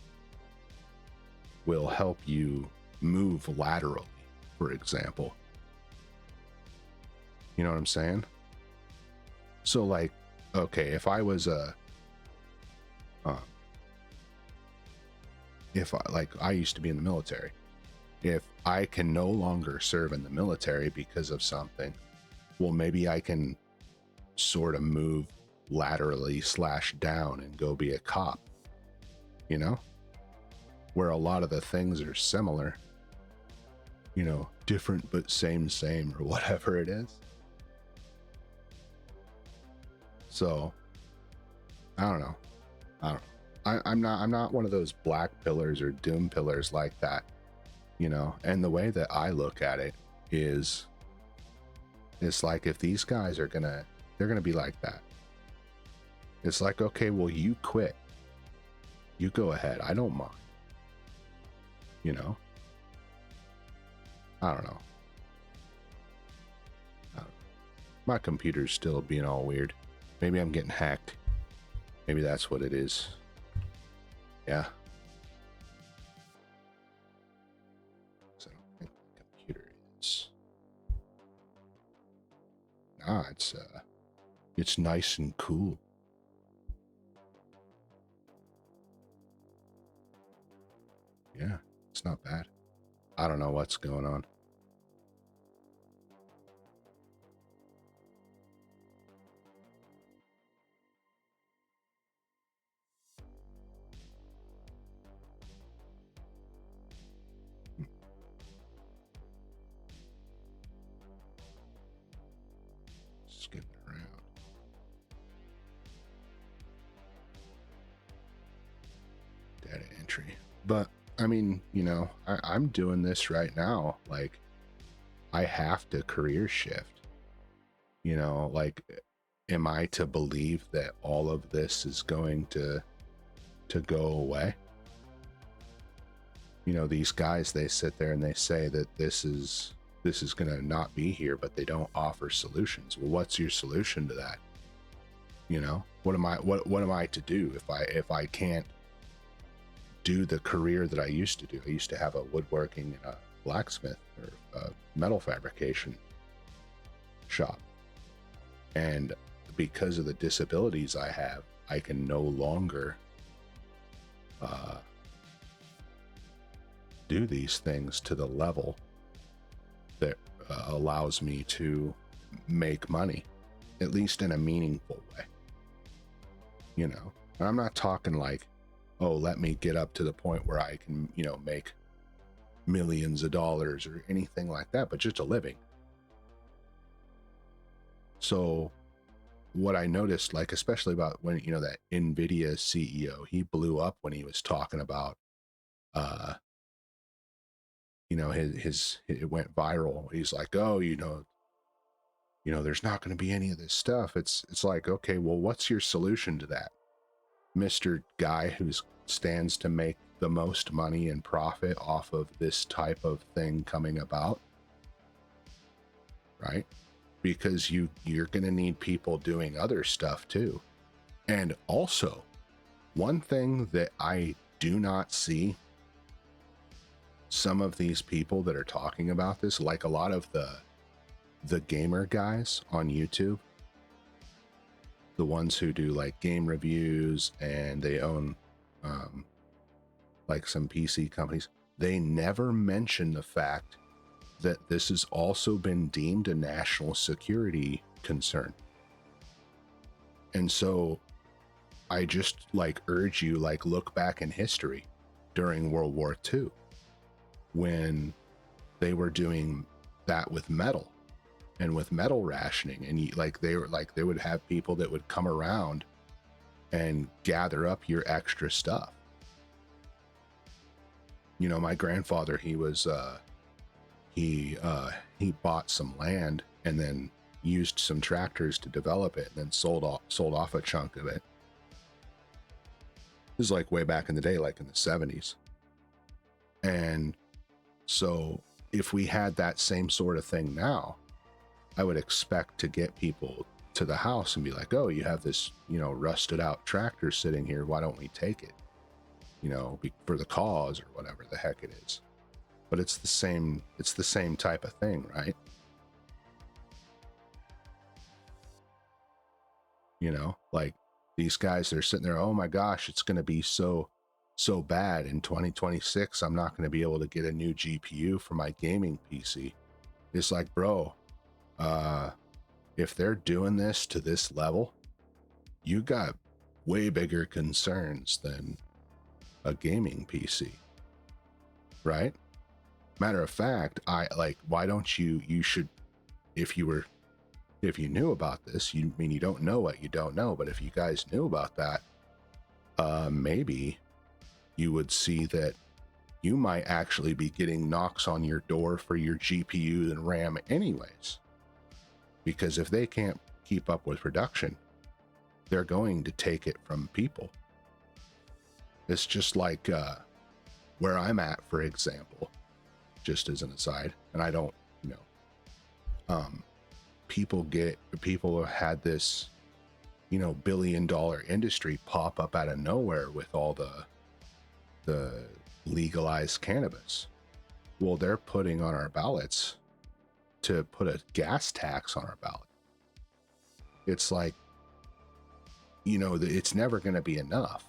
will help you move laterally, for example. You know what I'm saying? So, like, okay, if I was I used to be in the military, if I can no longer serve in the military because of something, well, maybe I can sort of move laterally / down and go be a cop, where a lot of the things are similar, different but same, or whatever it is. So I don't know. I'm not one of those black pillars or doom pillars like that, and the way that I look at it is, it's like, if these guys they're gonna be like that, it's like, okay, well, you quit, you go ahead, I don't mind. I don't know. My computer's still being all weird. Maybe I'm getting hacked. Maybe that's what it is. Yeah. So I don't think the computer is. Nah, it's nice and cool. Yeah, it's not bad. I don't know what's going on. Skipping around. Data entry. But I mean, I'm doing this right now. Like, I have to career shift. Like, am I to believe that all of this is going to go away? These guys, they sit there and they say that this is going to not be here, but they don't offer solutions. Well, what's your solution to that? What am I to do if I can't do the career that I used to do? I used to have a woodworking and a blacksmith or a metal fabrication shop, and because of the disabilities I have, I can no longer do these things to the level that allows me to make money, at least in a meaningful way. You know, and I'm not talking like, oh, let me get up to the point where I can, you know, make millions of dollars or anything like that, but just a living. So what I noticed, like, especially about when, you know, that NVIDIA CEO, he blew up when he was talking about, you know, it went viral. He's like, oh, there's not going to be any of this stuff. It's like, okay, well, what's your solution to that? Mr. Guy who stands to make the most money and profit off of this type of thing coming about, right? Because you're going to need people doing other stuff too. And also, one thing that I do not see some of these people that are talking about this, like a lot of the gamer guys on YouTube, the ones who do like game reviews and they own like some PC companies, they never mention the fact that this has also been deemed a national security concern. And so I just like urge you, like, look back in history during World War II when they were doing that with metal and with metal rationing, and they would have people that would come around and gather up your extra stuff. You know, my grandfather, he bought some land and then used some tractors to develop it and then sold off a chunk of it. This is like way back in the day, like in the 70s. And so if we had that same sort of thing now, I would expect to get people to the house and be like, oh, you have this, you know, rusted out tractor sitting here. Why don't we take it? You know, for the cause or whatever the heck it is. But it's the same type of thing, right? You know, like these guys, they're sitting there, oh my gosh, it's going to be so bad in 2026. I'm not going to be able to get a new GPU for my gaming PC. It's like, bro, if they're doing this to this level, you got way bigger concerns than a gaming PC, right? Matter of fact, why don't you should, if you knew about this, you don't know what you don't know, but if you guys knew about that, maybe you would see that you might actually be getting knocks on your door for your GPU and RAM anyways. Because if they can't keep up with production, they're going to take it from people. It's just like where I'm at, for example, just as an aside, and I don't, you know, people have had this, you know, billion-dollar industry pop up out of nowhere with all the legalized cannabis. Well, they're putting on our ballots to put a gas tax on our ballot. It's like, you know, it's never going to be enough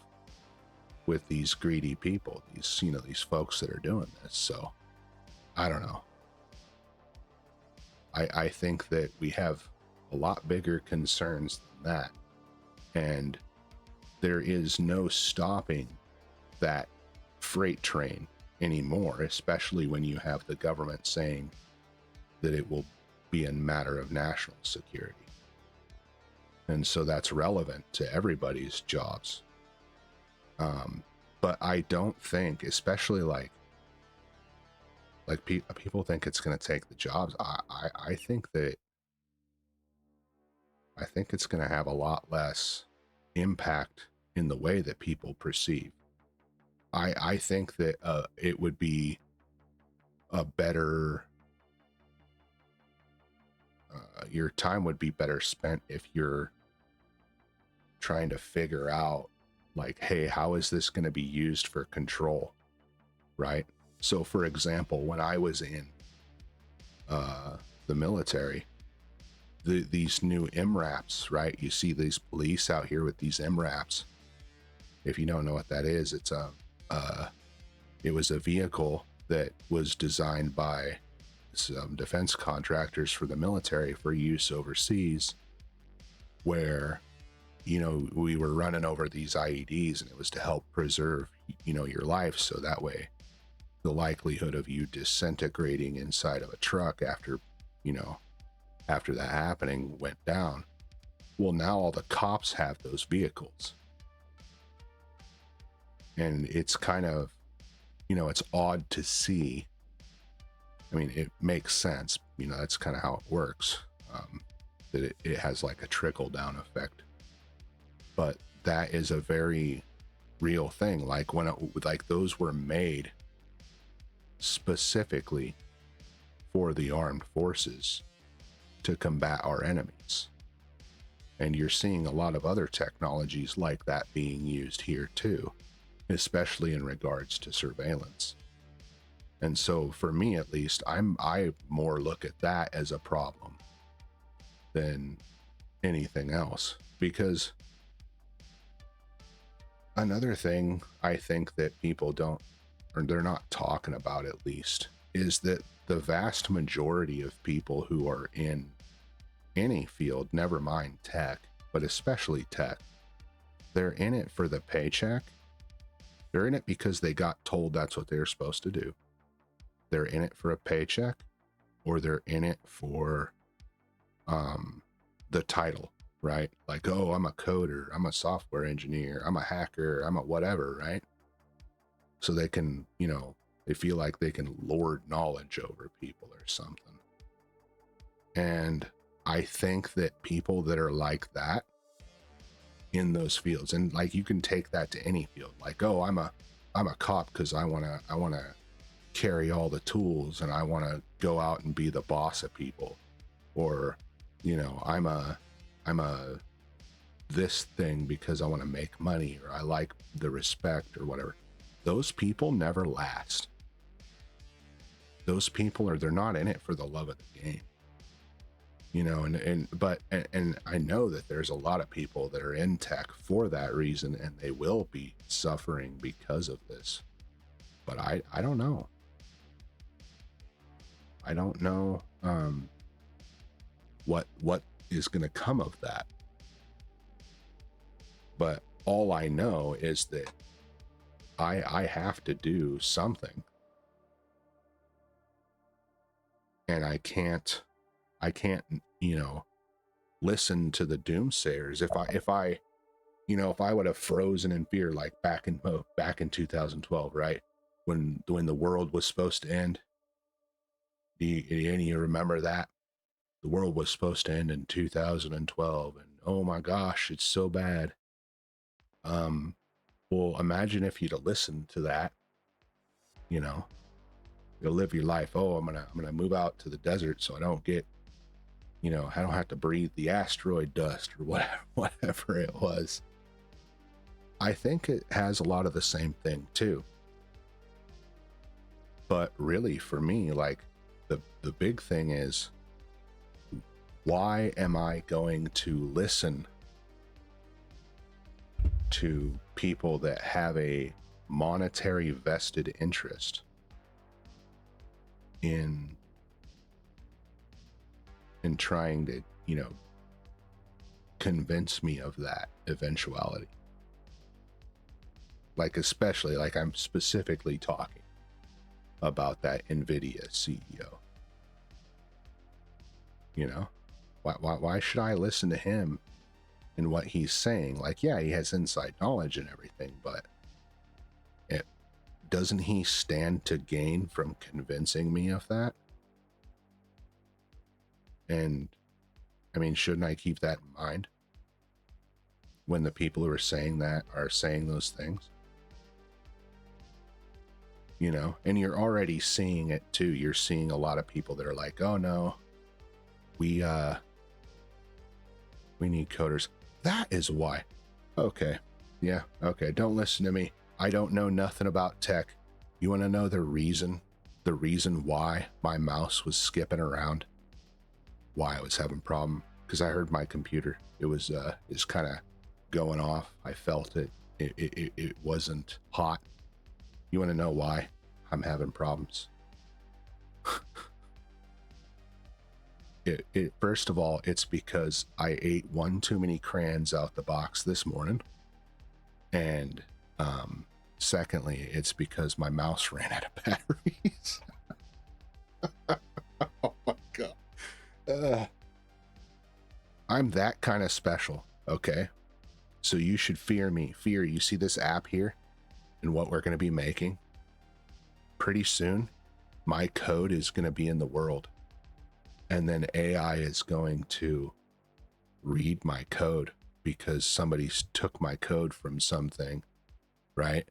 with these greedy people, these folks that are doing this. So I don't know. I think that we have a lot bigger concerns than that. And there is no stopping that freight train anymore, especially when you have the government saying that it will be a matter of national security. And so that's relevant to everybody's jobs. But I don't think, especially like people think it's going to take the jobs. I think it's going to have a lot less impact in the way that people perceive. I think that it would be a better, your time would be better spent if you're trying to figure out, like, hey, how is this going to be used for control, right? So, for example, when I was in the military, these new MRAPs, right? You see these police out here with these MRAPs. If you don't know what that is, it was a vehicle that was designed by some defense contractors for the military for use overseas, where, you know, we were running over these IEDs, and it was to help preserve, you know, your life, so that way the likelihood of you disintegrating inside of a truck after, you know, after that happening went down. Well, now all the cops have those vehicles, and it's kind of, you know, it's odd to see. I mean, it makes sense, you know, that's kind of how it works, that it has like a trickle down effect. But that is a very real thing. Like when like those were made specifically for the armed forces to combat our enemies. And you're seeing a lot of other technologies like that being used here too, especially in regards to surveillance. And so for me, at least, I more look at that as a problem than anything else. Because another thing I think that people don't, or they're not talking about at least, is that the vast majority of people who are in any field, never mind tech, but especially tech, they're in it for the paycheck. They're in it because they got told that's what they're supposed to do. They're in it for a paycheck, or they're in it for the title, right? Like, oh, I'm a coder, I'm a software engineer, I'm a hacker, I'm a whatever, right? So they can, you know, they feel like they can lord knowledge over people or something. And I think that people that are like that in those fields, and like you can take that to any field, like, oh, I'm a cop because I wanna carry all the tools, and I wanna go out and be the boss of people. Or, you know, I'm a this thing because I want to make money, or I like the respect or whatever. Those people never last. Those people they're not in it for the love of the game, you know. And I know that there's a lot of people that are in tech for that reason, and they will be suffering because of this. But I don't know. I don't know what is going to come of that. But all I know is that I have to do something, and I can't, you know, listen to the doomsayers. If I would have frozen in fear, like back in 2012, right, when the world was supposed to end. Do you remember that? The world was supposed to end in 2012, and oh my gosh, it's so bad. Well, imagine if you'd have listened to that. You know, you'll live your life. Oh, I'm gonna move out to the desert so I don't get, you know, I don't have to breathe the asteroid dust or whatever it was. I think it has a lot of the same thing too. But really, for me, like the big thing is, why am I going to listen to people that have a monetary vested interest in trying to, you know, convince me of that eventuality? Like, especially, like, I'm specifically talking about that NVIDIA CEO. You know, why should I listen to him and what he's saying? Like, yeah, he has inside knowledge and everything, but doesn't he stand to gain from convincing me of that? And I mean, shouldn't I keep that in mind when the people who are saying that are saying those things? You know, and you're already seeing it too. You're seeing a lot of people that are like, oh no, we need coders. That is why. Okay. Yeah. Okay. Don't listen to me. I don't know nothing about tech. You want to know the reason why my mouse was skipping around? Why I was having a problem? Because I heard my computer. It was kind of going off. I felt it. It wasn't hot. You want to know why I'm having problems? It first of all, it's because I ate one too many crayons out the box this morning, and secondly, it's because my mouse ran out of batteries. Oh my god. I'm that kind of special, okay? So you should fear me. Fear, you see this app here and what we're going to be making? Pretty soon, my code is going to be in the world. And then AI is going to read my code because somebody took my code from something, right?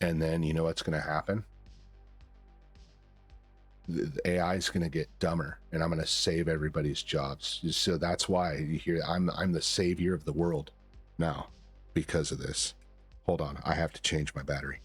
And then you know what's going to happen? The AI is going to get dumber, and I'm going to save everybody's jobs. So that's why you hear I'm the savior of the world now because of this. Hold on, I have to change my battery.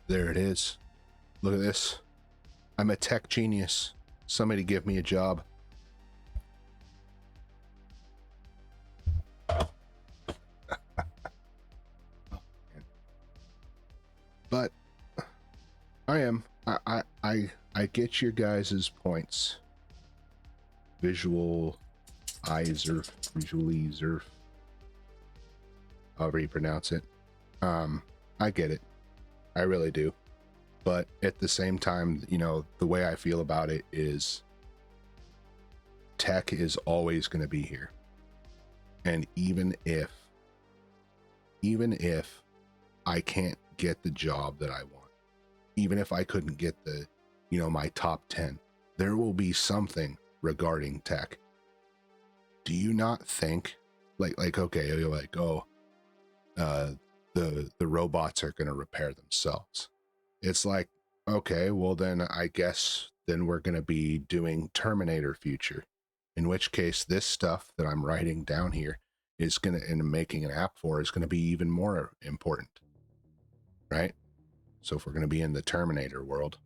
There it is. Look at this. I'm a tech genius. Somebody give me a job. But I get your guys' points. Visualizer, however you pronounce it. I get it. I really do. But at the same time, you know, the way I feel about it is tech is always going to be here. And even if I can't get the job that I want, even if I couldn't get the, you know, my top 10, there will be something regarding tech. Do you not think like okay, you're like, oh, the robots are going to repair themselves. It's like, okay, well then I guess then we're going to be doing Terminator future, in which case this stuff that I'm writing down here is going to, and making an app for, is going to be even more important, right? So if we're going to be in the Terminator world,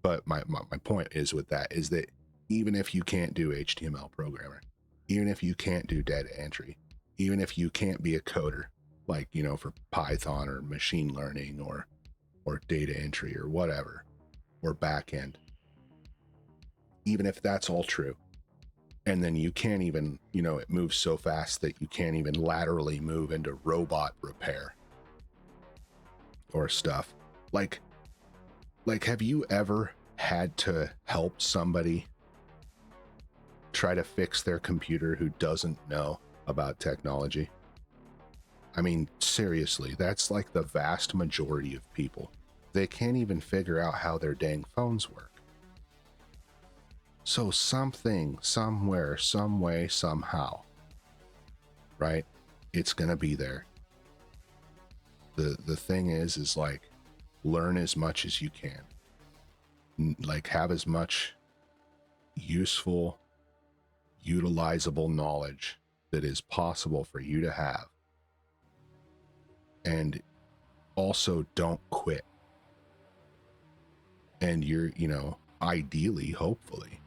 but my point is with that is that even if you can't do HTML programmer, even if you can't do data entry, even if you can't be a coder, like, you know, for Python or machine learning or data entry or whatever, or backend, even if that's all true, and then you can't even, you know, it moves so fast that you can't even laterally move into robot repair or stuff. Like have you ever had to help somebody try to fix their computer who doesn't know about technology? I mean, seriously, that's like the vast majority of people. They can't even figure out how their dang phones work. So something, somewhere, some way, somehow, right? It's gonna be there. The thing is like, learn as much as you can. Like, have as much useful, utilizable knowledge that is possible for you to have. And also don't quit. And you're, you know, ideally, hopefully,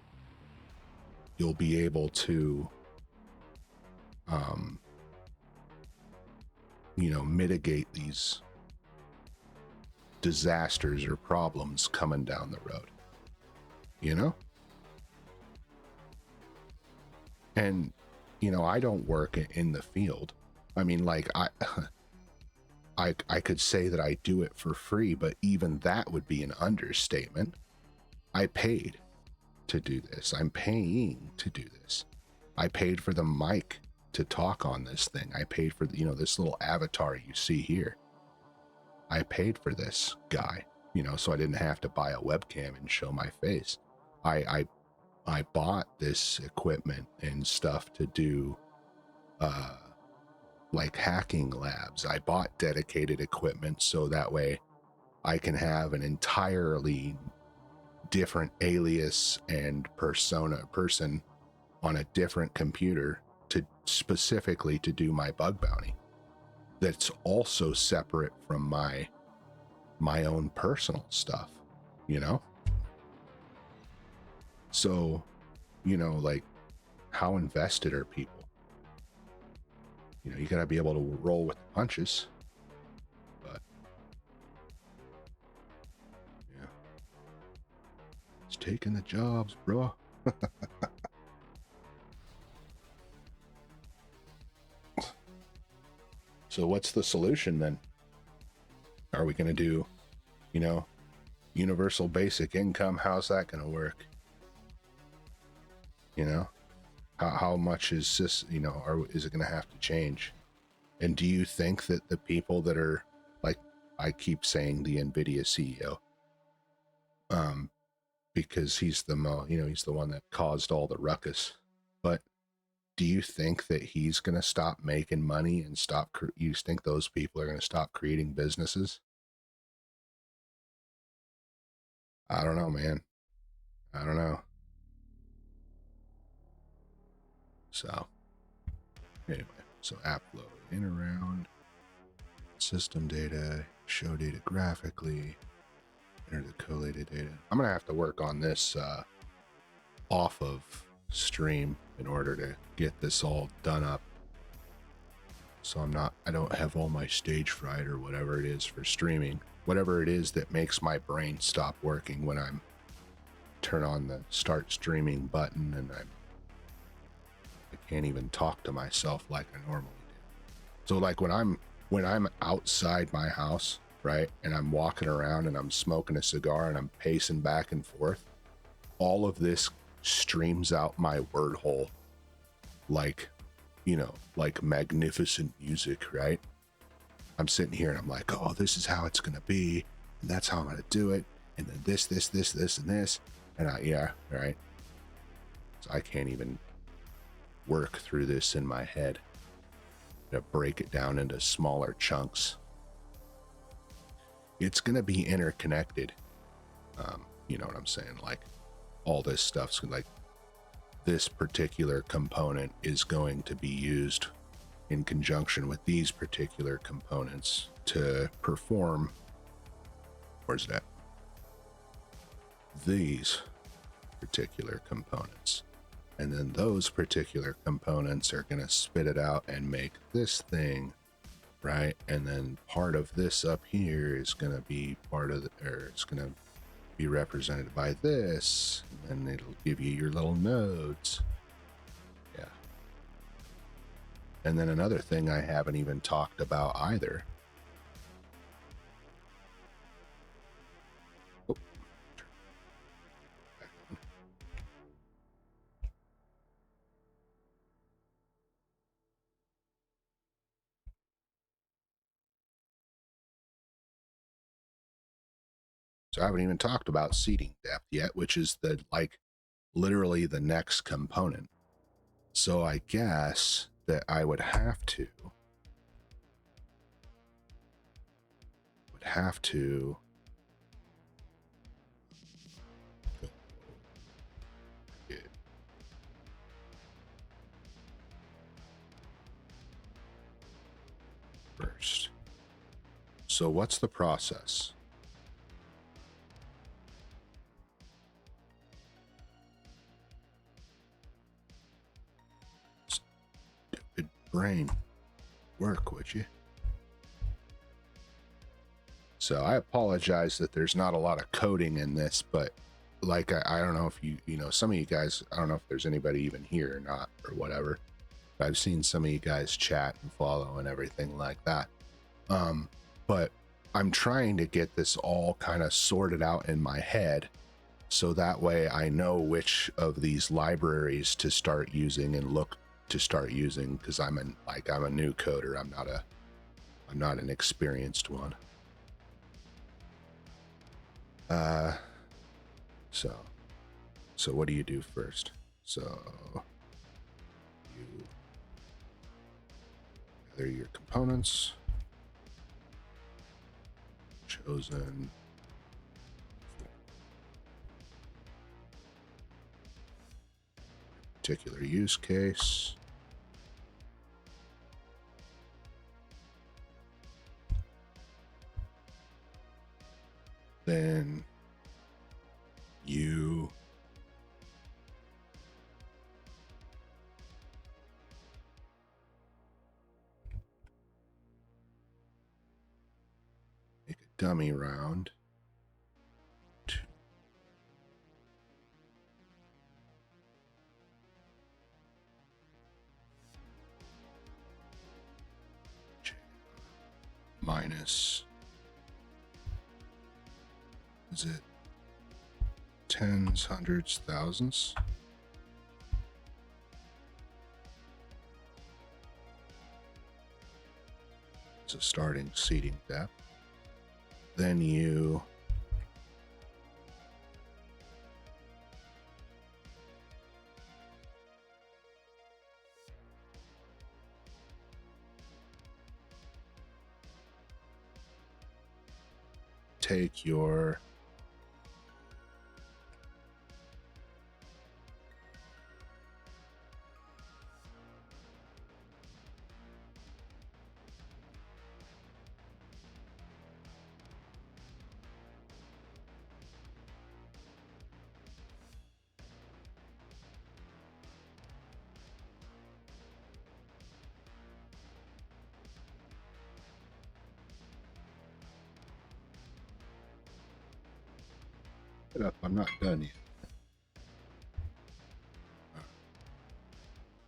you'll be able to, you know, mitigate these disasters or problems coming down the road, you know? And, you know, I don't work in the field. I mean, like, I could say that I do it for free, but even that would be an understatement. I paid to do this. I'm paying to do this. I paid for the mic to talk on this thing. I paid for, you know, this little avatar you see here. I paid for this guy. you know, so I didn't have to buy a webcam and show my face. I I bought this equipment and stuff to do uh like hacking labs. I bought dedicated equipment so that way I can have an entirely different alias and person on a different computer to specifically to do my bug bounty. That's also separate from my own personal stuff, you know? So, you know, like, how invested are people? You know, you gotta be able to roll with the punches. But yeah, it's taking the jobs, bro. So what's the solution then? Are we gonna do, you know, universal basic income? How's that gonna work? You know, how much is this, you know, is it gonna have to change? And do you think that the people that are, like, I keep saying the NVIDIA CEO, because he's the you know, he's the one that caused all the ruckus. But do you think that he's going to stop making money and you think those people are going to stop creating businesses? I don't know, man. I don't know. So anyway, so app load in around system data, show data graphically, enter the collated data. I'm going to have to work on this off of stream in order to get this all done up. So I don't have all my stage fright or whatever it is for streaming. Whatever it is that makes my brain stop working when I'm turn on the start streaming button and I can't even talk to myself like I normally do. So like when I'm outside my house, right, and I'm walking around and I'm smoking a cigar and I'm pacing back and forth, all of this streams out my word hole like, you know, like magnificent music, right? I'm sitting here and I'm like, oh, this is how it's gonna be, and that's how I'm gonna do it, and then this, and this, and yeah, right. So I can't even work through this in my head to break it down into smaller chunks. It's gonna be interconnected. You know what I'm saying? Like all this stuff's like this particular component is going to be used in conjunction with these particular components to perform, where's that? These particular components. And then those particular components are going to spit it out and make this thing, right? And then part of this up here is going to be it's going to be represented by this, and then it'll give you your little nodes. Yeah. And then another thing I haven't even talked about either. Oh. So I haven't even talked about seating depth yet, which is the literally the next component. So I guess that I would have to first. So what's the process? Stupid brain, work, would you? So I apologize that there's not a lot of coding in this, but like I don't know if you know, some of you guys, I don't know if there's anybody even here or not or whatever. I've seen some of you guys chat and follow and everything like that. But I'm trying to get this all kind of sorted out in my head so that way I know which of these libraries to start using and look to start using, because I'm a new coder. I'm not an experienced one. So what do you do first? So you gather your components. Chosen. Particular use case. Then you make a dummy round. Minus, is it tens, hundreds, thousands? It's a starting seeding depth. Then you take your Shut up, I'm not done yet.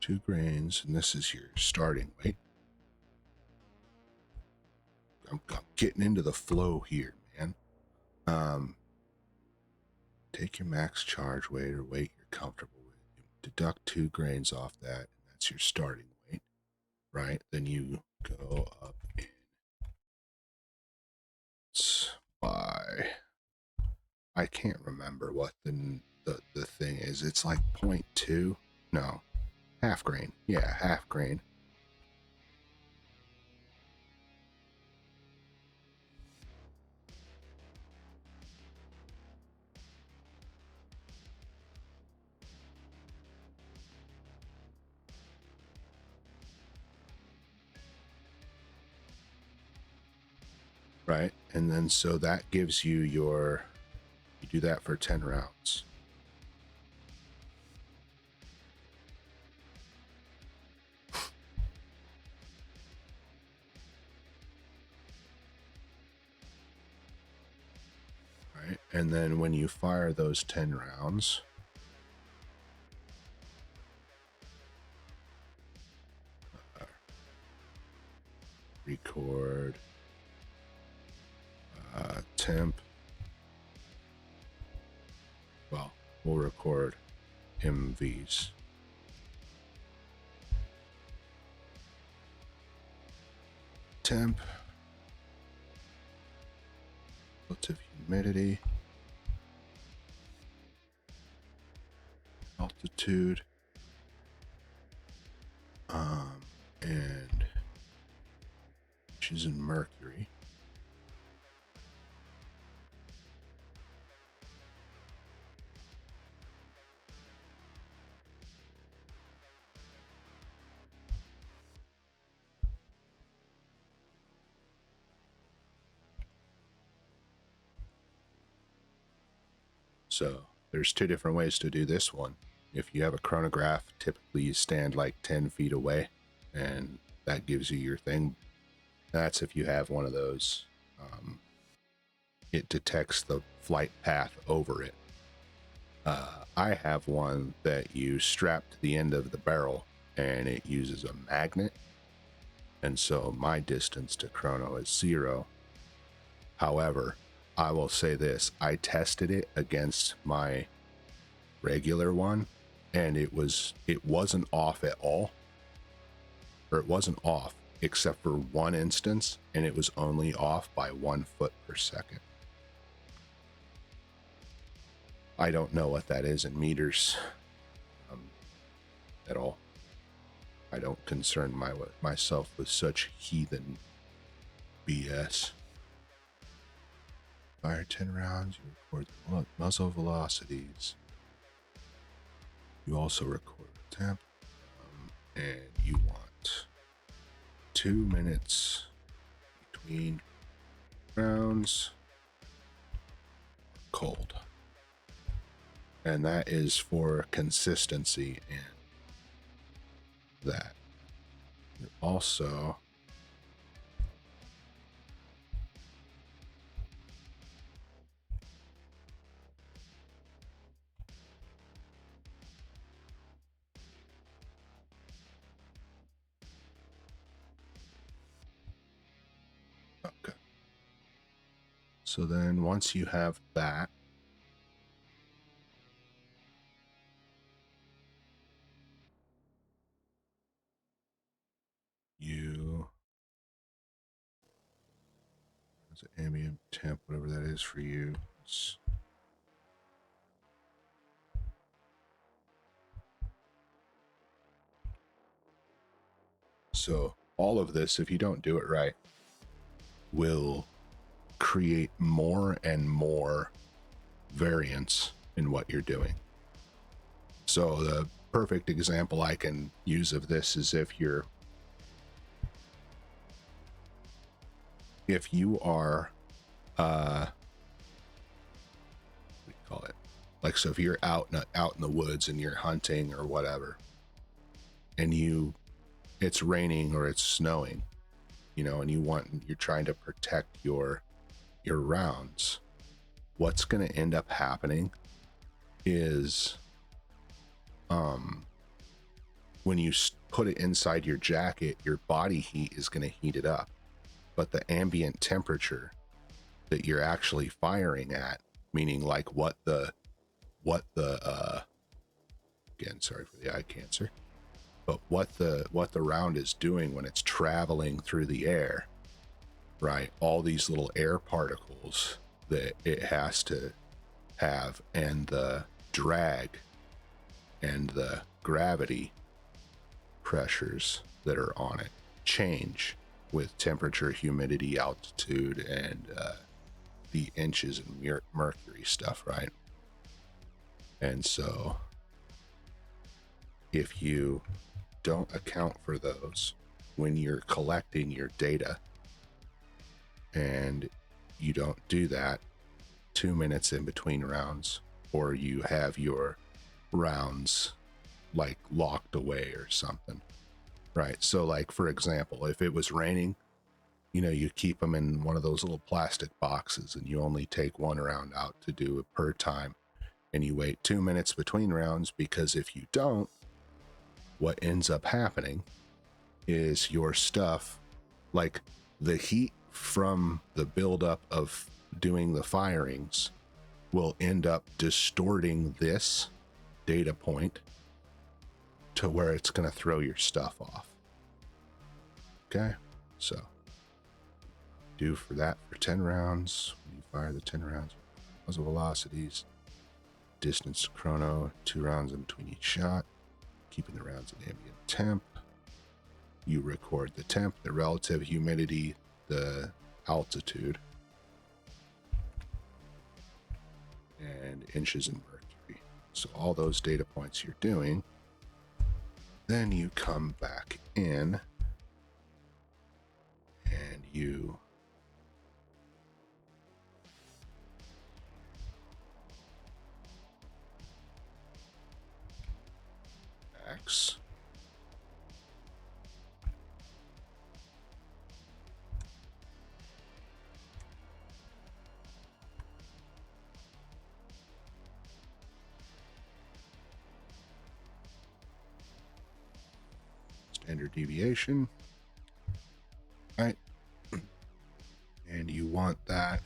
2 grains, and this is your starting weight. I'm getting into the flow here, man. Take your max charge weight or weight you're comfortable with. You deduct 2 grains off that, and that's your starting weight, right? Then you go up in by, I can't remember what the thing is. It's like 0.2. No, half grain. Yeah, half grain. Right, and then so that gives you your, you do that for 10 rounds. Right, and then when you fire those 10 rounds, record temp. Well, we'll record MVs. Temp, relative humidity, altitude, and inches in mercury. So there's 2 different ways to do this one. If you have a chronograph, typically you stand like 10 feet away, and that gives you your thing. That's if you have one of those. It detects the flight path over it. I have one that you strap to the end of the barrel, and it uses a magnet. And so my distance to chrono is 0. However, I will say this, I tested it against my regular one, and it wasn't off at all. Or it wasn't off except for one instance, and it was only off by 1 foot per second. I don't know what that is in meters at all. I don't concern myself with such heathen BS. Fire 10 rounds, you record the muzzle velocities. You also record the temp, and you want 2 minutes between rounds. Cold. And that is for consistency in that. You also okay. So then once you have that, you is it ambient temp, whatever that is for you. So all of this, if you don't do it right, will create more and more variance in what you're doing. So the perfect example I can use of this is if you are what do you call it, like, so if you're out in the woods and you're hunting or whatever, and it's raining or it's snowing, and you're trying to protect your rounds, what's going to end up happening is when you put it inside your jacket, your body heat is going to heat it up, but the ambient temperature that you're actually firing at, meaning like what the again, sorry for the eye cancer, but what the round is doing when it's traveling through the air, right? All these little air particles that it has to have, and the drag and the gravity pressures that are on it change with temperature, humidity, altitude, and the inches and mercury stuff, right? And so if you don't account for those when you're collecting your data, and you don't do that 2 minutes in between rounds, or you have your rounds like locked away or something, right? So like, for example, if it was raining, you keep them in one of those little plastic boxes, and you only take one round out to do it per time, and you wait 2 minutes between rounds, because if you don't, what ends up happening is your stuff, like the heat from the buildup of doing the firings, will end up distorting this data point to where it's going to throw your stuff off. Okay, so do for that for 10 rounds. When you fire the 10 rounds, muzzle velocities, distance chrono, 2 rounds in between each shot, keeping the rounds at ambient temp. You record the temp, the relative humidity, the altitude, and inches in mercury. So all those data points you're doing. Then you come back in and you X standard deviation, right? And you want that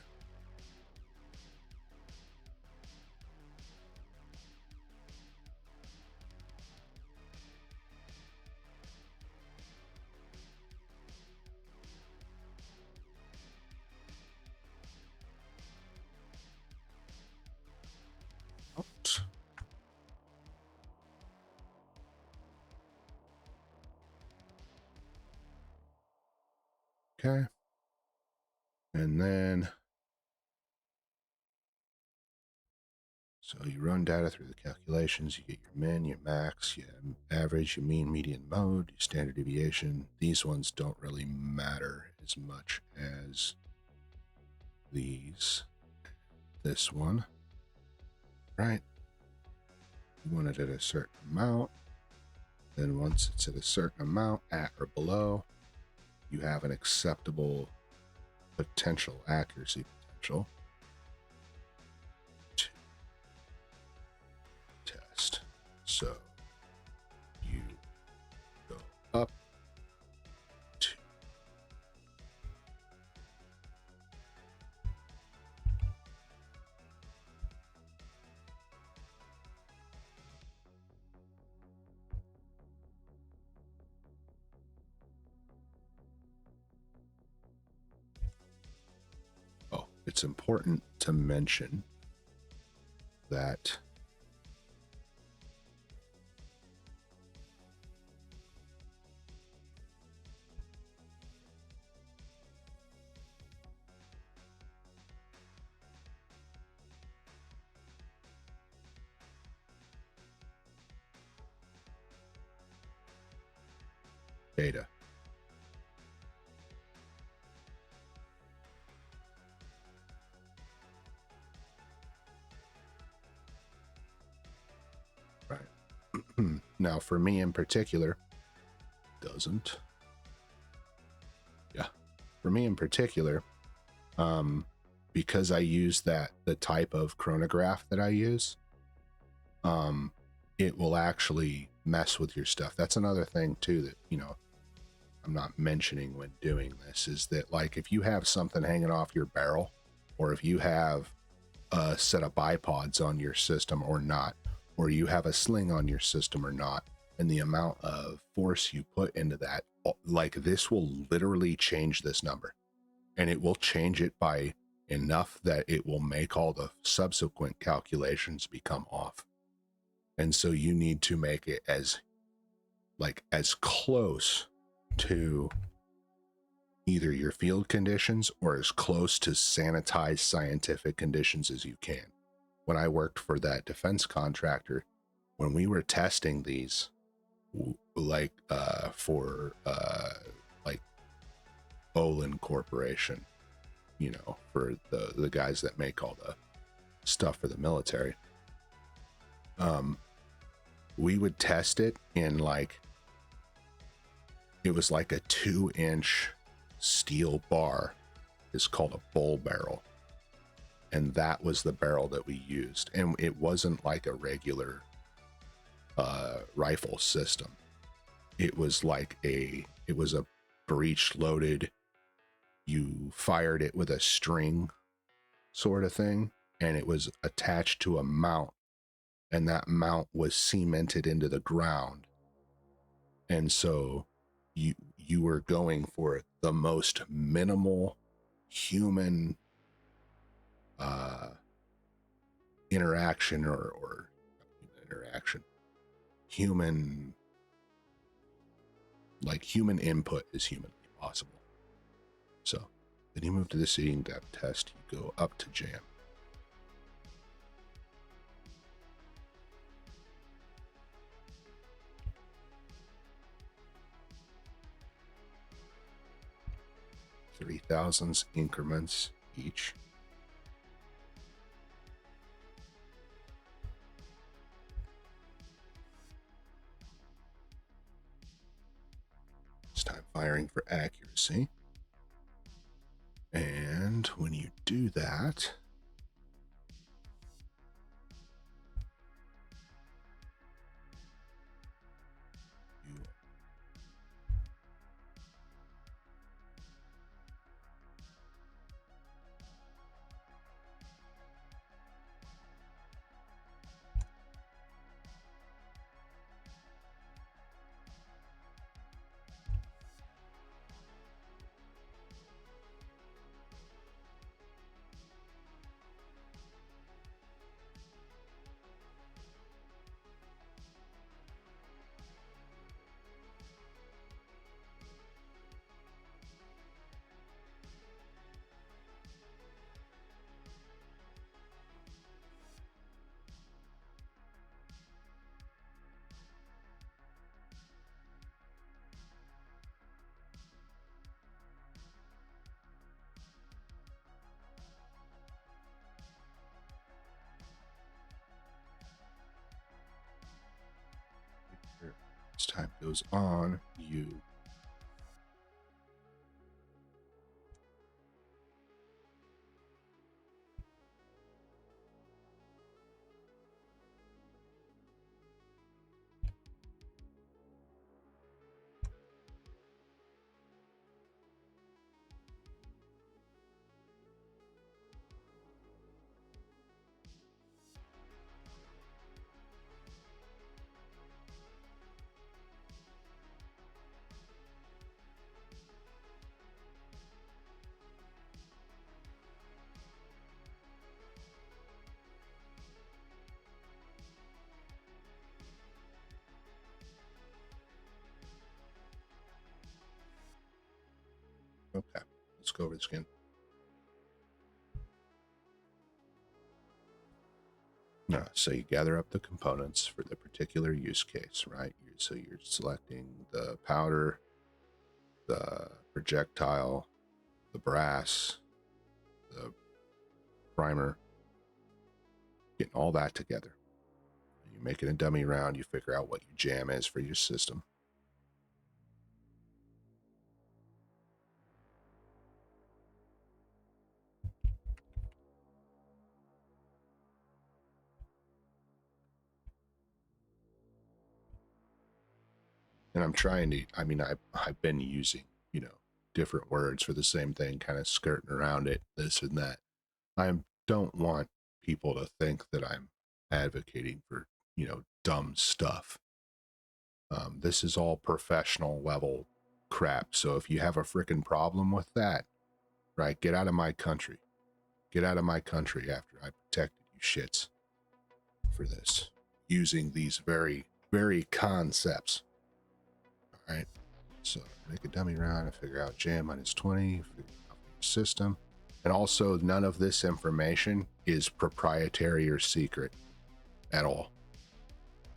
Okay. And then, so you run data through the calculations, you get your min, your max, your average, your mean, median, mode, your standard deviation. These ones don't really matter as much as these. This one, right? You want it at a certain amount. Then once it's at a certain amount, at or below, you have an acceptable potential accuracy potential to test. So you go up to it's important to mention that data. Right. Now, for me in particular, doesn't. Yeah. For me in particular, because I use the type of chronograph that I use, it will actually mess with your stuff. That's another thing too that, I'm not mentioning when doing this, is that like if you have something hanging off your barrel, or if you have a set of bipods on your system or not, or you have a sling on your system or not, and the amount of force you put into that, like this will literally change this number, and it will change it by enough that it will make all the subsequent calculations become off. And so you need to make it as close to either your field conditions or as close to sanitized scientific conditions as you can. When I worked for that defense contractor, when we were testing these, for Olin Corporation, for the guys that make all the stuff for the military, we would test it in it was like a 2-inch steel bar. It's called a bull barrel. And that was the barrel that we used. And it wasn't like a regular rifle system. It was it was a breech loaded, you fired it with a string sort of thing, and it was attached to a mount, and that mount was cemented into the ground. And so you were going for the most minimal human interaction or interaction, human input is humanly possible. So then you move to the seating depth test, you go up to jam. Three thousandths increments each. It's time firing for accuracy. And when you do that, you time goes on, you okay. Let's go over this again. So you gather up the components for the particular use case, right? So you're selecting the powder, the projectile, the brass, the primer, getting all that together. You make it a dummy round, you figure out what your jam is for your system. And I'm trying to, I've been using, different words for the same thing, kind of skirting around it, this and that. I don't want people to think that I'm advocating for, dumb stuff. This is all professional level crap. So if you have a freaking problem with that, right, get out of my country. Get out of my country after I protected you shits for this. Using these very, very concepts. All right. So make a dummy round and figure out jam minus 20, figure out your system. And also, none of this information is proprietary or secret at all.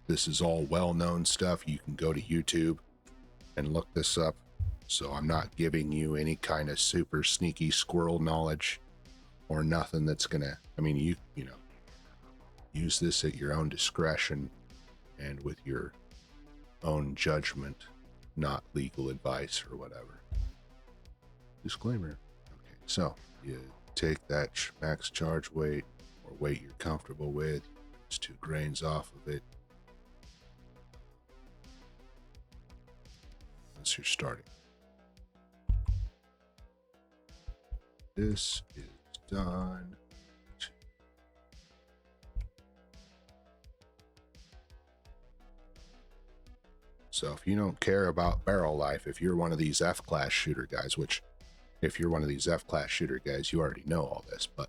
This is all well-known stuff. You can go to YouTube and look this up. So I'm not giving you any kind of super sneaky squirrel knowledge or nothing that's gonna, you use this at your own discretion and with your own judgment, not legal advice or whatever. Disclaimer. Okay, so you take that max charge weight or weight you're comfortable with, use 2 grains off of it. As you're starting. This is done. So if you don't care about barrel life, if you're one of these F-class shooter guys, which if you're one of these F-class shooter guys, you already know all this, but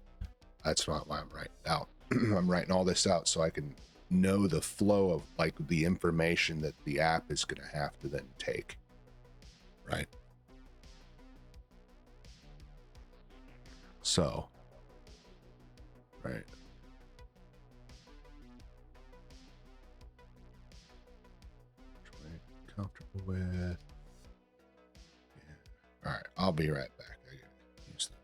that's not why I'm writing it out. I'm writing all this out so I can know the flow of like the information that the app is going to have to then take, right? So, right. Comfortable with. Yeah. All right, I'll be right back. I gotta use that.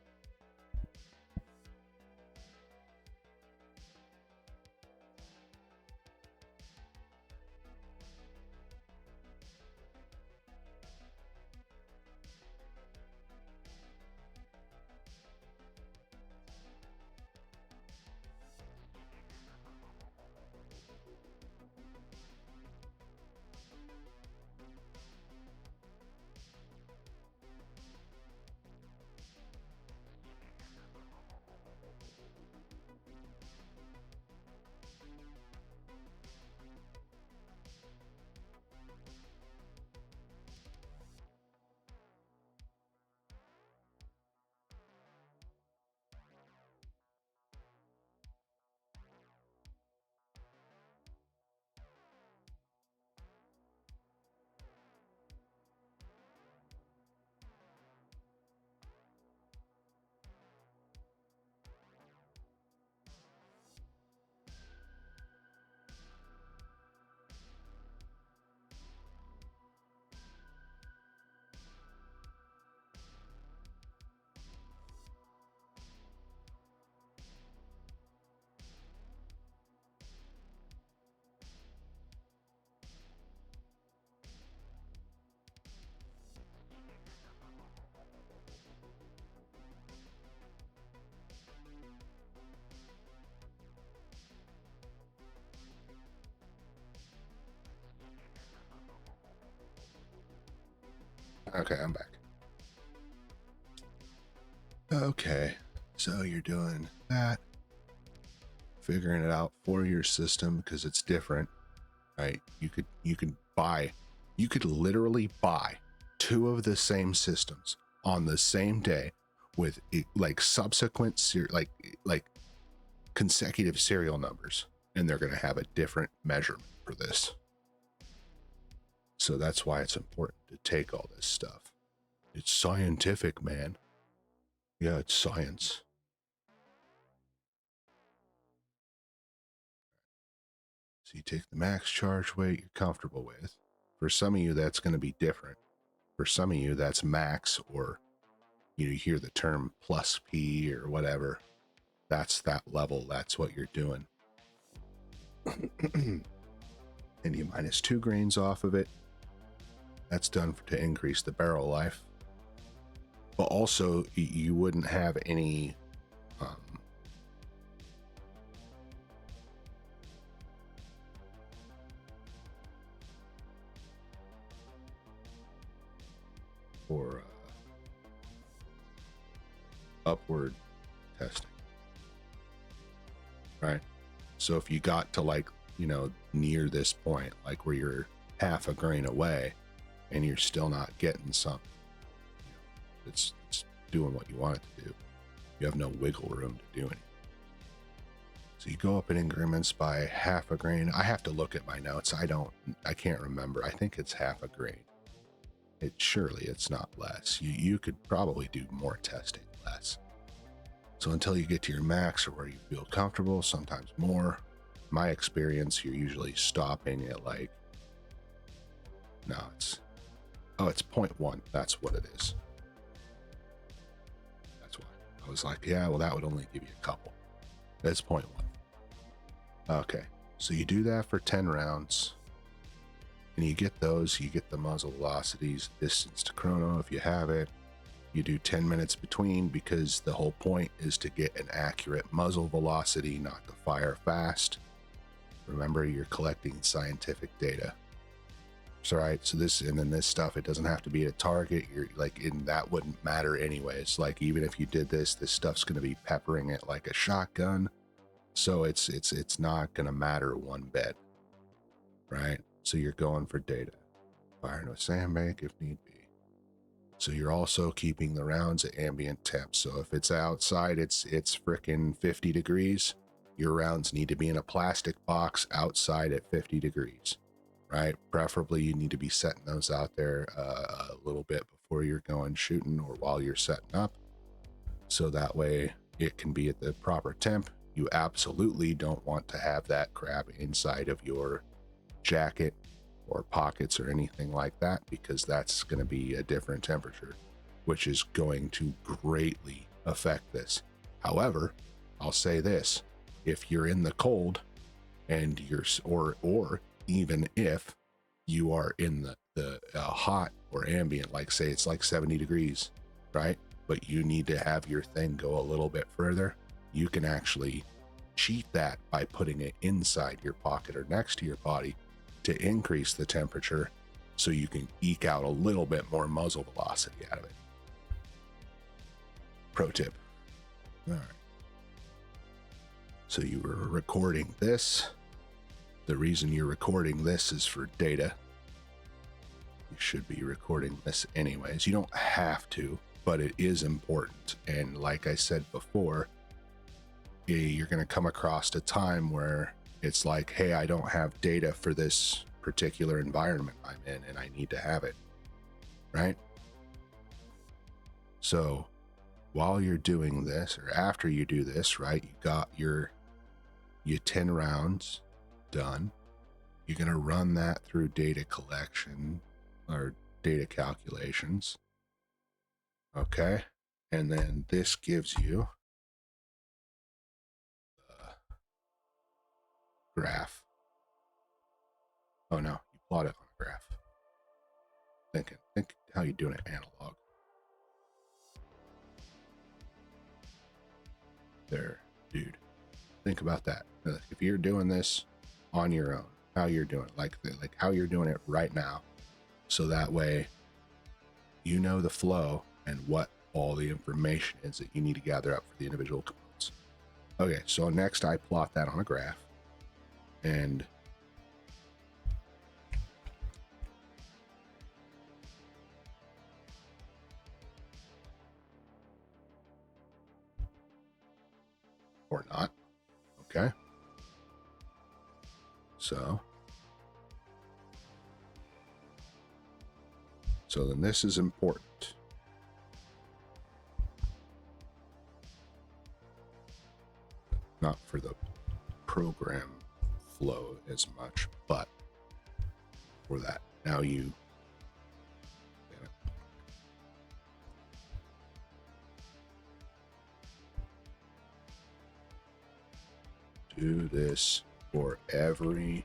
Okay, I'm back. Okay, so you're doing that, figuring it out for your system because it's different, right? You could literally buy two of the same systems on the same day with like subsequent like consecutive serial numbers, and they're going to have a different measurement for this. So that's why it's important to take all this stuff. It's scientific, man. Yeah, it's science. So you take the max charge weight you're comfortable with. For some of you, that's going to be different. For some of you, that's max, or you hear the term plus P or whatever. That's that level. That's what you're doing. And you minus 2 grains off of it. That's done to increase the barrel life. But also, you wouldn't have any for upward testing, right? So if you got to like, near this point, like where you're half a grain away and you're still not getting some, it's doing what you want it to do. You have no wiggle room to do anything. So you go up in increments by half a grain. I have to look at my notes. I can't remember. I think it's half a grain. Surely it's not less. You could probably do more testing less. So until you get to your max or where you feel comfortable, sometimes more. My experience, you're usually stopping at like, no, it's 0.1. That's what it is. That's why I was like, yeah, well, that would only give you a couple. That's 0.1. Okay, so you do that for 10 rounds. And you get those, you get the muzzle velocities, distance to chrono if you have it. You do 10 minutes between, because the whole point is to get an accurate muzzle velocity, not to fire fast. Remember, you're collecting scientific data. So, right, so this, and then this stuff, it doesn't have to be a target. You're like, and that wouldn't matter anyways. Like, even if you did this stuff's going to be peppering it like a shotgun. So it's not going to matter one bit, right? So you're going for data, firing a sandbag if need be. So you're also keeping the rounds at ambient temp. So if it's outside, it's frickin' 50 degrees. Your rounds need to be in a plastic box outside at 50 degrees, right? Preferably you need to be setting those out there a little bit before you're going shooting or while you're setting up. So that way it can be at the proper temp. You absolutely don't want to have that crap inside of your jacket or pockets or anything like that, because that's going to be a different temperature, which is going to greatly affect this. However, I'll say this: if you're in the cold and or even if you are in the hot or ambient, like say it's like 70 degrees, right? But you need to have your thing go a little bit further, you can actually cheat that by putting it inside your pocket or next to your body to increase the temperature, so you can eke out a little bit more muzzle velocity out of it. Pro tip. All right. So you were recording this. The reason you're recording this is for data. You should be recording this anyways. You don't have to, but it is important. And like I said before, you're going to come across a time where it's like, hey, I don't have data for this particular environment I'm in, and I need to have it, right? So while you're doing this, or after you do this, right, you got your 10 rounds done. You're going to run that through data collection or data calculations. Okay. And then this gives you the graph. Oh no, you plot it on a graph. Think how you're doing it analog. There, dude. Think about that. If you're doing this on your own, how you're doing it, like how you're doing it right now. So that way you know the flow and what all the information is that you need to gather up for the individual components. Okay, so next I plot that on a graph, and or not. Okay, so then this is important. Not for the program flow as much, but for that. Now you do this for every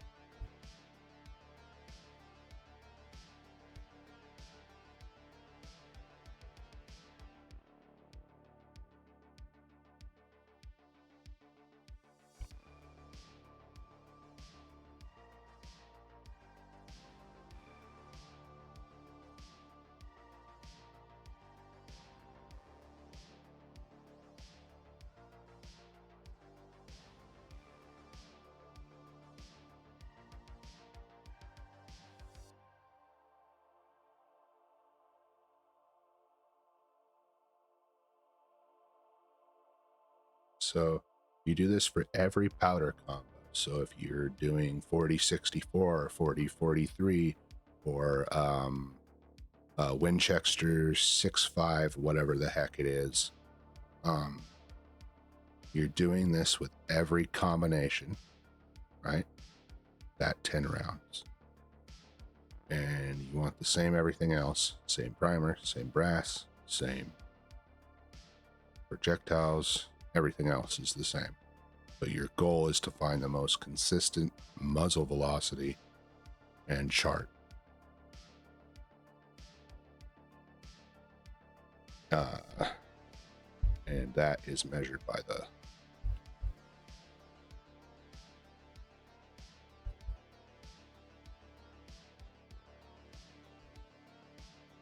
So you do this for every powder combo. So if you're doing 4064 or 4043 or Winchester 6.5, whatever the heck it is, you're doing this with every combination, right? That 10 rounds. And you want the same everything else. Same primer, same brass, same projectiles, everything else is the same. But your goal is to find the most consistent muzzle velocity and chart. And that is measured by the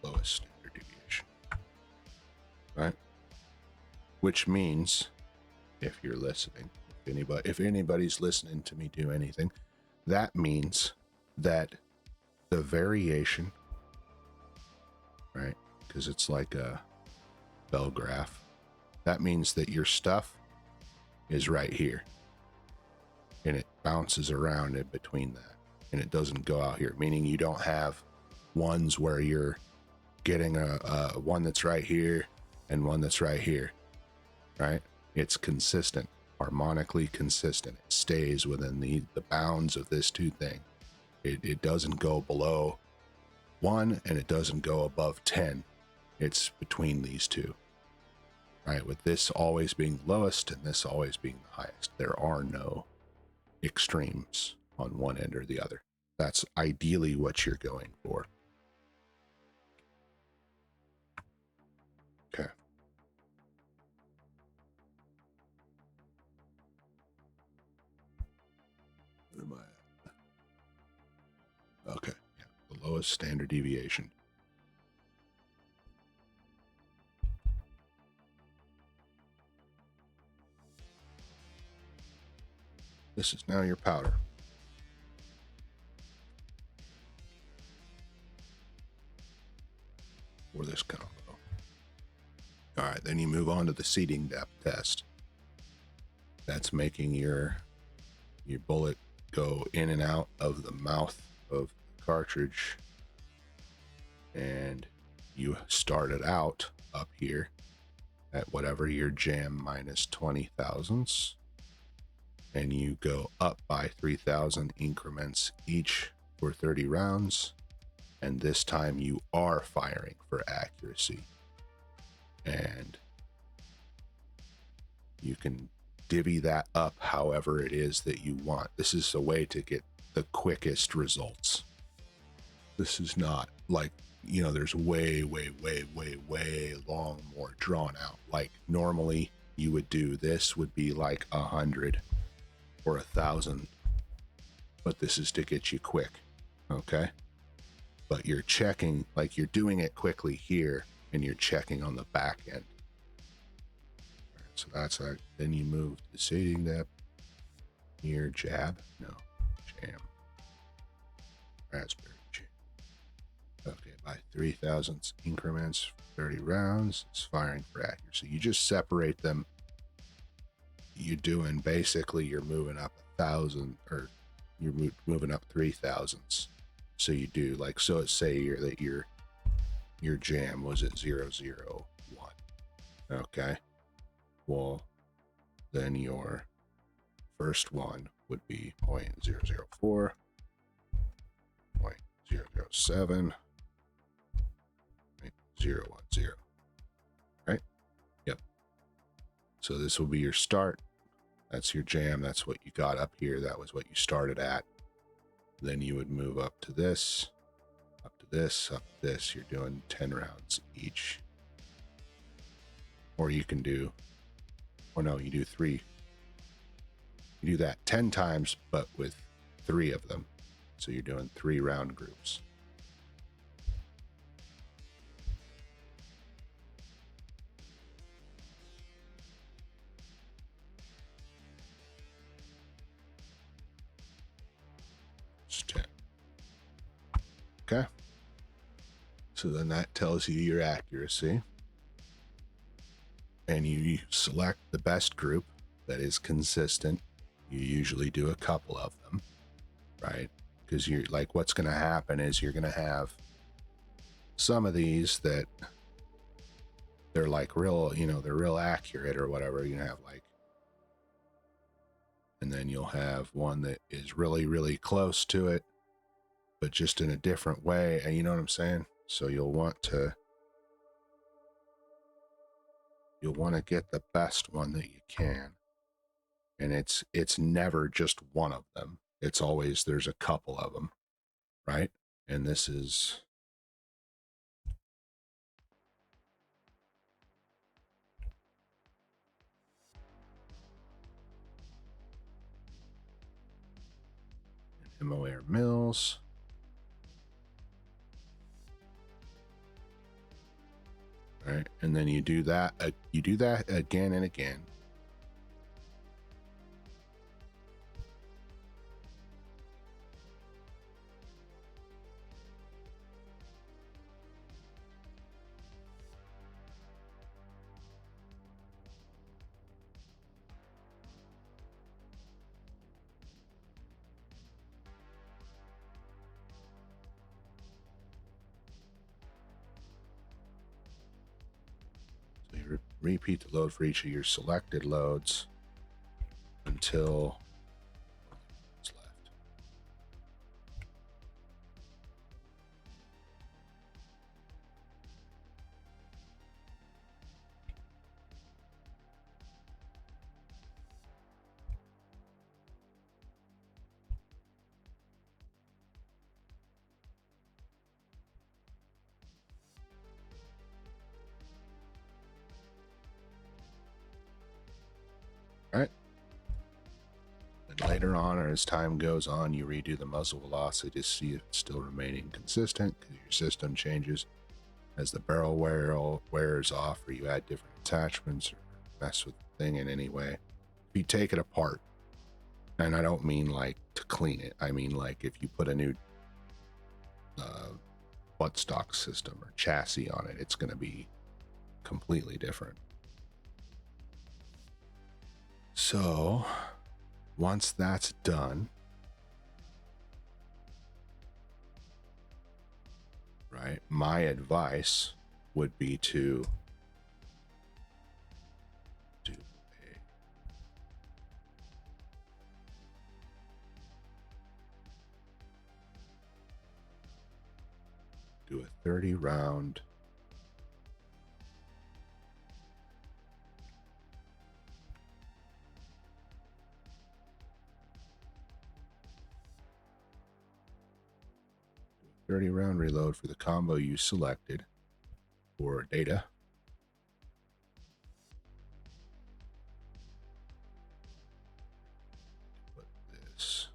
lowest standard deviation, right? Which means, if you're listening, if anybody's listening to me do anything, that means that the variation, right? Because it's like a bell graph. That means that your stuff is right here, and it bounces around in between that, and it doesn't go out here. Meaning you don't have ones where you're getting a one that's right here and one that's right here, right? It's consistent, harmonically consistent. It stays within the bounds of this two thing. It doesn't go below 1 and it doesn't go above 10. It's between these two, right? With this always being lowest and this always being the highest. There are no extremes on one end or the other. That's ideally what you're going for. Okay. Where am I at? Okay. Yeah. The lowest standard deviation. This is now your powder. For this combo. All right, then you move on to the seating depth test. That's making your bullet go in and out of the mouth of the cartridge. And you start it out up here at whatever your jam minus 20 thousandths. And you go up by 3,000 increments each for 30 rounds. And this time you are firing for accuracy. And you can divvy that up however it is that you want. This is a way to get the quickest results. This is not like, you know, there's way long, more drawn out. Like normally you would do this would be like 100 or 1,000, but this is to get you quick. Okay. but you're checking, like you're doing it quickly here and you're checking on the back end. All right, so that's like, then you move the shading depth here, jab, no, jam, raspberry jam. Okay, by 3,000 increments, 30 rounds, it's firing for accuracy. You just separate them. You're doing basically, you're moving up 1,000, or you're moving up 3,000s. So you do like, so it's say that your jam was at 001. Okay. Well, then your first one would be 0.004, 0.007, 0.010. Right? Yep. So this will be your start. That's your jam. That's what you got up here. That was what you started at. Then you would move up to this, up to this, up to this. You're doing 10 rounds each. Or you can do, or no, you do 3. You do that 10 times, but with 3 of them. So you're doing 3 round groups. It's 10. Okay. So then that tells you your accuracy. And you select the best group that is consistent. You usually do a couple of them, right? Because you're like, what's going to happen is you're going to have some of these that they're like real, they're real accurate or whatever. You have like, and then you'll have one that is really, really close to it, but just in a different way. And you know what I'm saying? So you'll want to get the best one that you can. And it's never just one of them. It's always, there's a couple of them, right? And this is, MOAir Mills. Right? And then you do that again and again. So you repeat the load for each of your selected loads until what's left. Right? Then later on, or as time goes on, you redo the muzzle velocity to see if it's still remaining consistent, because your system changes as the barrel wears off, or you add different attachments or mess with the thing in any way. If you take it apart, and I don't mean like to clean it, I mean like if you put a new buttstock system or chassis on it, it's going to be completely different. So once that's done, right, my advice would be to do a 30 round reload for the combo you selected for data. Put this.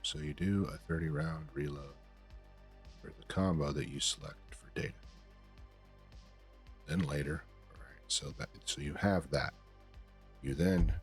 So you do a 30 round reload for the combo that you select for data. Then later, all right, so you have that. You then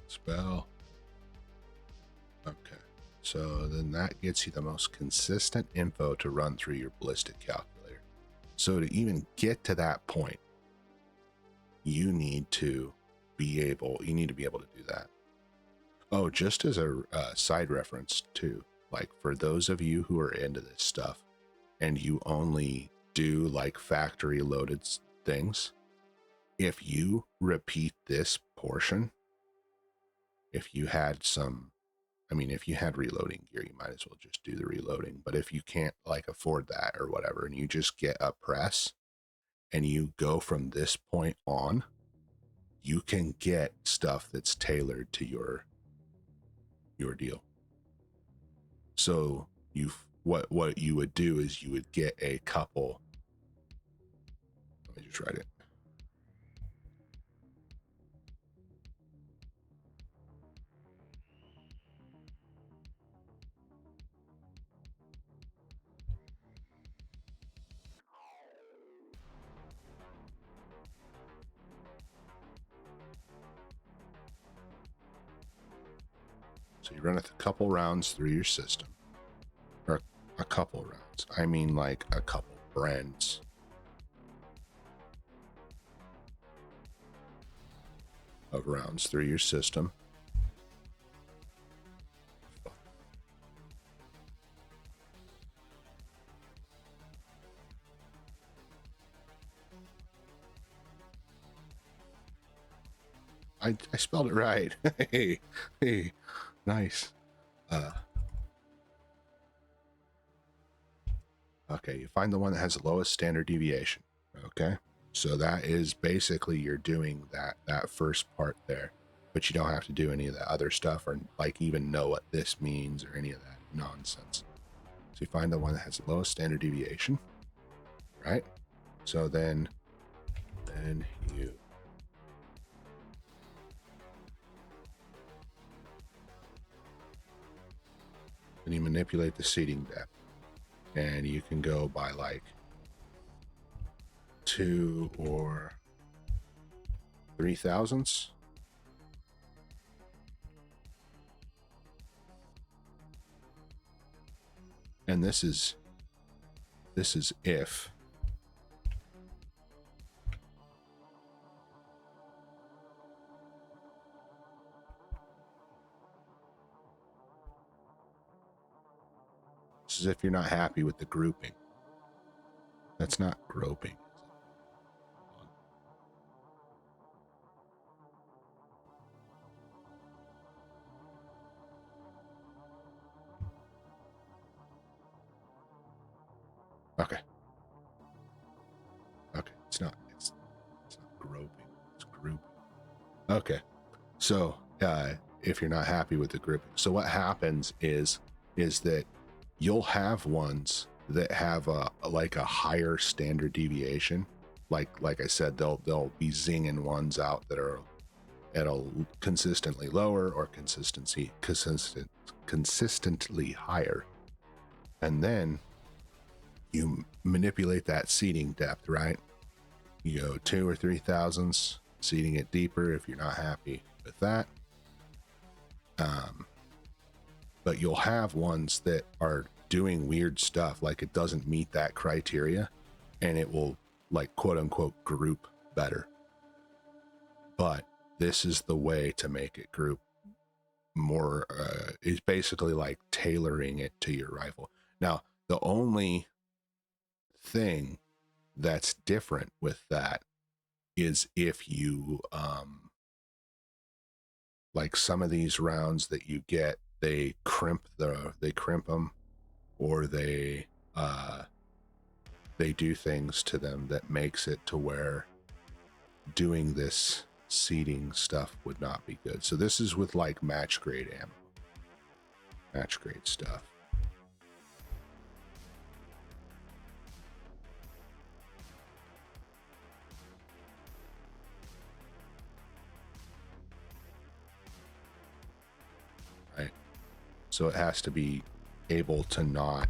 spell. Okay, so then that gets you the most consistent info to run through your ballistic calculator. So to even get to that point, you need to be able to do that. Oh, just as a side reference too, like for those of you who are into this stuff and you only do like factory loaded things, if you repeat this portion, if you had if you had reloading gear, you might as well just do the reloading. But if you can't like afford that or whatever, and you just get a press and you go from this point on, you can get stuff that's tailored to your deal. So what you would do is you would get a couple. Let me just write it. So you run a couple rounds through your system, or a couple rounds. I mean, like a couple brands. Of rounds through your system. I spelled it right. hey, nice. Okay, you find the one that has the lowest standard deviation. Okay, so that is basically you're doing that first part there, but you don't have to do any of the other stuff or like even know what this means or any of that nonsense. So you find the one that has the lowest standard deviation, right? So then you manipulate the seating depth, and you can go by like 2 or 3 thousandths. And this is if you're not happy with the grouping. That's not groping. Okay. Okay. It's not groping. It's grouping. Okay. So if you're not happy with the grouping, so what happens is that you'll have ones that have a higher standard deviation. Like I said, they'll be zinging ones out that are at a consistently lower or consistently higher. And then you manipulate that seating depth, right? You go 2 or 3 thousandths, seating it deeper if you're not happy with that. But you'll have ones that are doing weird stuff, like it doesn't meet that criteria, and it will, like, quote unquote group better. But this is the way to make it group more. Is basically like tailoring it to your rifle. Now, the only thing that's different with that is if you like some of these rounds that you get, they crimp them, or they do things to them that makes it to where doing this seating stuff would not be good. So this is with like match grade ammo, match grade stuff. Right. So it has to be able to not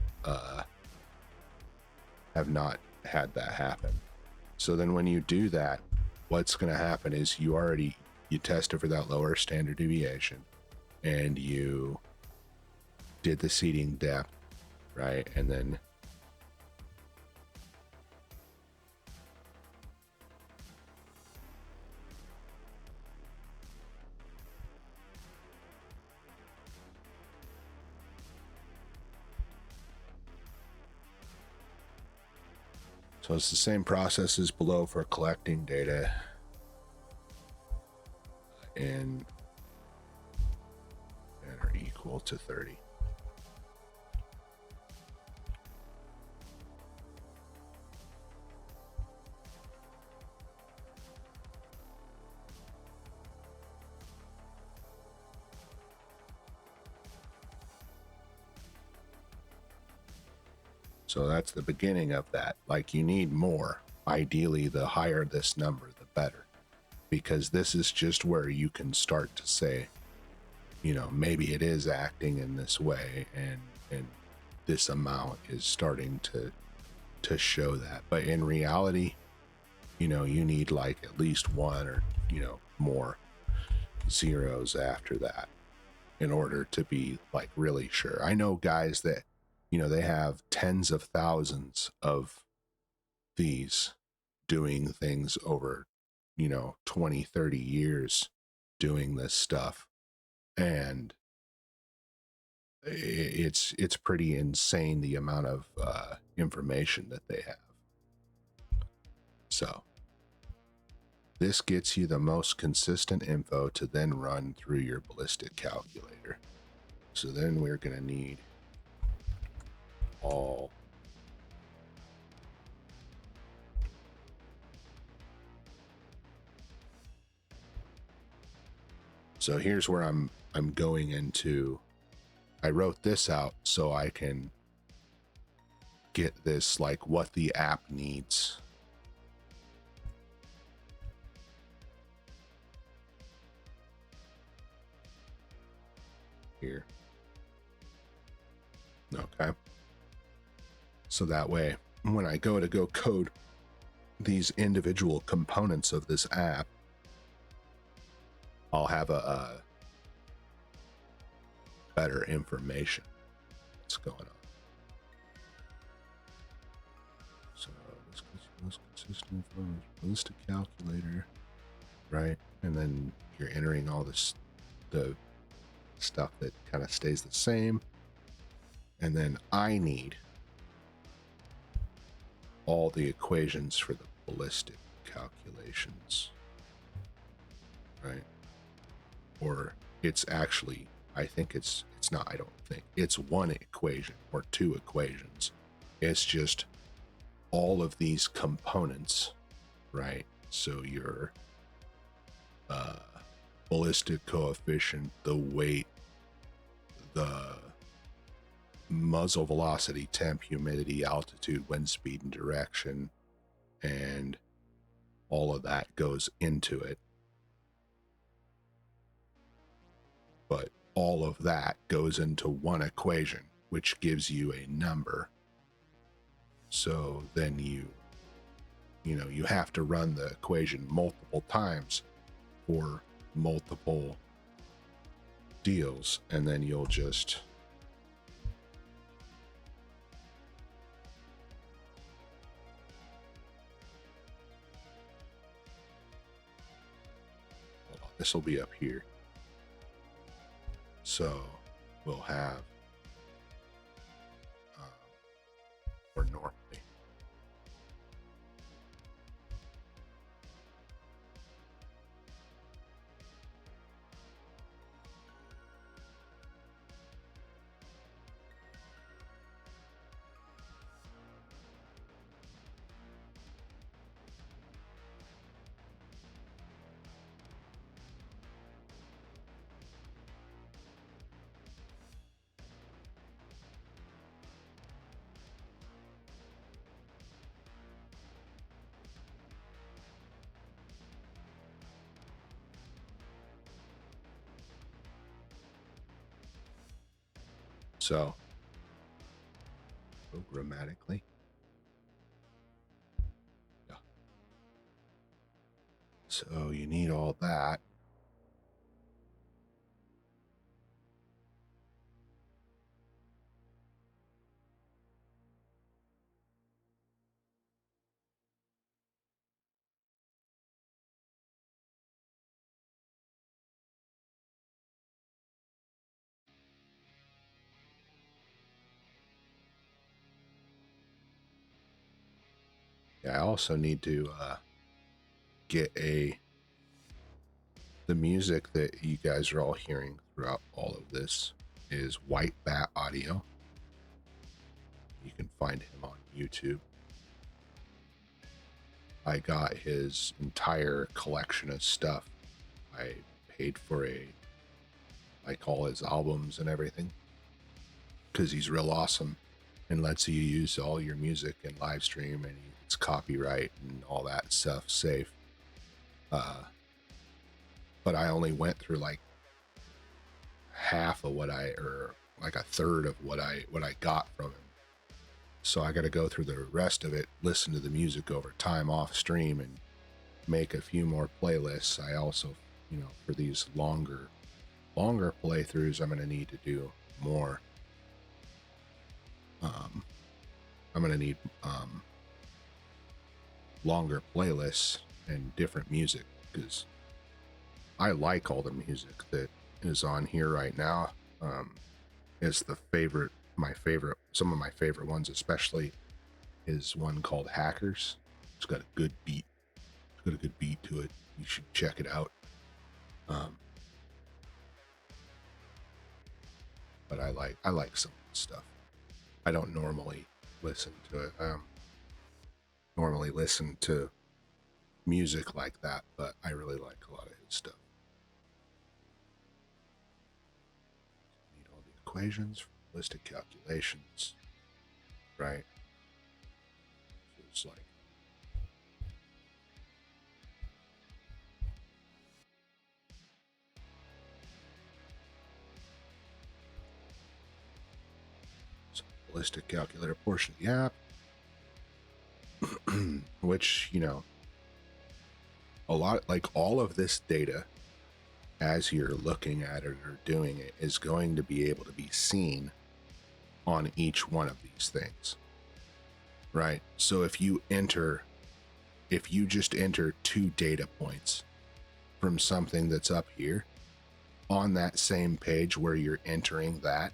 have not had that happen. So then when you do that, what's going to happen is you tested for that lower standard deviation, and you did the seating depth, right? And then so it's the same process as below for collecting data and are equal to 30. So that's the beginning of that. Like, you need more. Ideally, the higher this number, the better. Because this is just where you can start to say, you know, maybe it is acting in this way, and this amount is starting to show that. But in reality, you know, you need like at least one or, you know, more zeros after that in order to be like really sure. I know guys that, you know, they have tens of thousands of these doing things over, you know, 20, 30 years doing this stuff. And it's pretty insane the amount of information that they have. So this gets you the most consistent info to then run through your ballistic calculator. So then we're going to need all so here's where I'm going into. I wrote this out so I can get this, like, what the app needs. Here. Okay. So that way, when I go code these individual components of this app, I'll have a better information what's going on. So this most consistent from ballistic calculator, right? And then you're entering all this, the stuff that kind of stays the same. And then I need all the equations for the ballistic calculations, right? Or it's actually, I think it's not, I don't think it's one equation or two equations. It's just all of these components, right? So your ballistic coefficient, the weight, the muzzle velocity, temp, humidity, altitude, wind speed, and direction, and all of that goes into it. But all of that goes into one equation, which gives you a number. So then you have to run the equation multiple times for multiple deals, and then you'll just this will be up here. So we'll have or normally. So grammatically. Yeah. So you need all that. Yeah, I also need to get the music that you guys are all hearing throughout all of this is White Bat Audio. You can find him on YouTube. I got his entire collection of stuff. I paid for like all his albums and everything because he's real awesome and lets you use all your music and live stream, and it's copyright and all that stuff safe. But I only went through like half of or like a third of what I got from him. So I got to go through the rest of it, listen to the music over time off stream, and make a few more playlists. I also, for these longer playthroughs, I'm going to need to do more. I'm going to need longer playlists and different music because I like all the music that is on here right now. It's some of my favorite ones, especially is one called Hackers. It's got a good beat. It's got a good beat to it. You should check it out. But I like some of the stuff. I don't normally listen to it. Normally listen to music like that, but I really like a lot of his stuff. Need all the equations, ballistic calculations, right? So it's like ballistic calculator portion of the app, which, a lot, like all of this data as you're looking at it or doing it is going to be able to be seen on each one of these things, right? So if you just enter 2 data points from something that's up here on that same page where you're entering that,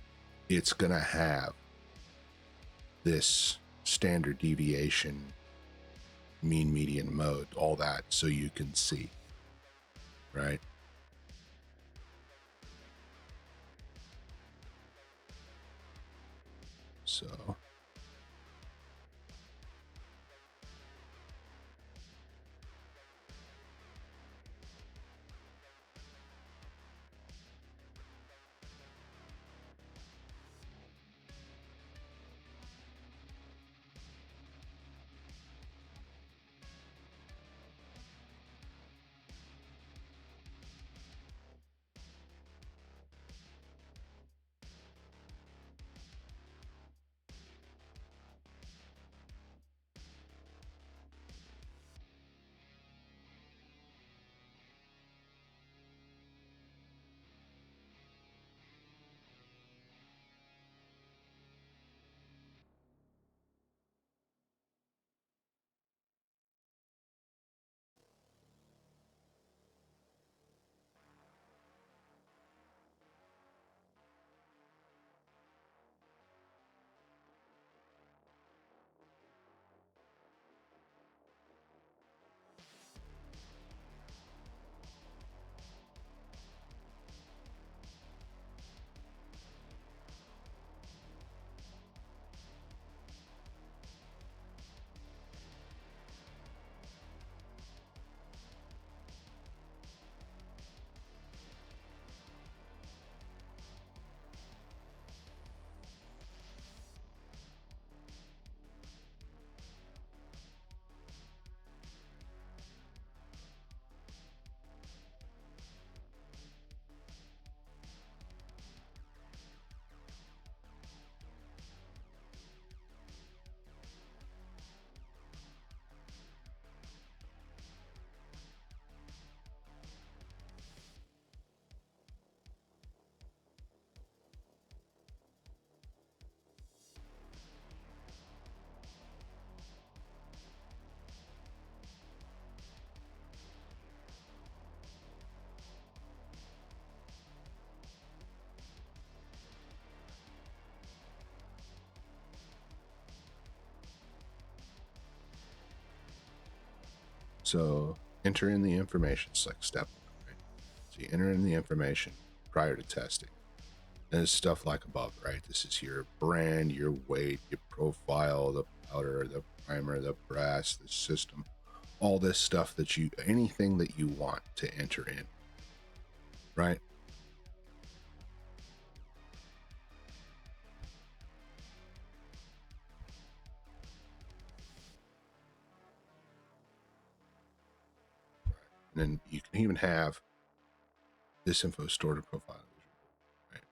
it's going to have this standard deviation, mean, median, mode, all that, so you can see, right? So So enter in the information. It's like step one, right? So you enter in the information prior to testing. And it's stuff like above, right? This is your brand, your weight, your profile, the powder, the primer, the brass, the system, all this stuff that you, anything that you want to enter in, right? And then you can even have this info stored in profile, right?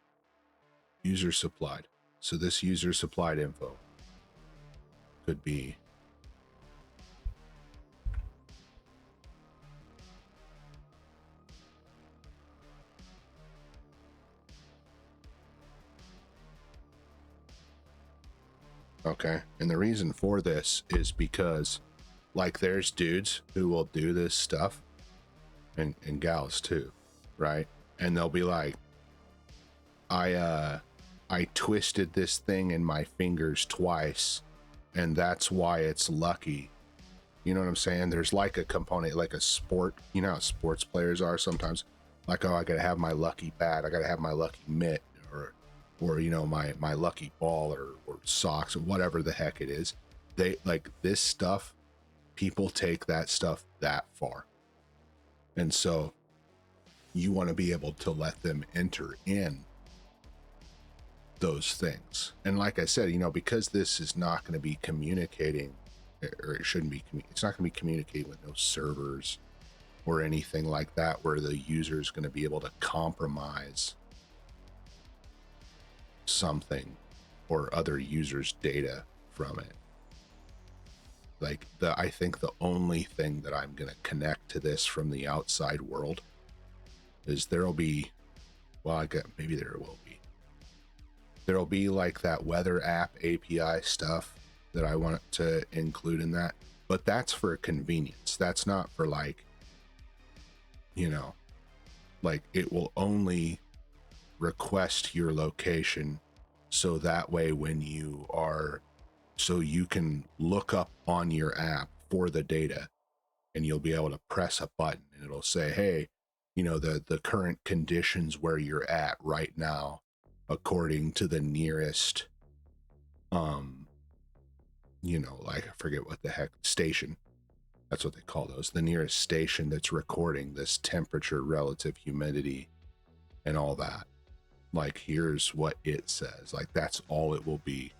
User supplied. So this user supplied info could be okay. And the reason for this is because like there's dudes who will do this stuff and gals too, right? And they'll be like, I twisted this thing in my fingers twice, and that's why it's lucky. You know what I'm saying? There's like a component, like a sport. You know how sports players are sometimes, like, oh, I gotta have my lucky bat, I gotta have my lucky mitt, or you know, my lucky ball, or socks, or whatever the heck it is. They like this stuff. People take that stuff that far, and so you want to be able to let them enter in those things. And like I said, you know, because this is not going to be communicating, or it shouldn't be, it's not going to be communicating with no servers or anything like that, where the user is going to be able to compromise something or other users' data from it. Like I think the only thing that I'm going to connect to this from the outside world is there'll be, well, I get, maybe there'll be like that weather app API stuff that I want to include in that, but that's for convenience. That's not for like, you know, like it will only request your location so that way when you are, so you can look up on your app for the data, and you'll be able to press a button and it'll say, hey, you know, the current conditions where you're at right now according to the nearest you know, like I forget what the heck station, that's what they call those, the nearest station that's recording this temperature, relative humidity, and all that. Like, here's what it says. Like, that's all it will be.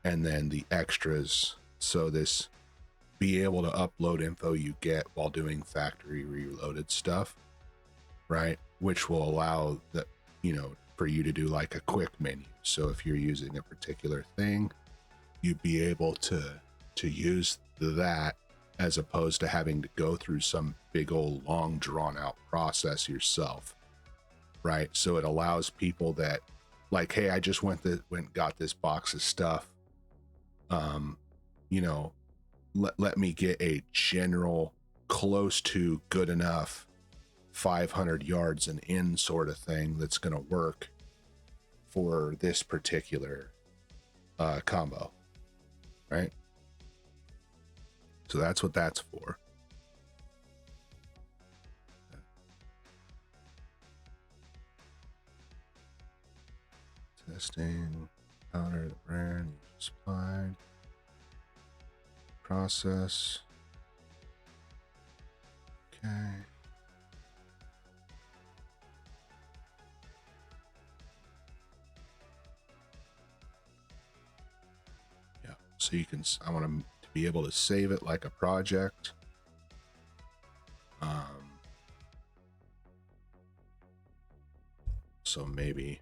And then the extras, so this, be able to upload info you get while doing factory reloaded stuff, right? Which will allow that, you know, for you to do like a quick menu. So if you're using a particular thing, you'd be able to use that, as opposed to having to go through some big old long drawn out process yourself, right? So it allows people that like, hey, I just went and got this box of stuff, you know, let me get a general close to good enough 500 yards and in sort of thing that's going to work for this particular combo, right? So that's what that's for. Testing, powder, the brand, supplied, process. Okay. Yeah. So you can, I want to be able to save it like a project. So maybe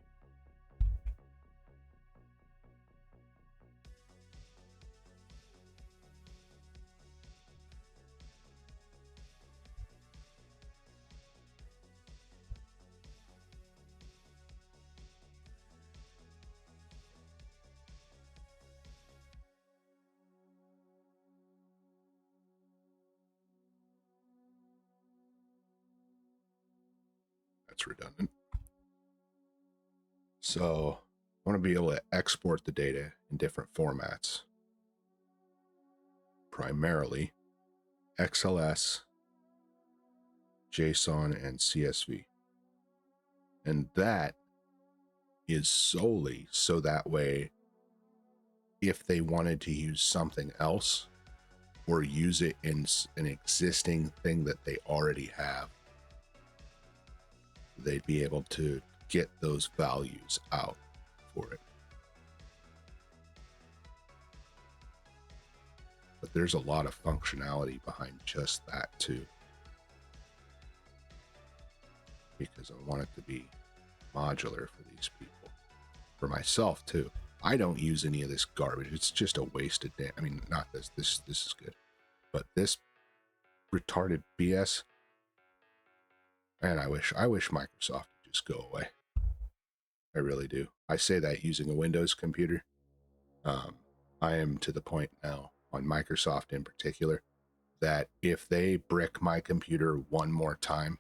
that's redundant. So I want to be able to export the data in different formats, primarily XLS, JSON, and CSV. And that is solely so that way, if they wanted to use something else or use it in an existing thing that they already have, they'd be able to get those values out for it. But there's a lot of functionality behind just that too, because I want it to be modular for these people, for myself too. I don't use any of this garbage. It's just a wasted day. I mean, not this. This is good, but this retarded BS. Man, I wish Microsoft would just go away. I really do. I say that using a Windows computer. I am to the point now on Microsoft in particular that if they brick my computer one more time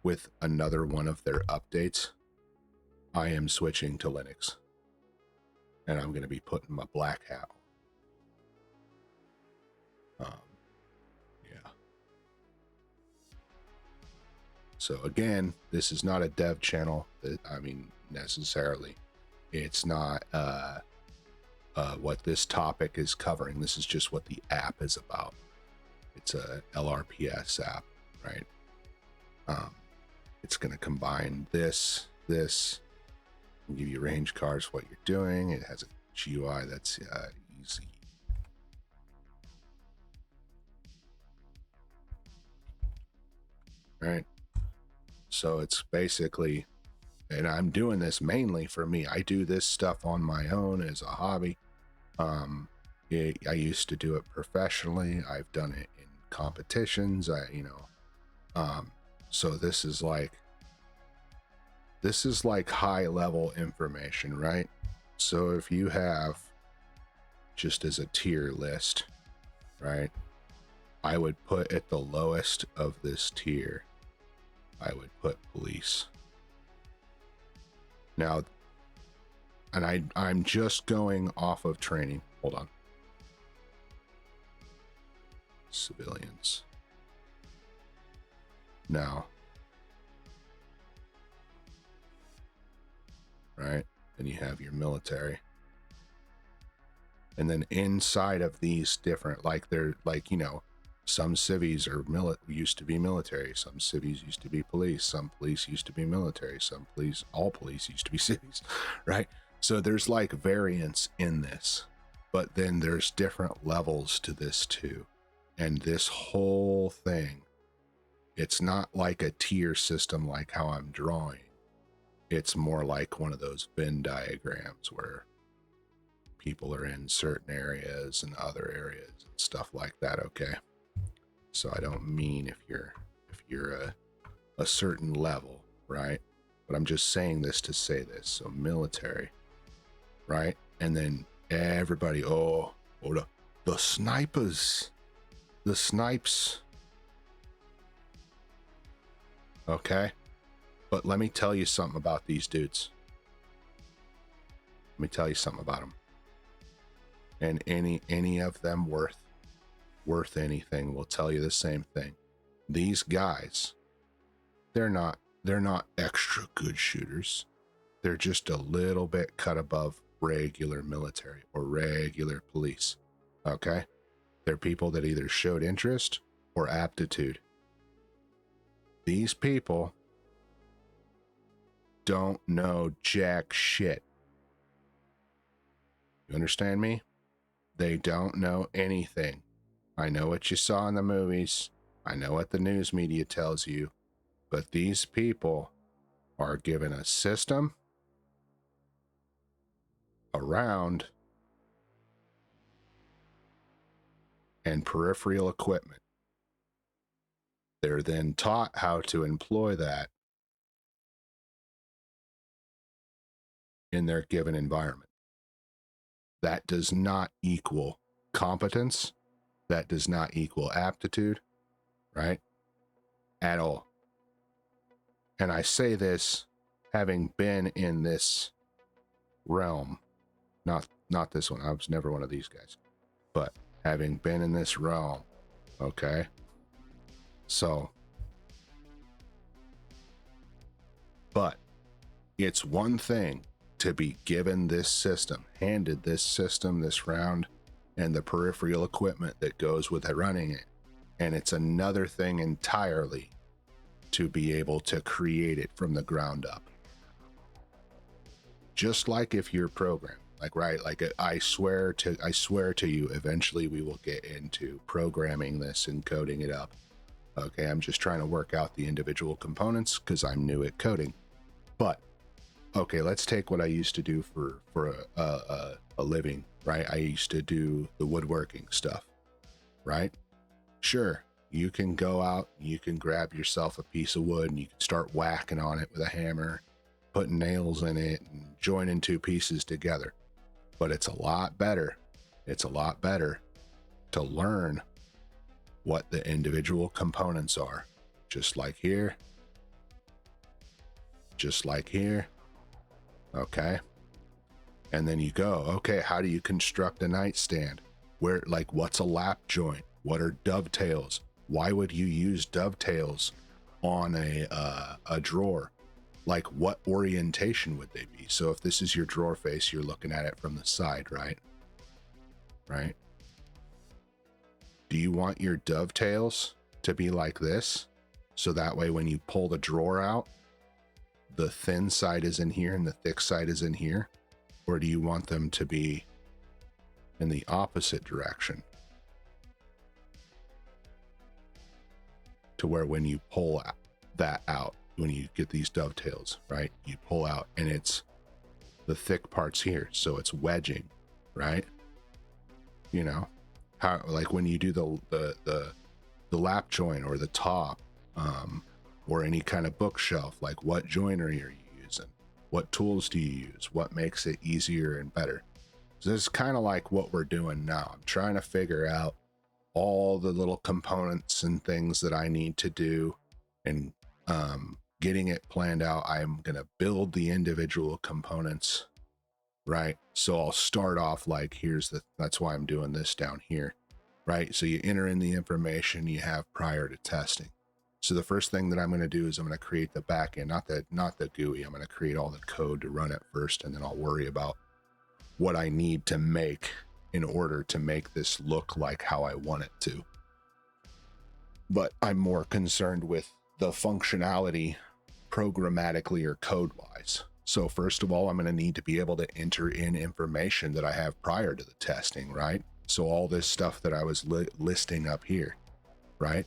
with another one of their updates, I am switching to Linux. And I'm going to be putting my black hat on. Yeah. So again, this is not a dev channel. I mean, necessarily. It's not what this topic is covering. This is just what the app is about. It's a LRPS app, right? It's going to combine this, and give you range cards, what you're doing. It has a GUI that's easy. Right? So it's basically, and I'm doing this mainly for me. I do this stuff on my own as a hobby. I used to do it professionally. I've done it in competitions. So this is like high level information, right? So if you have, just as a tier list, right, I would put at the lowest of this tier, I would put police. Now, and I'm just going off of training. Hold on. Civilians. Now, right? Then you have your military. And then inside of these different, like they're like, some civies are used to be military, some civies used to be police, some police used to be military, all police used to be civies, right? So there's like variance in this, but then there's different levels to this too. And this whole thing, it's not like a tier system like how I'm drawing. It's more like one of those Venn diagrams where people are in certain areas and other areas and stuff like that. Okay. So I don't mean if you're a certain level, right? But I'm just saying this to say this. So military, right? And then everybody, the snipers, the snipes. Okay. But let me tell you something about these dudes. Let me tell you something about them. And any of them worth anything will tell you the same thing. These guys, they're not extra good shooters. They're just a little bit cut above regular military or regular police. Okay? They're people that either showed interest or aptitude. These people don't know jack shit. You understand me? They don't know anything. I know what you saw in the movies. I know what the news media tells you. But these people are given a system around and peripheral equipment. They're then taught how to employ that in their given environment. That does not equal competence. That does not equal aptitude, right? At all. And I say this having been in this realm, not this one. I was never one of these guys, but having been in this realm, okay, So, but it's one thing to be given this system, handed this system, this round, and the peripheral equipment that goes with it running it. And it's another thing entirely to be able to create it from the ground up. Just like if you're programmed, like, right, like I swear to you, eventually we will get into programming this and coding it up. Okay, I'm just trying to work out the individual components because I'm new at coding. But okay, let's take what I used to do for a living, right? I used to do the woodworking stuff, right? Sure, you can go out, you can grab yourself a piece of wood and you can start whacking on it with a hammer, putting nails in it and joining two pieces together. But it's a lot better. It's a lot better to learn what the individual components are. Just like here. Just like here. Okay. And then you go, okay, how do you construct a nightstand? Where, like, what's a lap joint? What are dovetails? Why would you use dovetails on a drawer? Like, what orientation would they be? So if this is your drawer face, you're looking at it from the side, right? Right? Do you want your dovetails to be like this? So that way when you pull the drawer out, the thin side is in here and the thick side is in here? Or do you want them to be in the opposite direction? To where when you pull that out, when you get these dovetails, right? You pull out and it's the thick parts here. So it's wedging, right? You know, how, like when you do the lap joint or the top, or any kind of bookshelf, like what joinery are you using? What tools do you use? What makes it easier and better? So this is kind of like what we're doing now. I'm trying to figure out all the little components and things that I need to do, and getting it planned out. I'm going to build the individual components, right? So I'll start off like, that's why I'm doing this down here, right? So you enter in the information you have prior to testing. So the first thing that I'm going to do is I'm going to create the backend, not the GUI. I'm going to create all the code to run it first, and then I'll worry about what I need to make in order to make this look like how I want it to. But I'm more concerned with the functionality programmatically or code-wise. So first of all, I'm going to need to be able to enter in information that I have prior to the testing, right? So all this stuff that I was listing up here, right?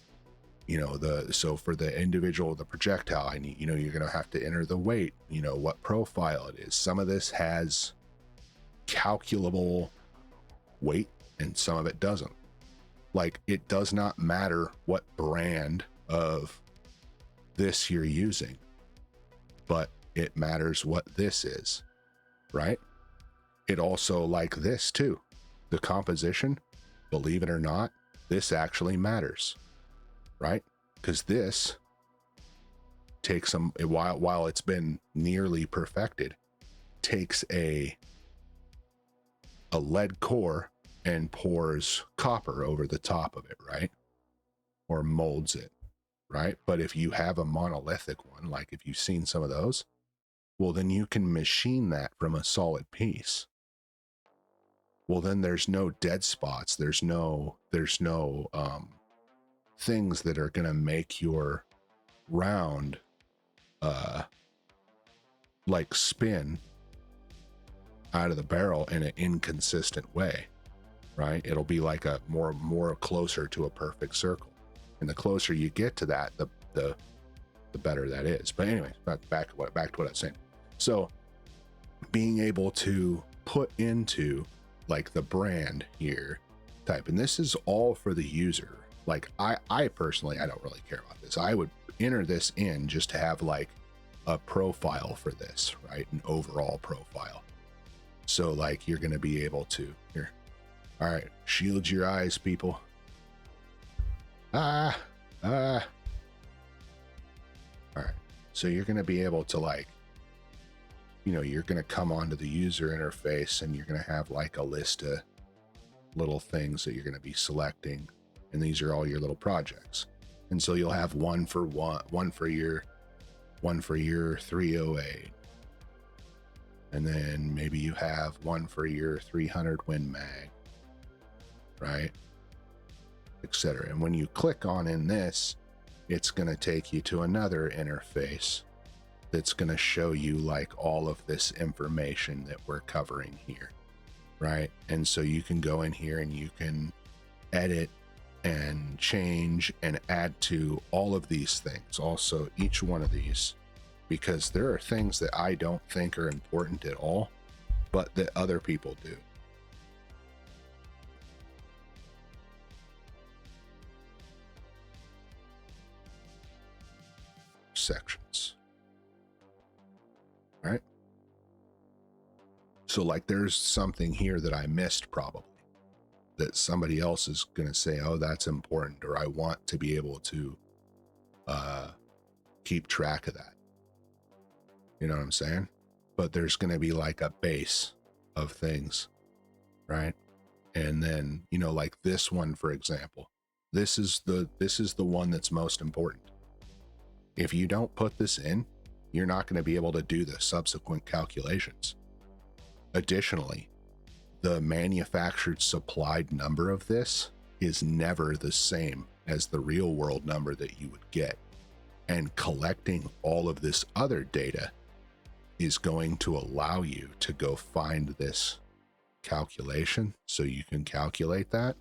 You know, so for the individual, the projectile, I need, you know, you're going to have to enter the weight, you know, what profile it is. Some of this has calculable weight and some of it doesn't. Like, it does not matter what brand of this you're using, but it matters what this is, right? It also, like this too, the composition, believe it or not, this actually matters, right? Because this takes some, while it's been nearly perfected, takes a lead core and pours copper over the top of it, right? Or molds it, right? But if you have a monolithic one, like if you've seen some of those, well, then you can machine that from a solid piece. Well, then there's no dead spots. There's no things that are going to make your round like spin out of the barrel in an inconsistent way, right? It'll be like a more closer to a perfect circle, and the closer you get to that, the better that is. But anyway, back to what I was saying. So being able to put into like the brand here type, and this is all for the user. Like I personally, I don't really care about this. I would enter this in just to have like a profile for this, right? An overall profile. So like you're going to be able to here. All right, shield your eyes, people. All right. So you're going to be able to, like, you know, you're going to come onto the user interface and you're going to have like a list of little things that you're going to be selecting. And these are all your little projects. And so you'll have one for your 308. And then maybe you have one for your 300 Win Mag, right? Etc. And when you click on in this, it's going to take you to another interface that's going to show you like all of this information that we're covering here, right? And so you can go in here and you can edit and change and add to all of these things, also each one of these, because there are things that I don't think are important at all, but that other people do. Sections, right? So like there's something here that I missed probably that somebody else is going to say, oh, that's important, or I want to be able to keep track of that. You know what I'm saying? But there's going to be like a base of things, right? And then, you know, like this one, for example, this is the one that's most important. If you don't put this in, you're not going to be able to do the subsequent calculations. Additionally, the manufactured supplied number of this is never the same as the real world number that you would get. And collecting all of this other data is going to allow you to go find this calculation so you can calculate that.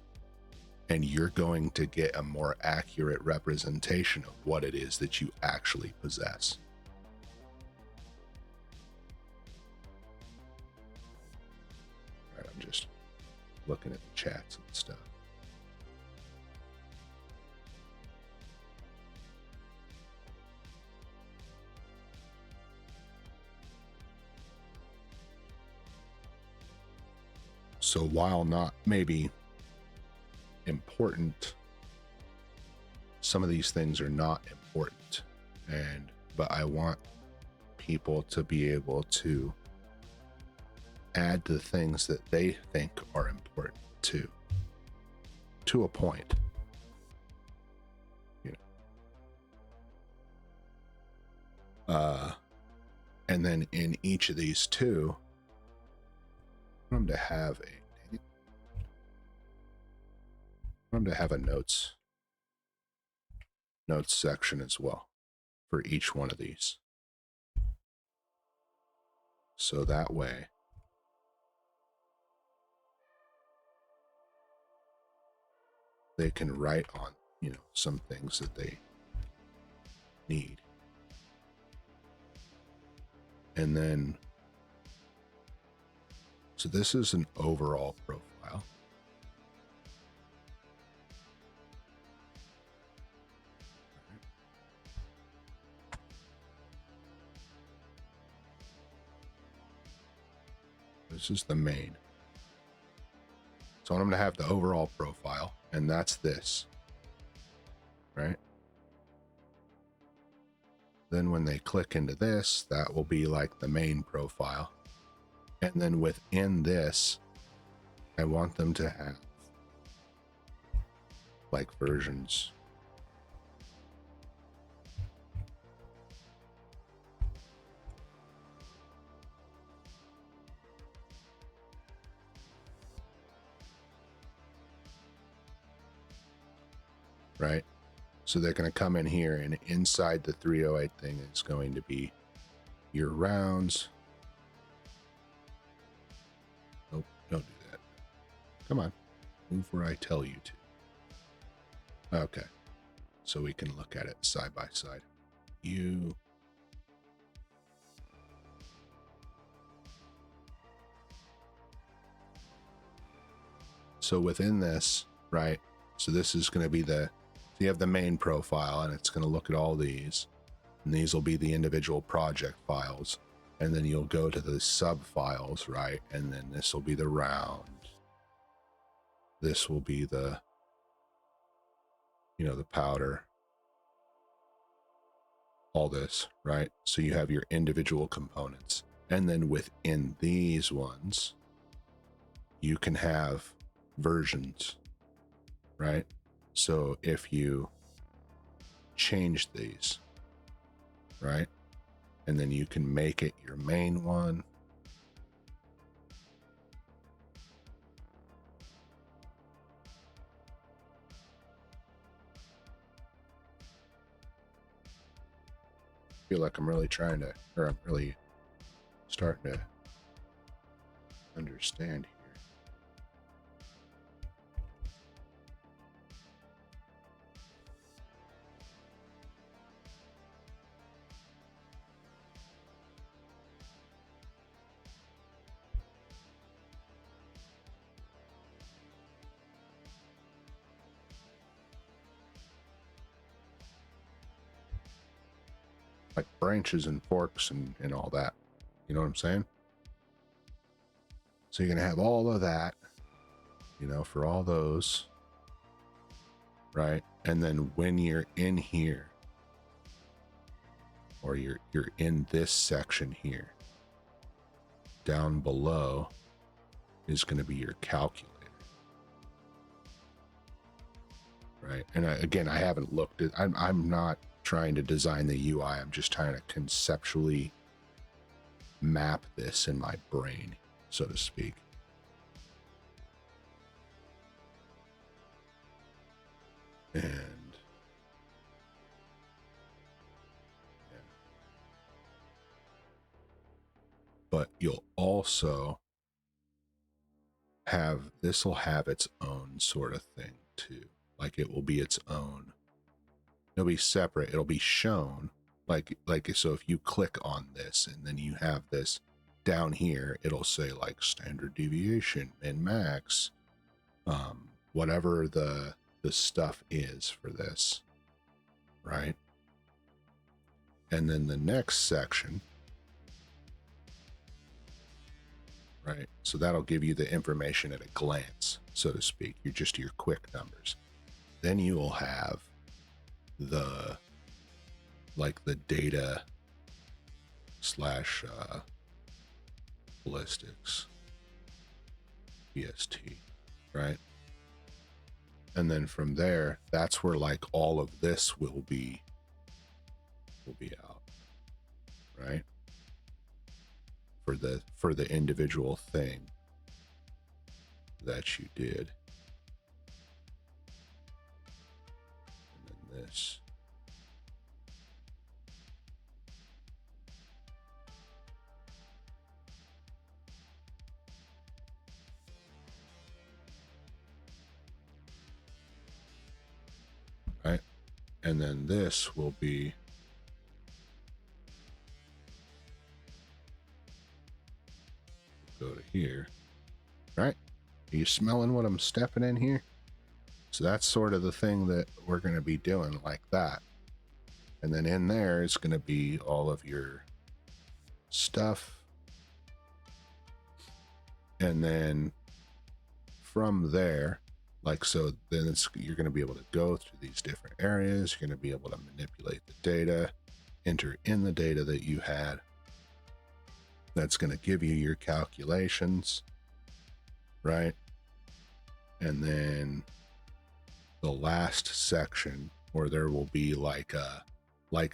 And you're going to get a more accurate representation of what it is that you actually possess. All right, I'm just looking at the chats and stuff. So while not maybe important, some of these things are not important, but I want people to be able to add the things that they think are important to a point, you know. And then in each of these two, I want them to have a notes section as well for each one of these. So that way they can write on, you know, some things that they need. And then, so this is an overall profile. This is the main. So I want them to have the overall profile, and that's this, right? Then when they click into this, that will be like the main profile. And then within this, I want them to have like versions. Right? So they're going to come in here, and inside the 308 thing is going to be your rounds. Nope, don't do that. Come on, move where I tell you to. Okay, so we can look at it side by side. So within this, right? So this is going to be you have the main profile, and it's going to look at all these, and these will be the individual project files, and then you'll go to the sub files, right? And then this will be the round. This will be the, you know, the powder, all this, right? So you have your individual components, and then within these ones, you can have versions, right? So if you change these, right? And then you can make it your main one. I feel like I'm really trying to, or I'm really starting to understand here. Like branches and forks and all that. You know what I'm saying? So you're going to have all of that, you know, for all those, right? And then when you're in here, or you're in this section here, down below is going to be your calculator, right? And again, I haven't looked at, I'm not trying to design the UI. I'm just trying to conceptually map this in my brain, so to speak. And yeah. But you'll also have, this will have its own sort of thing too. Like it will be its own, it'll be separate, it'll be shown like so if you click on this and then you have this down here, it'll say like standard deviation, min max, whatever the stuff is for this, right? And then the next section, right? So that'll give you the information at a glance, so to speak. You're just your quick numbers. Then you will have the, like the data slash ballistics, BST, right? And then from there, that's where like all of this will be out, right? For the individual thing that you did. And then this. Right? And then this will be go to here, right? Are you smelling what I'm stepping in here? So that's sort of the thing that we're going to be doing like that. And then in there is going to be all of your stuff. And then from there, like, so then you're going to be able to go through these different areas. You're going to be able to manipulate the data, enter in the data that you had. That's going to give you your calculations, right? And then the last section where there will be like a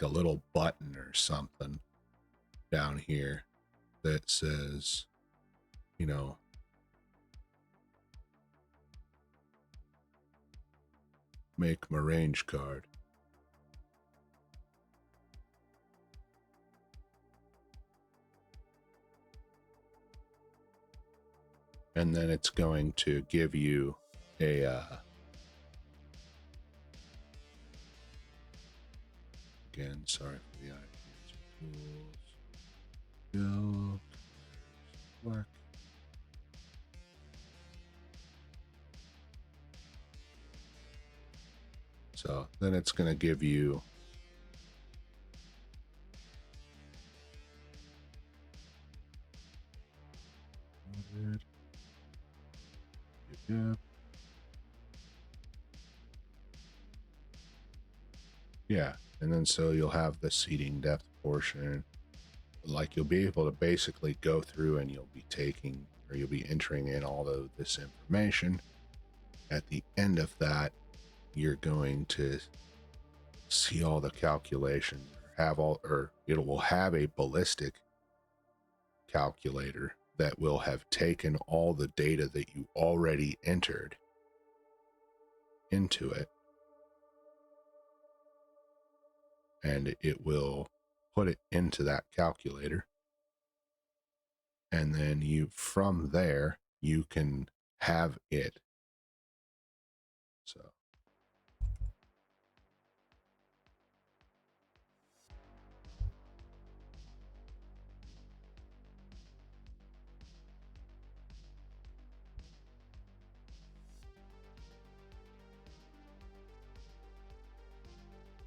little button or something down here that says, you know, make my range card. And then it's going to give you a again, sorry for the tools. Black. So then it's going to give you yeah, and then so you'll have the seating depth portion. Like you'll be able to basically go through and you'll be taking, or you'll be entering in all of this information. At the end of that, you're going to see all the calculations, or have all, or it will have a ballistic calculator that will have taken all the data that you already entered into it, and it will put it into that calculator, and then you, from there, you can have it. So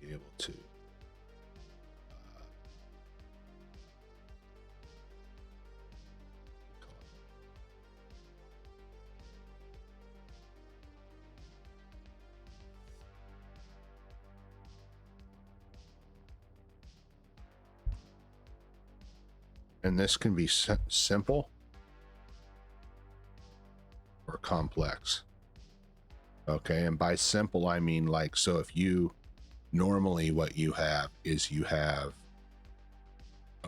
be able to and this can be simple or complex. Okay, and by simple I mean, like, so if you normally, what you have is you have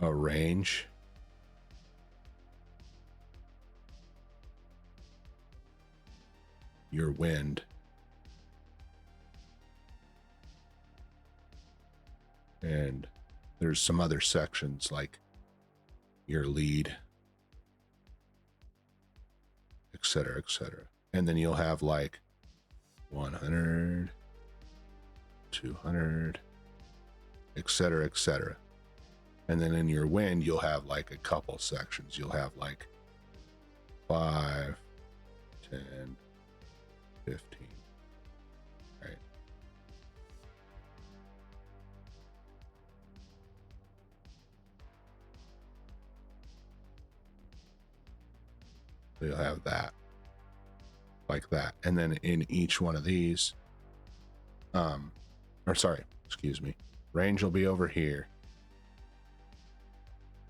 a range, your wind, and there's some other sections like your lead, etc., etc. And then you'll have like 100, 200, etc., etc. And then in your wind, you'll have like a couple sections. You'll have like 5, 10, 15, right? So you'll have that, like that. And then in each one of these, or sorry, excuse me, range will be over here.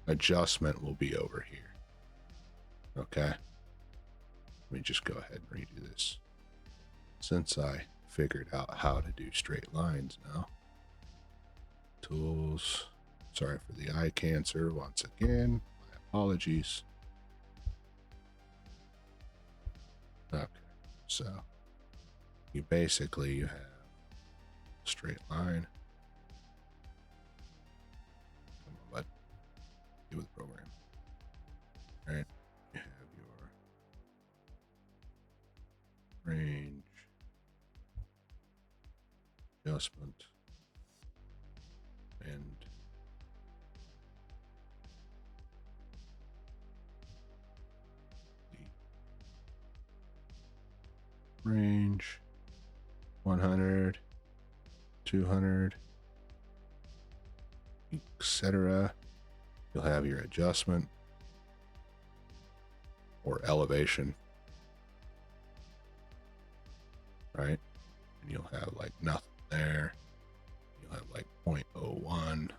Adjustment will be over here. Okay. Let me just go ahead and redo this, since I figured out how to do straight lines now. Tools. Sorry for the eye cancer once again. My apologies. Okay. So you basically, you have straight line. Come on, bud. Get with the program. All right. You have your range, adjustment, and the range, 100, 200, etc. You'll have your adjustment or elevation, right? And you'll have like nothing there. You'll have like 0.01,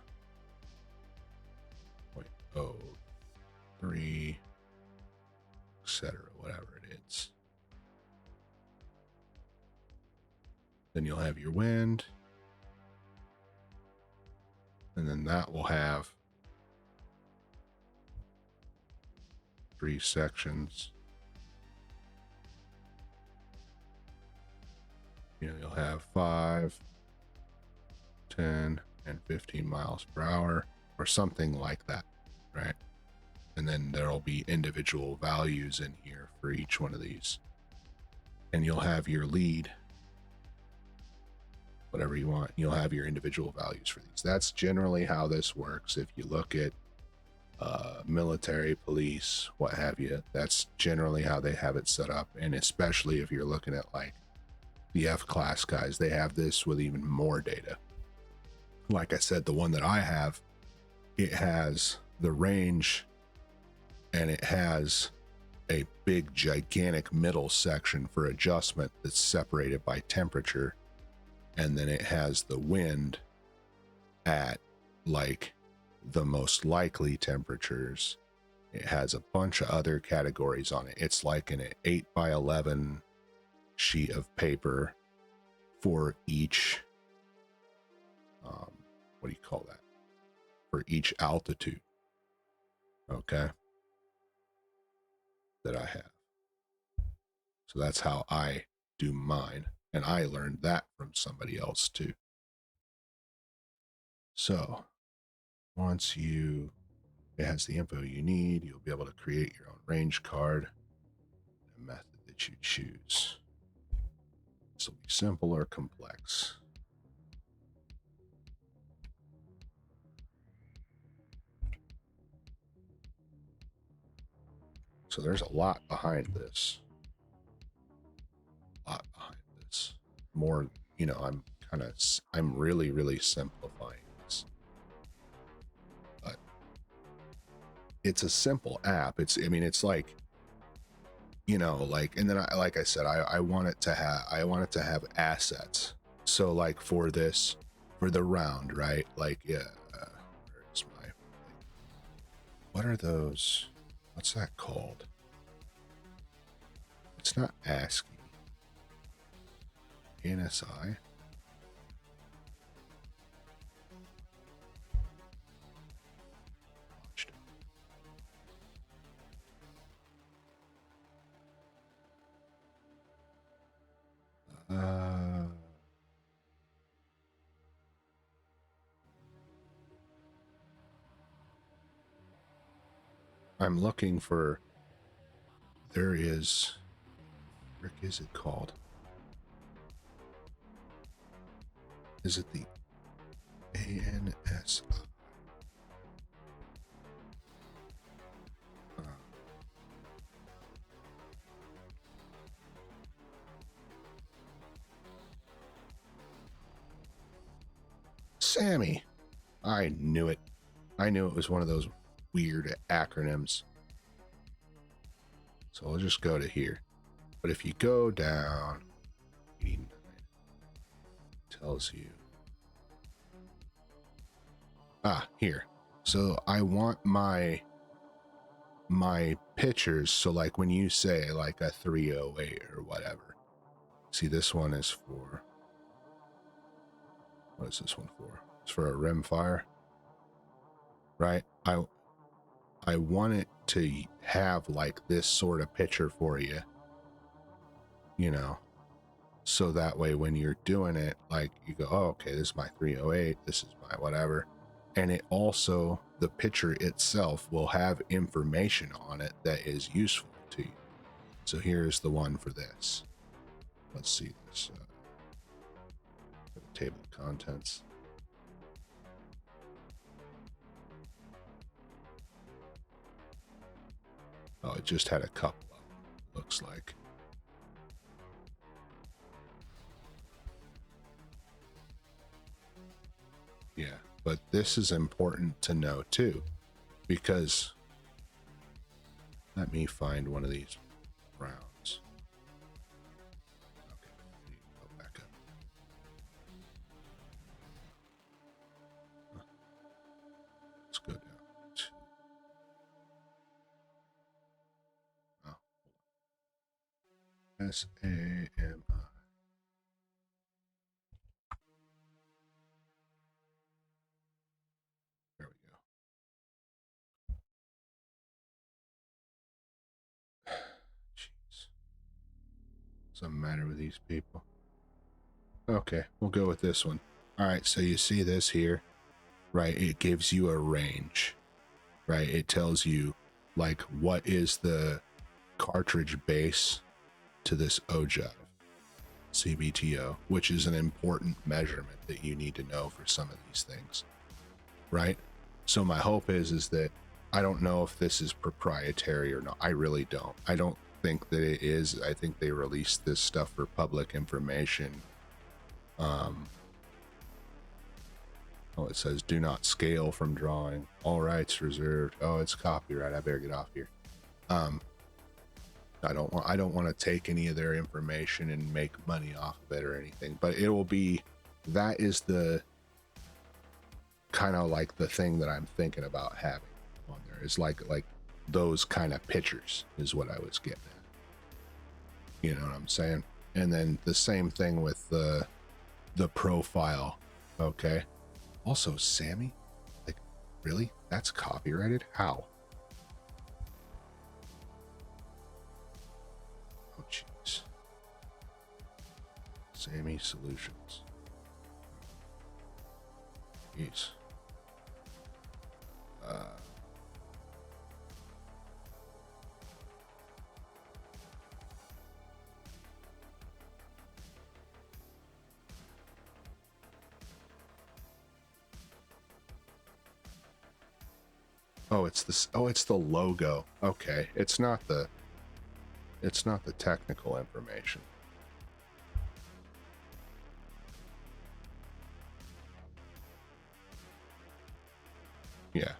0.03, etc., whatever it is. Then you'll have your wind, and then that will have 3 sections. You know, you'll have 5, 10, and 15 miles per hour, or something like that, right? And then there'll be individual values in here for each one of these. And you'll have your lead, whatever you want. You'll have your individual values for these. That's generally how this works. If you look at military, police, what have you, that's generally how they have it set up. And especially if you're looking at like the F-class guys, they have this with even more data. Like I said, the one that I have, it has the range, and it has a big gigantic middle section for adjustment that's separated by temperature, and then it has the wind at like the most likely temperatures. It has a bunch of other categories on it. It's like an 8x11 sheet of paper for each what do you call that? For each altitude, okay, that I have. So that's how I do mine. And I learned that from somebody else too. So once it has the info you need, you'll be able to create your own range card, a method that you choose. This will be simple or complex. So there's a lot behind this. More, I'm really, really simplifying this. But it's a simple app. It's like, and then like I said, I want it to have assets. So like for the round, right? Like, yeah, where's my, what are those? What's that called? It's not ASCII. NSI. I'm looking for, there is, what is it called? Is it the ANSI? Sammy. I knew it. I knew it was one of those weird acronyms. So I'll just go to here. But if you go down, 89, tells you. Here. So I want my pictures. So like when you say like a 308 or whatever. See, this one is for, what is this one for? It's for a rimfire, right? I want it to have like this sort of picture for you, so that way when you're doing it, like you go, oh, okay, this is my 308, this is my whatever. And it also, the picture itself will have information on it that is useful to you. So here's the one for this. Let's see this. The table of contents. Oh, it just had a couple of them, looks like. Yeah, but this is important to know too, because let me find one of these rounds. Okay, I need to go back up. Let's go down to, oh, SAMI. There we go. Jeez. Something matter with these people. Okay, we'll go with this one. All right, so you see this here, right? It gives you a range, right? It tells you like what is the cartridge base to this ogive CBTO, which is an important measurement that you need to know for some of these things, right? So my hope is that, I don't know if this is proprietary or not. I really don't. I don't think that it is. I think they released this stuff for public information. Oh, it says do not scale from drawing. All rights reserved. Oh, it's copyright. I better get off here. I don't want to take any of their information and make money off of it or anything, but it will be, that is the kind of like the thing that I'm thinking about having on there, is like those kind of pictures is what I was getting at. You know what I'm saying? And then the same thing with the profile. Okay. Also, Sammy, like, really? That's copyrighted? How? Oh, jeez. Sammy Solutions. Jeez. Oh, it's this. Oh, it's the logo. Okay, it's not the. It's not the technical information. Yeah.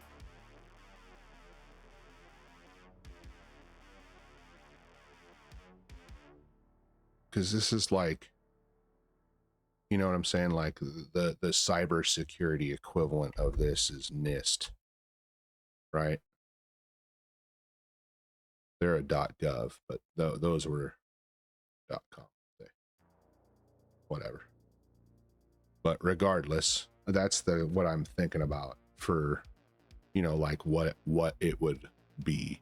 Because this is like, you know what I'm saying? Like the cybersecurity equivalent of this is NIST, right? They're a .gov, but those were .com. Whatever. But regardless, that's the what I'm thinking about for, you know, like what it would be,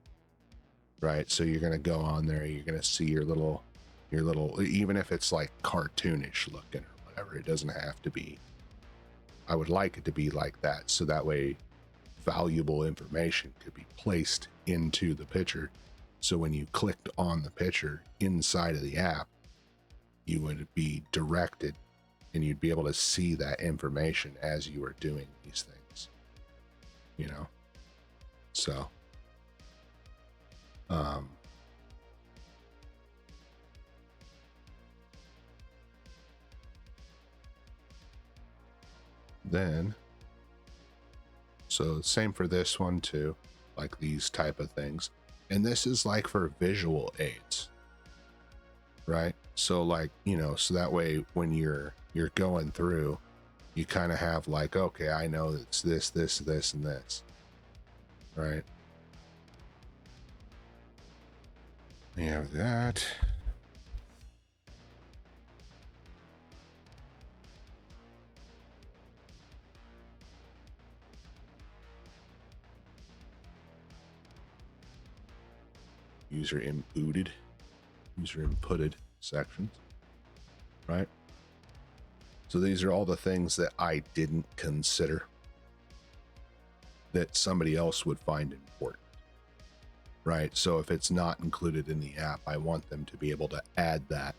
right? So you're gonna go on there, you're gonna see your little, even if it's like cartoonish looking or whatever, it doesn't have to be. I would like it to be like that, so that way valuable information could be placed into the picture. So when you clicked on the picture inside of the app, you would be directed and you'd be able to see that information as you are doing these things, you know? So, um, then, so same for this one too, like these type of things. And this is like for visual aids, right? So like, you know, so that way when you're going through, you kind of have like, okay, I know it's this, this, this, and this, right? You have that. User inputted sections, right? So these are all the things that I didn't consider that somebody else would find important, right? So if it's not included in the app, I want them to be able to add that,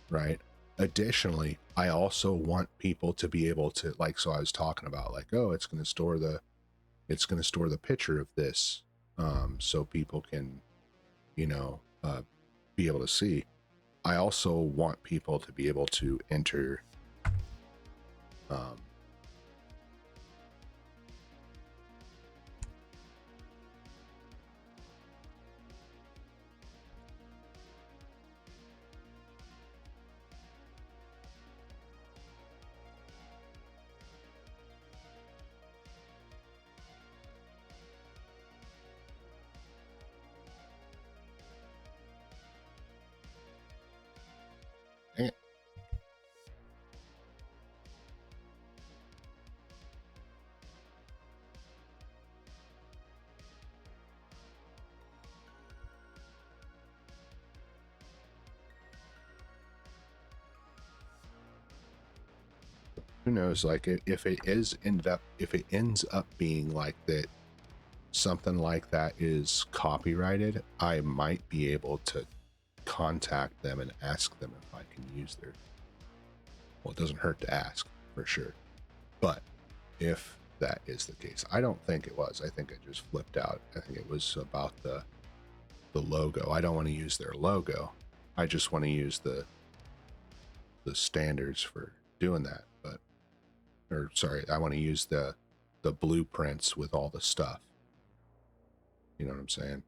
right? Additionally, I also want people to be able to, like, so I was talking about like, oh, it's going to store the picture of this, so people can, you know, be able to see. I also want people to be able to enter, um, dang it. Who knows? Like, if it ends up being like that, something like that is copyrighted, I might be able to contact them and ask them if I can use their. Well, it doesn't hurt to ask for sure, but if that is the case, I don't think it was. I think I just flipped out. I think it was about the logo. I don't want to use their logo. I just want to use the standards for doing that. But, or sorry, I want to use the blueprints with all the stuff. You know what I'm saying?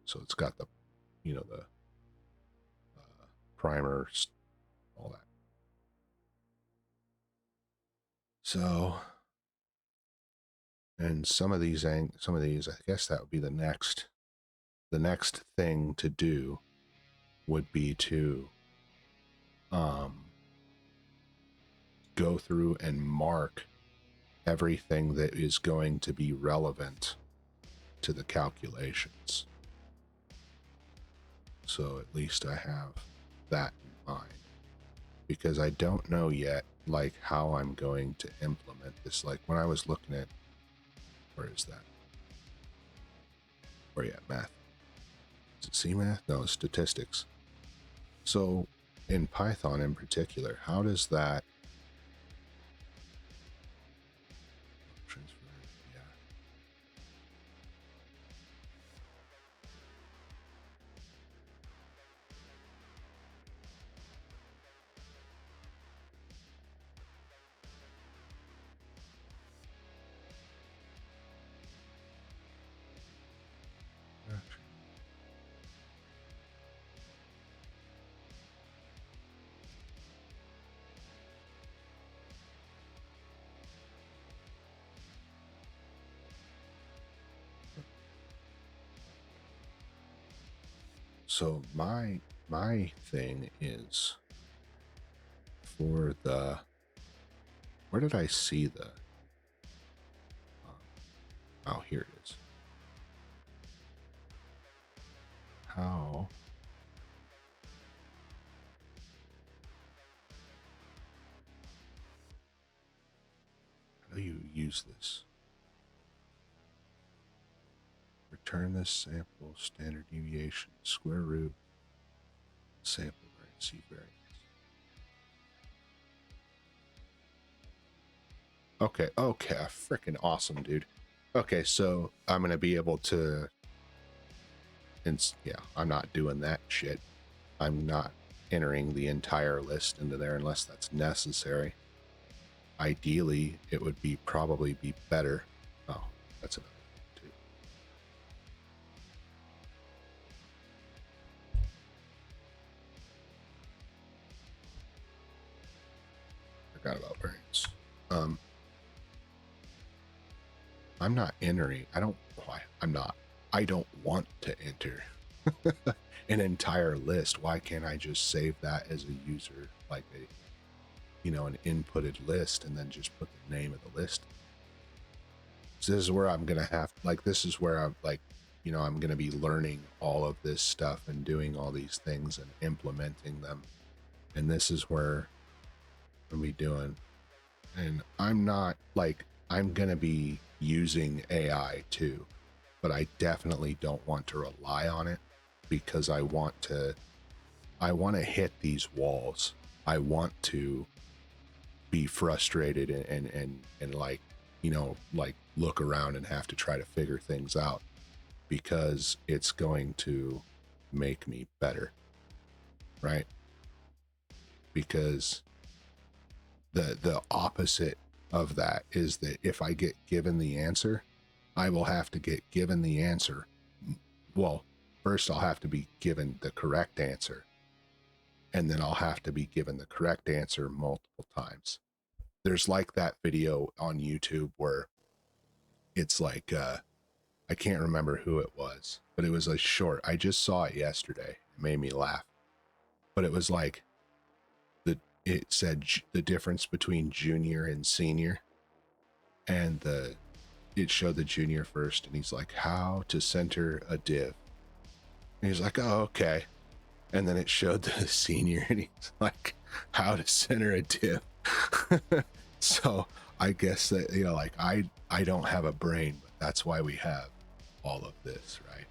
So it's got the, you know, the primers, all that. So, and some of these, I guess that would be the next thing to do would be to go through and mark everything that is going to be relevant to the calculations. So at least I have that in mind, because I don't know yet like how I'm going to implement this. Like when I was looking at, where is that? Where you at? Math. Is it C math? No, it's statistics. So in Python in particular, how does that transfer? Yeah. So my thing is for the, where did I see the, oh, here it is. How do you use this? Return this sample standard deviation, square root, sample variance, C variance. Okay, freaking awesome, dude. Okay, so I'm gonna be able to, and yeah, I'm not doing that shit. I'm not entering the entire list into there unless that's necessary. Ideally, it would be probably be better. Oh, that's another thing too. Forgot about variance. I'm not entering. I don't want to enter an entire list. Why can't I just save that as a user, like a, you know, an inputted list, and then just put the name of the list? So this is where I'm gonna have, like, this is where I'm like, you know, I'm gonna be learning all of this stuff and doing all these things and implementing them, and this is where I'm gonna be doing. And I'm not like, I'm gonna be using AI too, but I definitely don't want to rely on it, because I want to hit these walls. I want to be frustrated and like, you know, like look around and have to try to figure things out, because it's going to make me better, right? Because the opposite of that is that if I get given the answer, I will have to get given the answer. Well, first I'll have to be given the correct answer, and then I'll have to be given the correct answer multiple times. There's like that video on YouTube where it's like, I can't remember who it was, but it was a short. I just saw it yesterday. It made me laugh. But it was like, it said the difference between junior and senior, and it showed the junior first, and he's like, how to center a div. And he's like, oh, okay. And then it showed the senior, and he's like, how to center a div. So I guess that, you know, like I don't have a brain, but that's why we have all of this, right?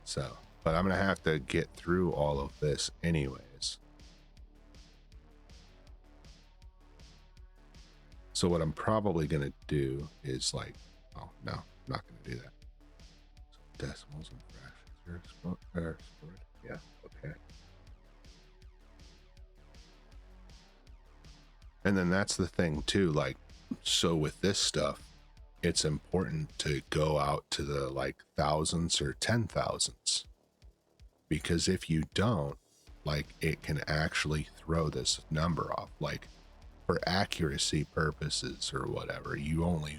So, but I'm gonna have to get through all of this anyways. So what I'm probably gonna do is like, oh no, I'm not gonna do that. So decimals and fractions are yeah, okay. And then that's the thing too, like, so with this stuff, it's important to go out to the like thousands or 10,000s, because if you don't, like, it can actually throw this number off. Like, for accuracy purposes or whatever, you only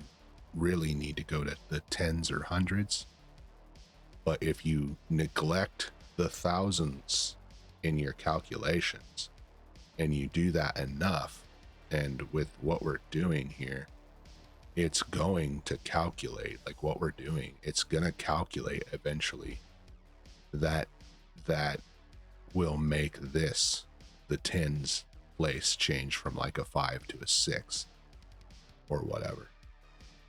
really need to go to the tens or hundreds. But if you neglect the thousands in your calculations, and you do that enough, And with what we're doing here, it's going to calculate, like what we're doing, it's going to calculate eventually that that will make this, the tens place, change from like a 5 to a 6 or whatever,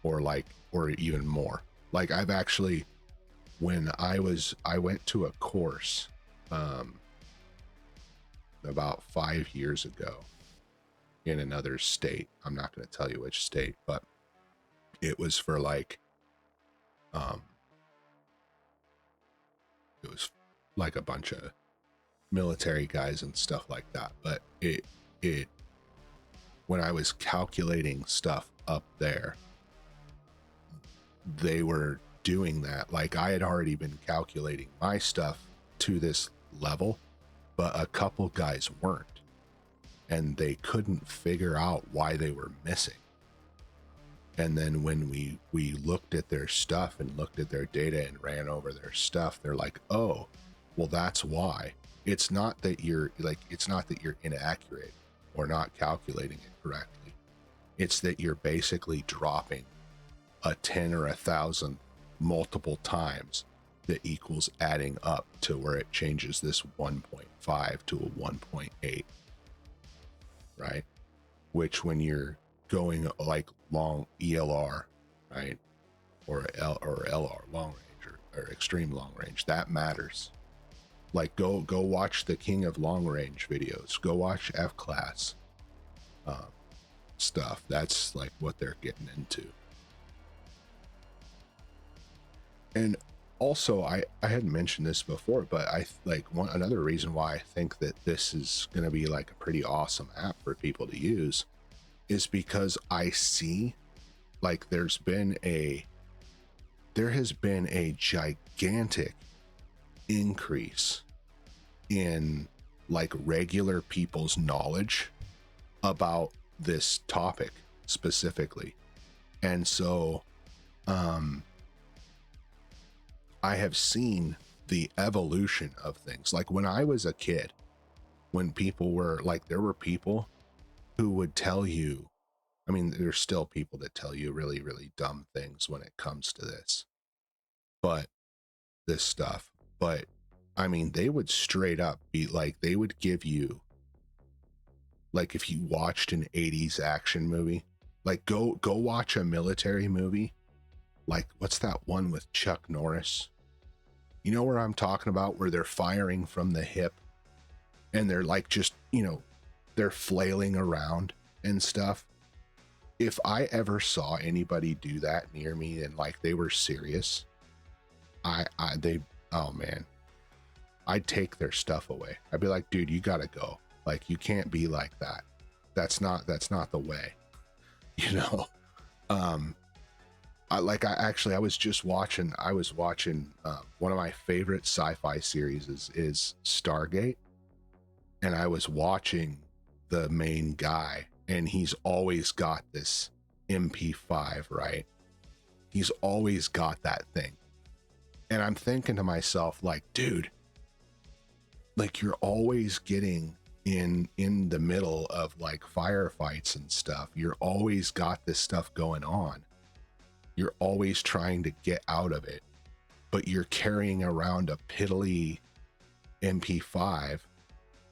or like, or even more. Like I've actually, when I went to a course about 5 years ago in another state. I'm not going to tell you which state, but it was for like it was like a bunch of military guys and stuff like that. But it when I was calculating stuff up there, they were doing that. Like I had already been calculating my stuff to this level, but a couple guys weren't, and they couldn't figure out why they were missing. And then when we looked at their stuff and looked at their data and ran over their stuff, they're like, oh, well, that's why. It's not that you're inaccurate or not calculating it correctly. It's that you're basically dropping a 10 or 1,000 multiple times that equals adding up to where it changes this 1.5 to a 1.8, right? Which when you're going like long ELR, right, or LR, long range, or extreme long range, that matters. Like go watch the King of Long Range videos. Go watch F class stuff. That's like what they're getting into. And also, I hadn't mentioned this before, but I like another reason why I think that this is going to be like a pretty awesome app for people to use is because I see like there has been a gigantic increase in like regular people's knowledge about this topic specifically. And so I have seen the evolution of things. Like when I was a kid, when people were like, there were people who would tell you, I mean, there's still people that tell you really, really dumb things when it comes to this, but this stuff. But I mean, they would straight up be like, they would give you, like, if you watched an 80s action movie, like go watch a military movie. Like, what's that one with Chuck Norris? You know where I'm talking about, where they're firing from the hip and they're like, just, you know, they're flailing around and stuff. If I ever saw anybody do that near me and like they were serious, oh man, I'd take their stuff away. I'd be like, dude, you gotta go. Like, you can't be like that. That's not the way, you know? I was watching one of my favorite sci-fi series is Stargate. And I was watching the main guy, and he's always got this MP5, right? He's always got that thing. And I'm thinking to myself, like, dude, like you're always getting in the middle of like firefights and stuff. You're always got this stuff going on. You're always trying to get out of it, but you're carrying around a piddly MP5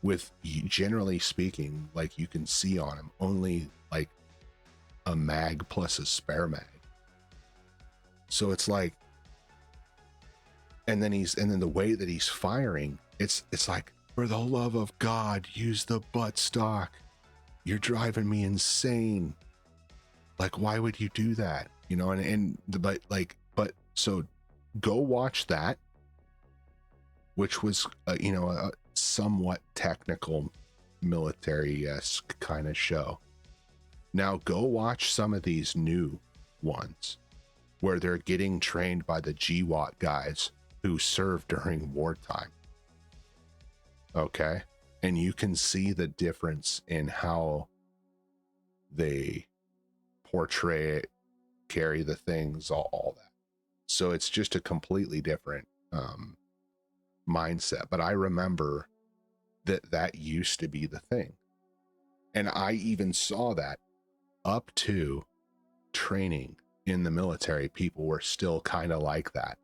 with, generally speaking, like you can see on him, only like a mag plus a spare mag. So it's like, and then the way that he's firing, it's like, for the love of God, use the butt stock. You're driving me insane. Like, why would you do that? You know, but so go watch that, which was, a somewhat technical military-esque kind of show. Now go watch some of these new ones where they're getting trained by the GWAT guys who served during wartime. Okay. And you can see the difference in how they portray it, carry the things, all that. So it's just a completely different mindset. But I remember that used to be the thing. And I even saw that up to training in the military, people were still kind of like that.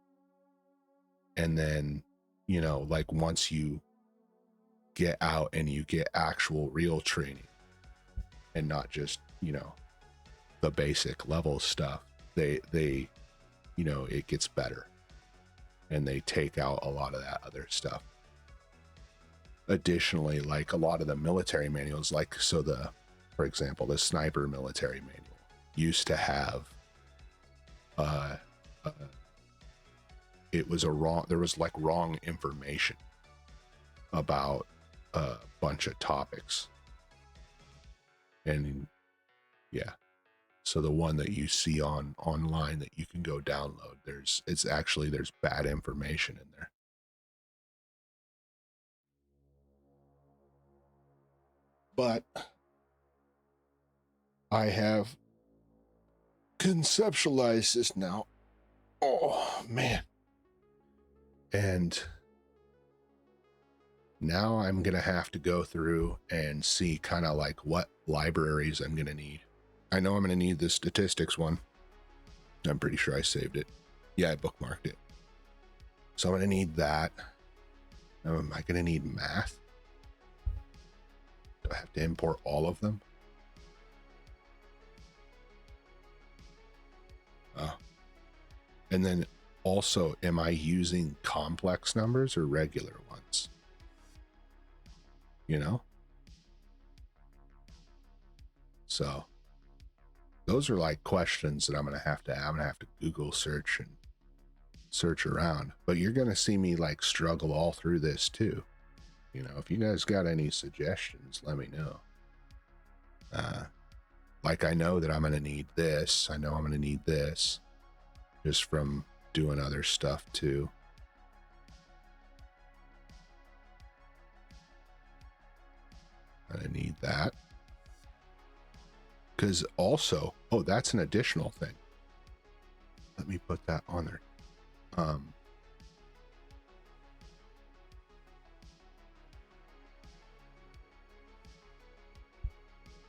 And then, you know, like once you get out and you get actual real training and not just, you know, the basic level stuff, they, you know, it gets better and they take out a lot of that other stuff. Additionally, like a lot of the military manuals, like, so the, for example, the sniper military manual used to have, uh, it was a wrong, there was like wrong information about a bunch of topics. And yeah, so the one that you see on online that you can go download, it's actually, there's bad information in there. But I have conceptualized this now. Oh man. And now I'm going to have to go through and see kind of like what libraries I'm going to need. I know I'm going to need the statistics one. I'm pretty sure I saved it. Yeah, I bookmarked it. So I'm going to need that. Am I going to need math? Do I have to import all of them? Oh. And then also, am I using complex numbers or regular ones? You know? So those are like questions that I'm going to have to Google search and search around. But you're going to see me like struggle all through this too. You know, if you guys got any suggestions, let me know. Like I know that I'm going to need this. I know I'm going to need this just from doing other stuff too. I need that. Because also, oh, that's an additional thing. Let me put that on there.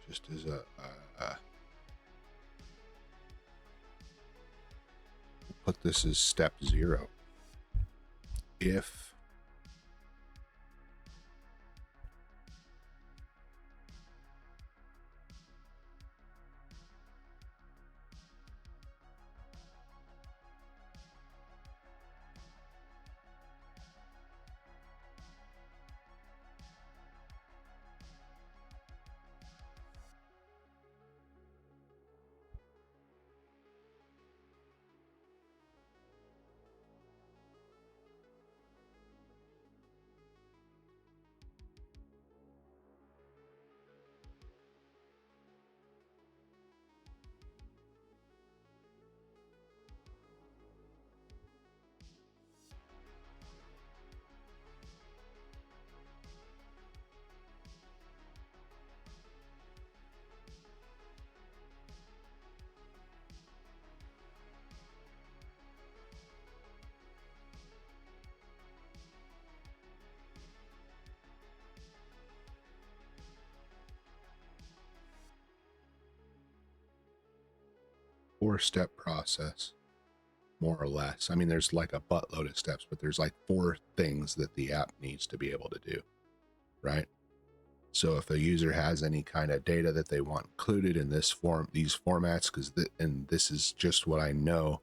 Just as a put this as step 0. If four-step process, more or less. I mean, there's like a buttload of steps, but there's like 4 things that the app needs to be able to do, right? So if a user has any kind of data that they want included in this form, these formats, because and this is just what I know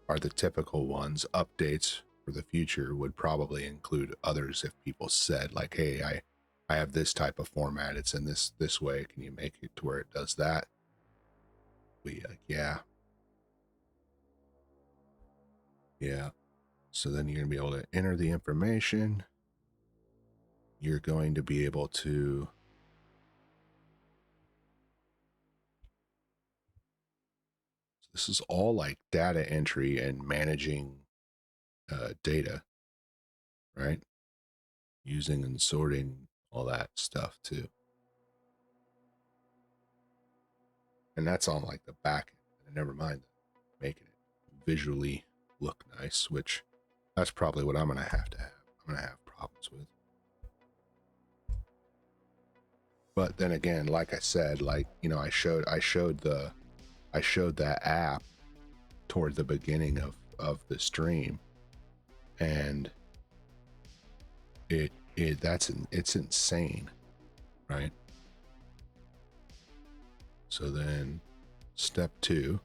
are the typical ones, updates for the future would probably include others if people said like, hey, I have this type of format, it's in this way, can you make it to where it does that? We yeah. So then you're gonna be able to enter the information. You're going to be able to this is all like data entry and managing data, right? Using and sorting all that stuff too. And that's on like the back end. And never mind making it visually look nice, which that's probably what I'm gonna have. I'm gonna have problems with. But then again, like I said, like, you know, I showed that app toward the beginning of the stream, and it's insane, right? So then step 2,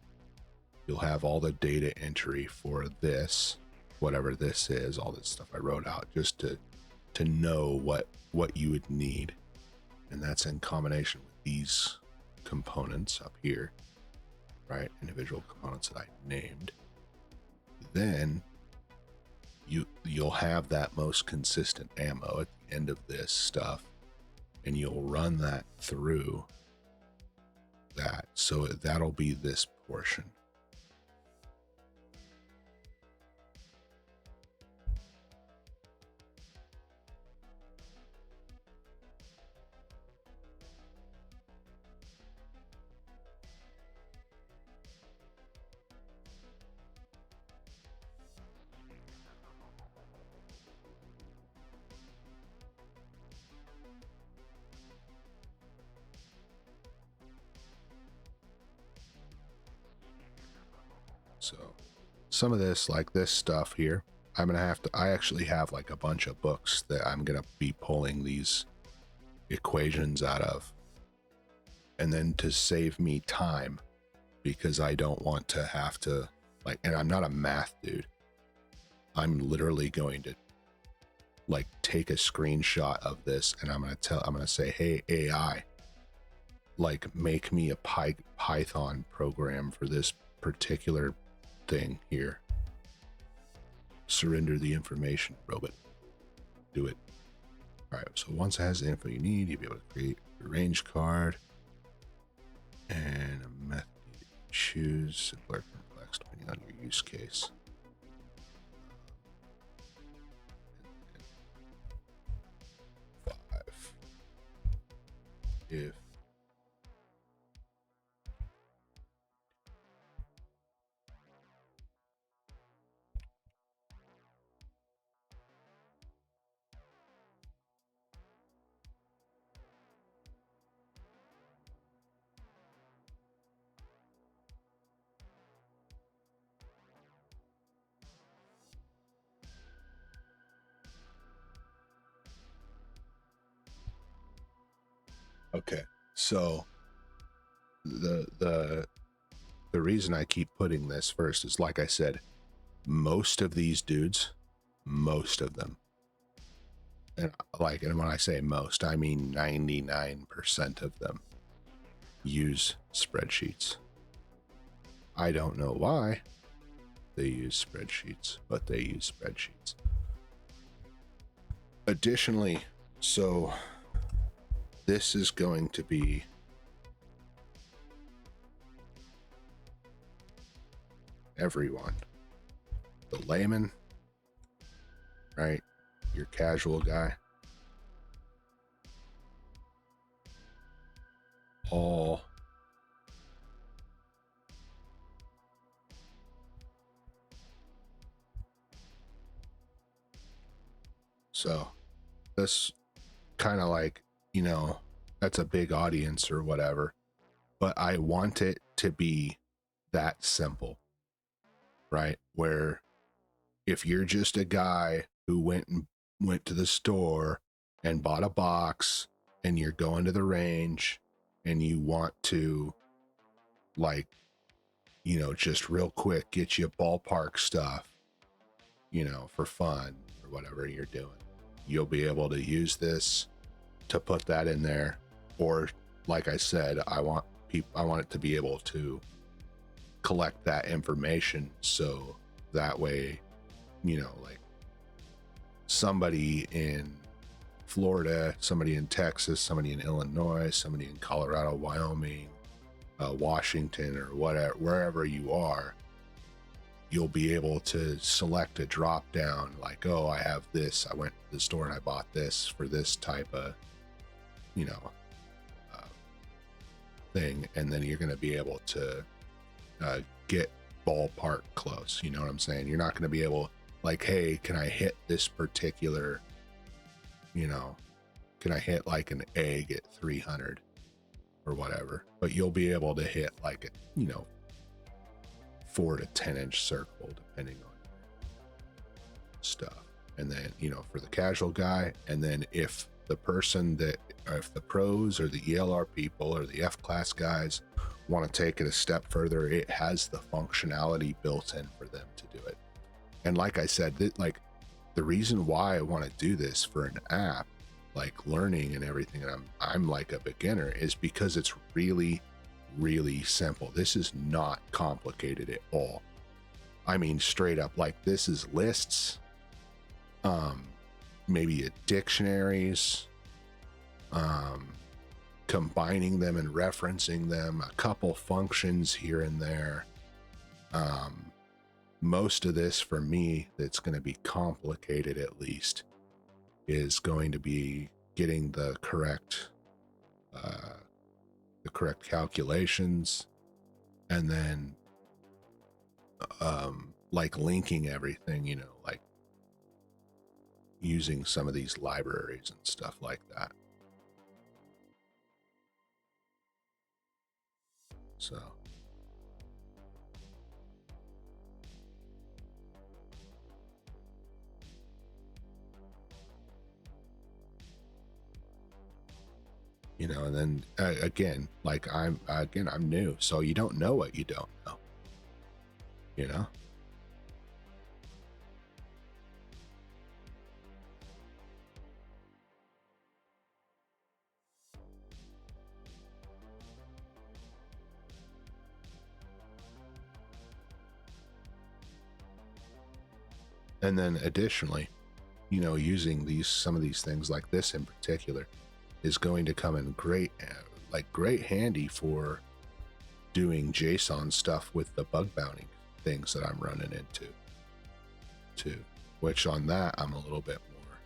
you'll have all the data entry for this, whatever this is, all this stuff I wrote out just to know what you would need. And that's in combination with these components up here, right? Individual components that I named. Then you'll have that most consistent ammo at the end of this stuff, and you'll run that through that. So that'll be this portion. So some of this, like this stuff here, I actually have like a bunch of books that I'm gonna be pulling these equations out of. And then to save me time, because I don't want to have to, like, and I'm not a math dude, I'm literally going to like take a screenshot of this, and I'm gonna say, hey AI, like make me a Python program for this particular thing here. Surrender the information, robot. Do it. All right, so once it has the info you need, you'll be able to create a range card and a method you choose, simple or complex, depending on your use case. And 5. If okay, so the reason I keep putting this first is, like I said, most of these dudes, most of them, and when I say most, I mean 99% of them use spreadsheets. I don't know why they use spreadsheets, but they use spreadsheets. Additionally, so this is going to be everyone. The layman, right? Your casual guy. All so this kind of like, you know, that's a big audience or whatever, but I want it to be that simple, right? Where if you're just a guy who went to the store and bought a box, and you're going to the range and you want to, like, you know, just real quick get you ballpark stuff, you know, for fun or whatever you're doing, you'll be able to use this to put that in there. Or like I said, I want it to be able to collect that information, so that way, you know, like somebody in Florida, somebody in Texas, somebody in Illinois, somebody in Colorado, Wyoming, Washington, or whatever, wherever you are, you'll be able to select a drop down, like, oh, I have this, I went to the store and I bought this for this type of, you know, thing, and then you're going to be able to get ballpark close. You know what I'm saying? You're not going to be able, like, hey, can I hit this particular, you know, can I hit like an egg at 300 or whatever, but you'll be able to hit like a, 4 to 10 inch circle depending on stuff. And then, for the casual guy, and then if the person that, or if the pros or the ELR people or the F class guys want to take it a step further, it has the functionality built in for them to do it. And like I said, like the reason why I want to do this for an app, like learning and everything, and I'm like a beginner, is because it's really, really simple. This is not complicated at all. I mean, straight up, like this is lists, maybe dictionaries, combining them and referencing them, a couple functions here and there. Most of this for me that's going to be complicated, at least, is going to be getting the correct calculations, and then like linking everything, like using some of these libraries and stuff like that. So and then again, like I'm new, so you don't know what you don't know, And then additionally, using some of these things like this in particular is going to come in great handy for doing JSON stuff with the bug bounty things that I'm running into too, which on that I'm a little bit more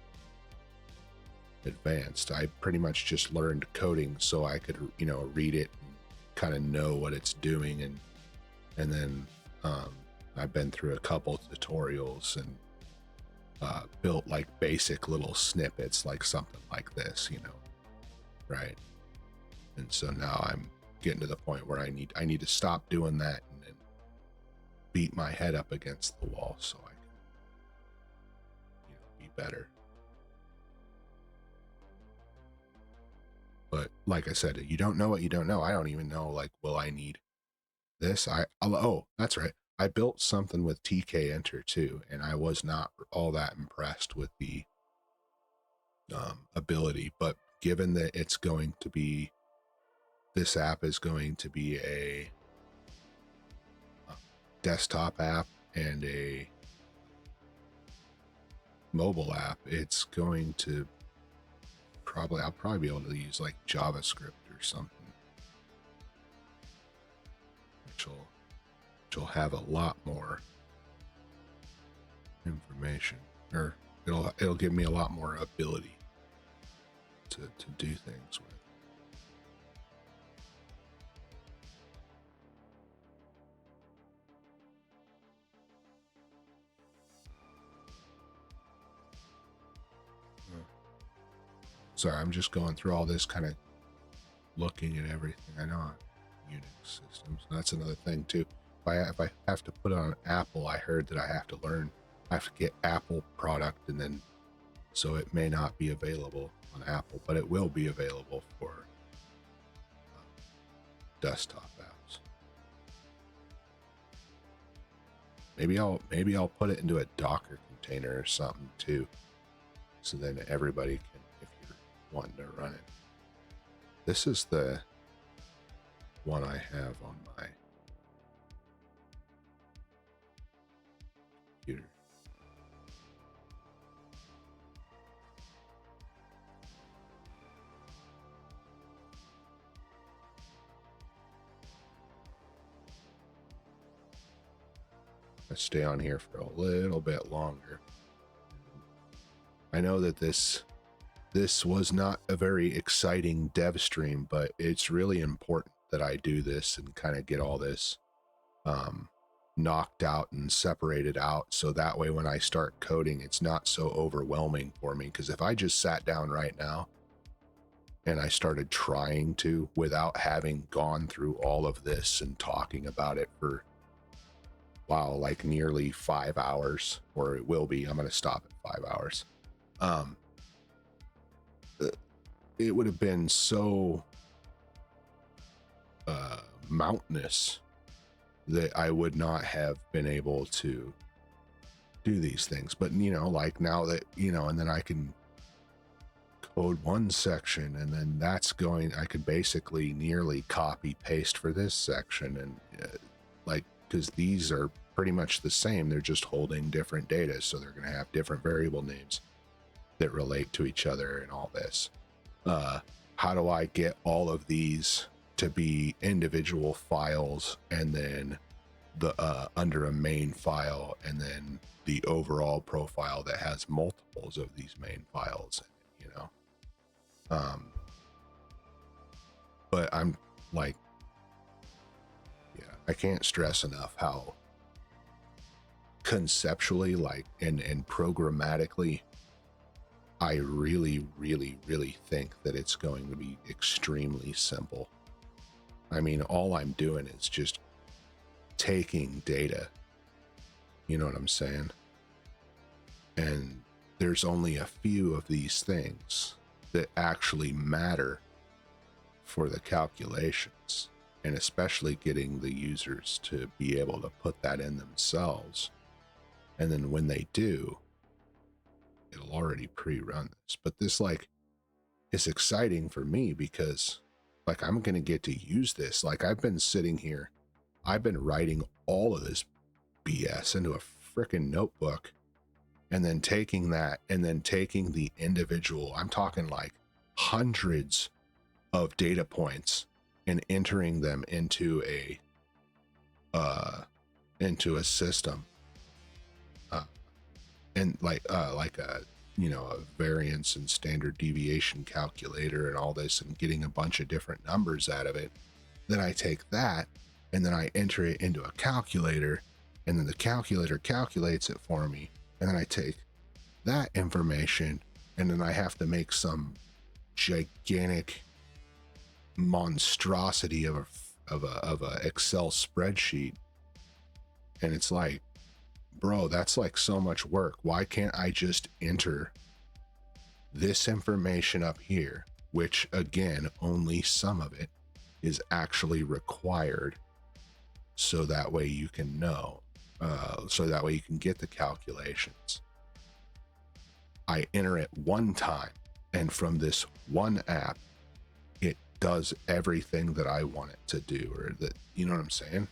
advanced. I pretty much just learned coding so I could, read it and kind of know what it's doing. And then I've been through a couple tutorials and built like basic little snippets, like something like this, right? And so now I'm getting to the point where I need to stop doing that and beat my head up against the wall so I can, be better. But like I said, you don't know what you don't know. I don't even know, like, will I need this? Oh, that's right. I built something with TK Enter too, and I was not all that impressed with the ability. But given that it's going to be, this app is going to be a desktop app and a mobile app, it's going to I'll probably be able to use like JavaScript or something, which will have a lot more information, or it'll give me a lot more ability to do things with. Sorry, I'm just going through all this, kind of looking at everything I know on Unix systems. That's another thing too. If I have to put on Apple, I heard that I have to get Apple product, and then so it may not be available on Apple, but it will be available for desktop apps. Maybe I'll put it into a Docker container or something too, so then everybody can, if you're wanting to run it. This is the one I have on my computer. I stay on here for a little bit longer. I know that this was not a very exciting dev stream, but it's really important that I do this and kind of get all this knocked out and separated out, so that way when I start coding, it's not so overwhelming for me. Because if I just sat down right now And I started trying to, without having gone through all of this and talking about it for, wow, like nearly 5 hours, or it will be. I'm going to stop at 5 hours. It would have been so mountainous that I would not have been able to do these things. But, you know, like now that, you know, and then I can code one section, and then that's going, I could basically nearly copy paste for this section. And like, because these are pretty much the same, they're just holding different data. So they're going to have different variable names that relate to each other and all this. How do I get all of these to be individual files, and then the under a main file, and then the overall profile that has multiples of these main files, you know? But I'm like, yeah, I can't stress enough how conceptually, like, and programmatically, I really, really, really think that it's going to be extremely simple. I mean, all I'm doing is just taking data, you know what I'm saying? And there's only a few of these things that actually matter for the calculations, and especially getting the users to be able to put that in themselves. And then when they do, it'll already pre-run this. But this, like, is exciting for me because, like, I'm going to get to use this. Like, I've been sitting here, I've been writing all of this BS into a freaking notebook, and then taking that, and then taking the individual, I'm talking like hundreds of data points, and entering them into a system, and like a, you know, a variance and standard deviation calculator and all this, and getting a bunch of different numbers out of it. Then I take that, and then I enter it into a calculator, and then the calculator calculates it for me, and then I take that information, and then I have to make some gigantic monstrosity of a Excel spreadsheet. And it's like, bro, that's like so much work. Why can't I just enter this information up here, which again, only some of it is actually required, so that way you can know, so that way you can get the calculations. I enter it one time, and from this one app, it does everything that I want it to do, or that, you know what I'm saying?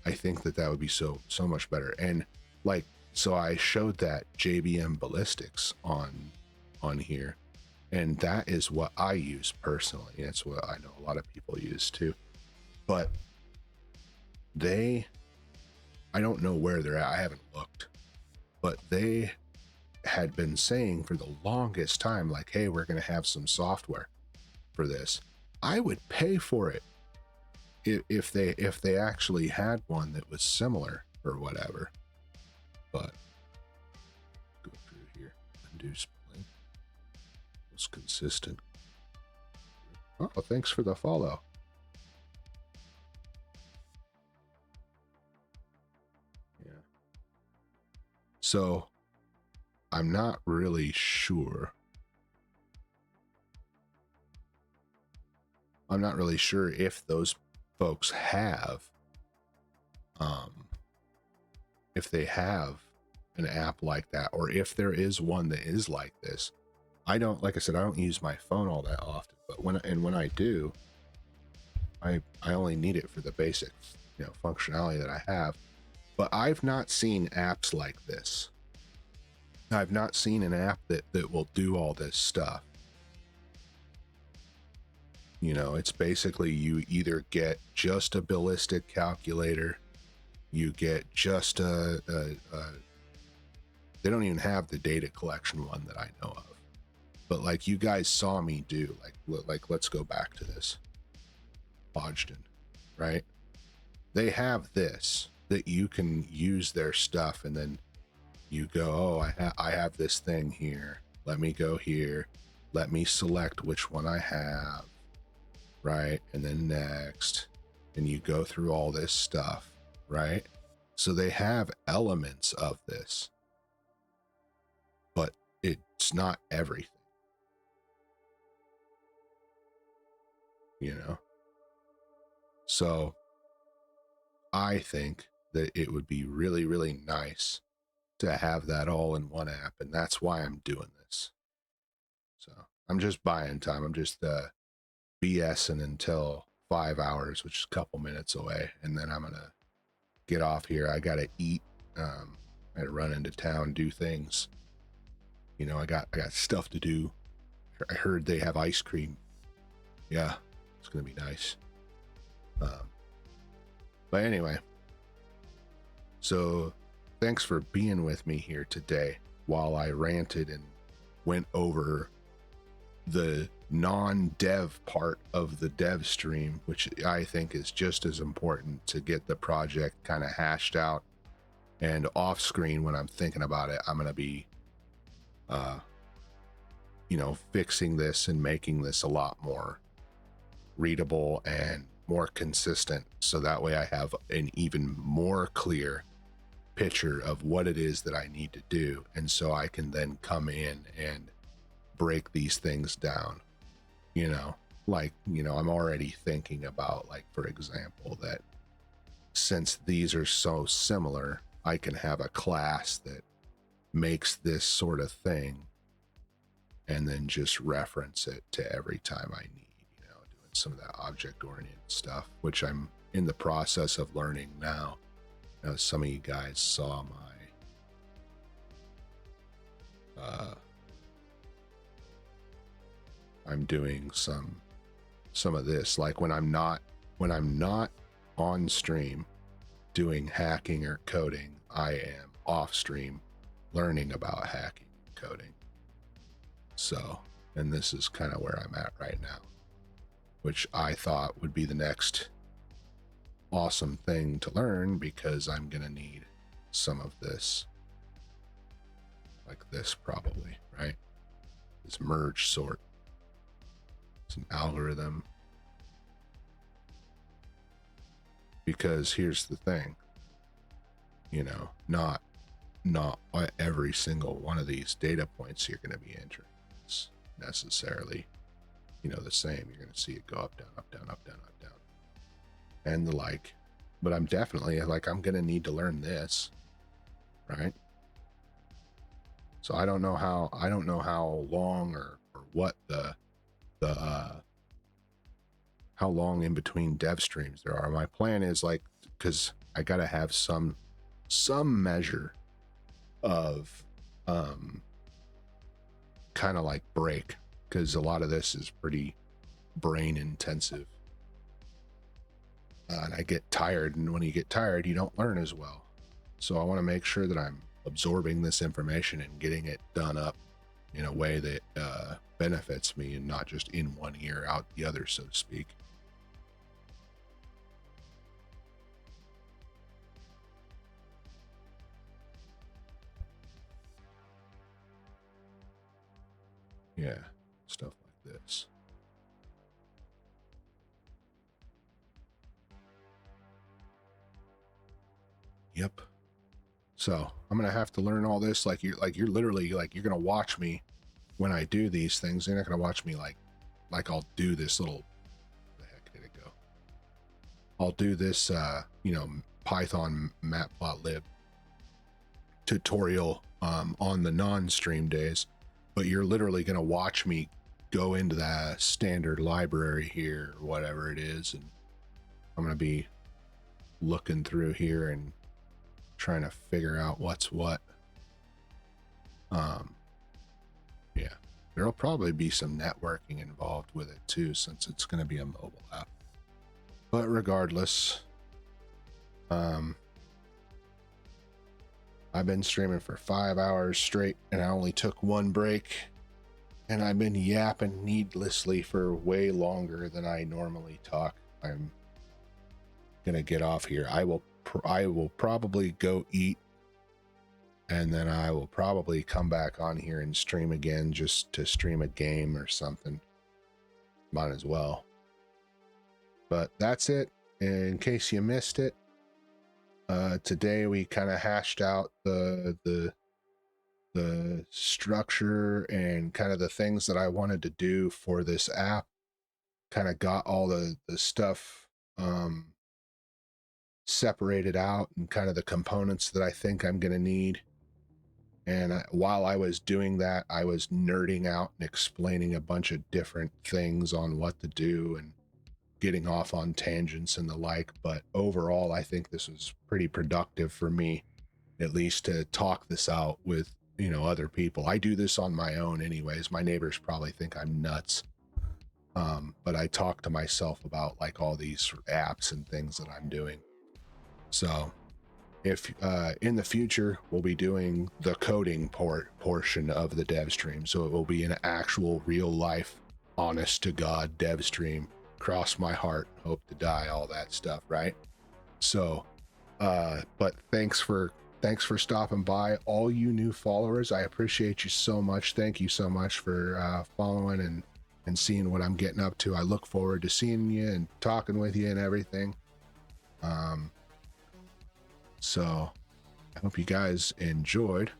I think that would be so much better. And like, so I showed that JBM ballistics on here, and that is what I use personally. It's what I know a lot of people use too. But I don't know where they're at. I haven't looked, but they had been saying for the longest time, like, hey, we're going to have some software for this. I would pay for it if they actually had one that was similar or whatever. But go through here, undo split, was consistent. Oh, thanks for the follow. Yeah. So I'm not really sure. I'm not really sure if those folks have, if they have an app like that, or if there is one that is like this. I don't, like I said, I don't use my phone all that often, but when I do, I only need it for the basic, you know, functionality that I have. But I've not seen apps like this. I've not seen an app that will do all this stuff. You know, it's basically, you either get just a ballistic calculator, you get just they don't even have the data collection one that I know of. But like you guys saw me do, like let's go back to this. Hodgdon, right? They have this, that you can use their stuff, and then you go, oh, I have this thing here. Let me go here. let me select which one I have, right? And then next, and you go through all this stuff, right? So they have elements of this, but it's not everything, you know? So I think that it would be really, really nice to have that all in one app, and that's why I'm doing this. So I'm just buying time. I'm just BSing until 5 hours, which is a couple minutes away, and then I'm gonna get off here. I gotta eat. I gotta run into town, do things. You know, I got stuff to do. I heard they have ice cream. Yeah, it's gonna be nice. But anyway, so thanks for being with me here today while I ranted and went over the non-dev part of the dev stream, which I think is just as important to get the project kind of hashed out. And off screen, when I'm thinking about it, I'm going to be, you know, fixing this and making this a lot more readable and more consistent. So that way I have an even more clear picture of what it is that I need to do. And so I can then come in and break these things down, you know, like, you know, I'm already thinking about, like, for example, that since these are so similar, I can have a class that makes this sort of thing and then just reference it to every time I need, you know, doing some of that object-oriented stuff, which I'm in the process of learning now. Now, some of you guys saw my I'm doing some of this, like when I'm not on stream doing hacking or coding, I am off stream learning about hacking and coding. So, and this is kind of where I'm at right now, which I thought would be the next awesome thing to learn, because I'm gonna need some of this, like this probably, right? This merge sort. It's an algorithm. Because here's the thing, you know, not every single one of these data points you're going to be entering is necessarily, you know, the same. You're going to see it go up, down, up, down, up, down, up, down, and the like. But I'm definitely, like, I'm going to need to learn this, right? So I don't know how long or what the how long in between dev streams there are. My plan is, like, because I got to have some measure of kind of like break, because a lot of this is pretty brain intensive, and I get tired, and when you get tired you don't learn as well. So I want to make sure that I'm absorbing this information and getting it done up in a way that benefits me, and not just in one ear out the other, so to speak. Yeah, stuff like this. Yep. So I'm gonna have to learn all this. Like you're literally, like, you're gonna watch me when I do these things. You're not gonna watch me like I'll do this little, where the heck did it go? I'll do this you know, Python matplotlib tutorial on the non-stream days, but you're literally gonna watch me go into that standard library here, or whatever it is, and I'm gonna be looking through here and trying to figure out what's what. Yeah, there'll probably be some networking involved with it too, since it's going to be a mobile app. But regardless, I've been streaming for 5 hours straight, and I only took one break, and I've been yapping needlessly for way longer than I normally talk. I'm gonna get off here. I will probably go eat and then I will probably come back on here and stream again, just to stream a game or something. Might as well. But that's it. In case you missed it, today we kind of hashed out the structure and kind of the things that I wanted to do for this app. Kind of got all the stuff separated out and kind of the components that I think I'm going to need. And while I was doing that, I was nerding out and explaining a bunch of different things on what to do and getting off on tangents and the like. But overall, I think this was pretty productive for me, at least to talk this out with, you know, other people. I do this on my own anyways. My neighbors probably think I'm nuts. But I talk to myself about like all these apps and things that I'm doing. So if in the future we'll be doing the coding portion of the dev stream, so it will be an actual real life honest to god dev stream. Cross my heart, hope to die, all that stuff, right? So but thanks for stopping by, all you new followers. I appreciate you so much. Thank you so much for following and seeing what I'm getting up to. I look forward to seeing you and talking with you and everything. So I hope you guys enjoyed,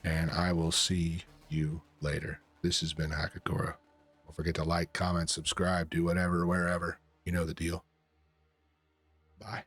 and I will see you later. This has been Hakakura. Don't forget to like, comment, subscribe, do whatever, wherever. You know the deal. Bye.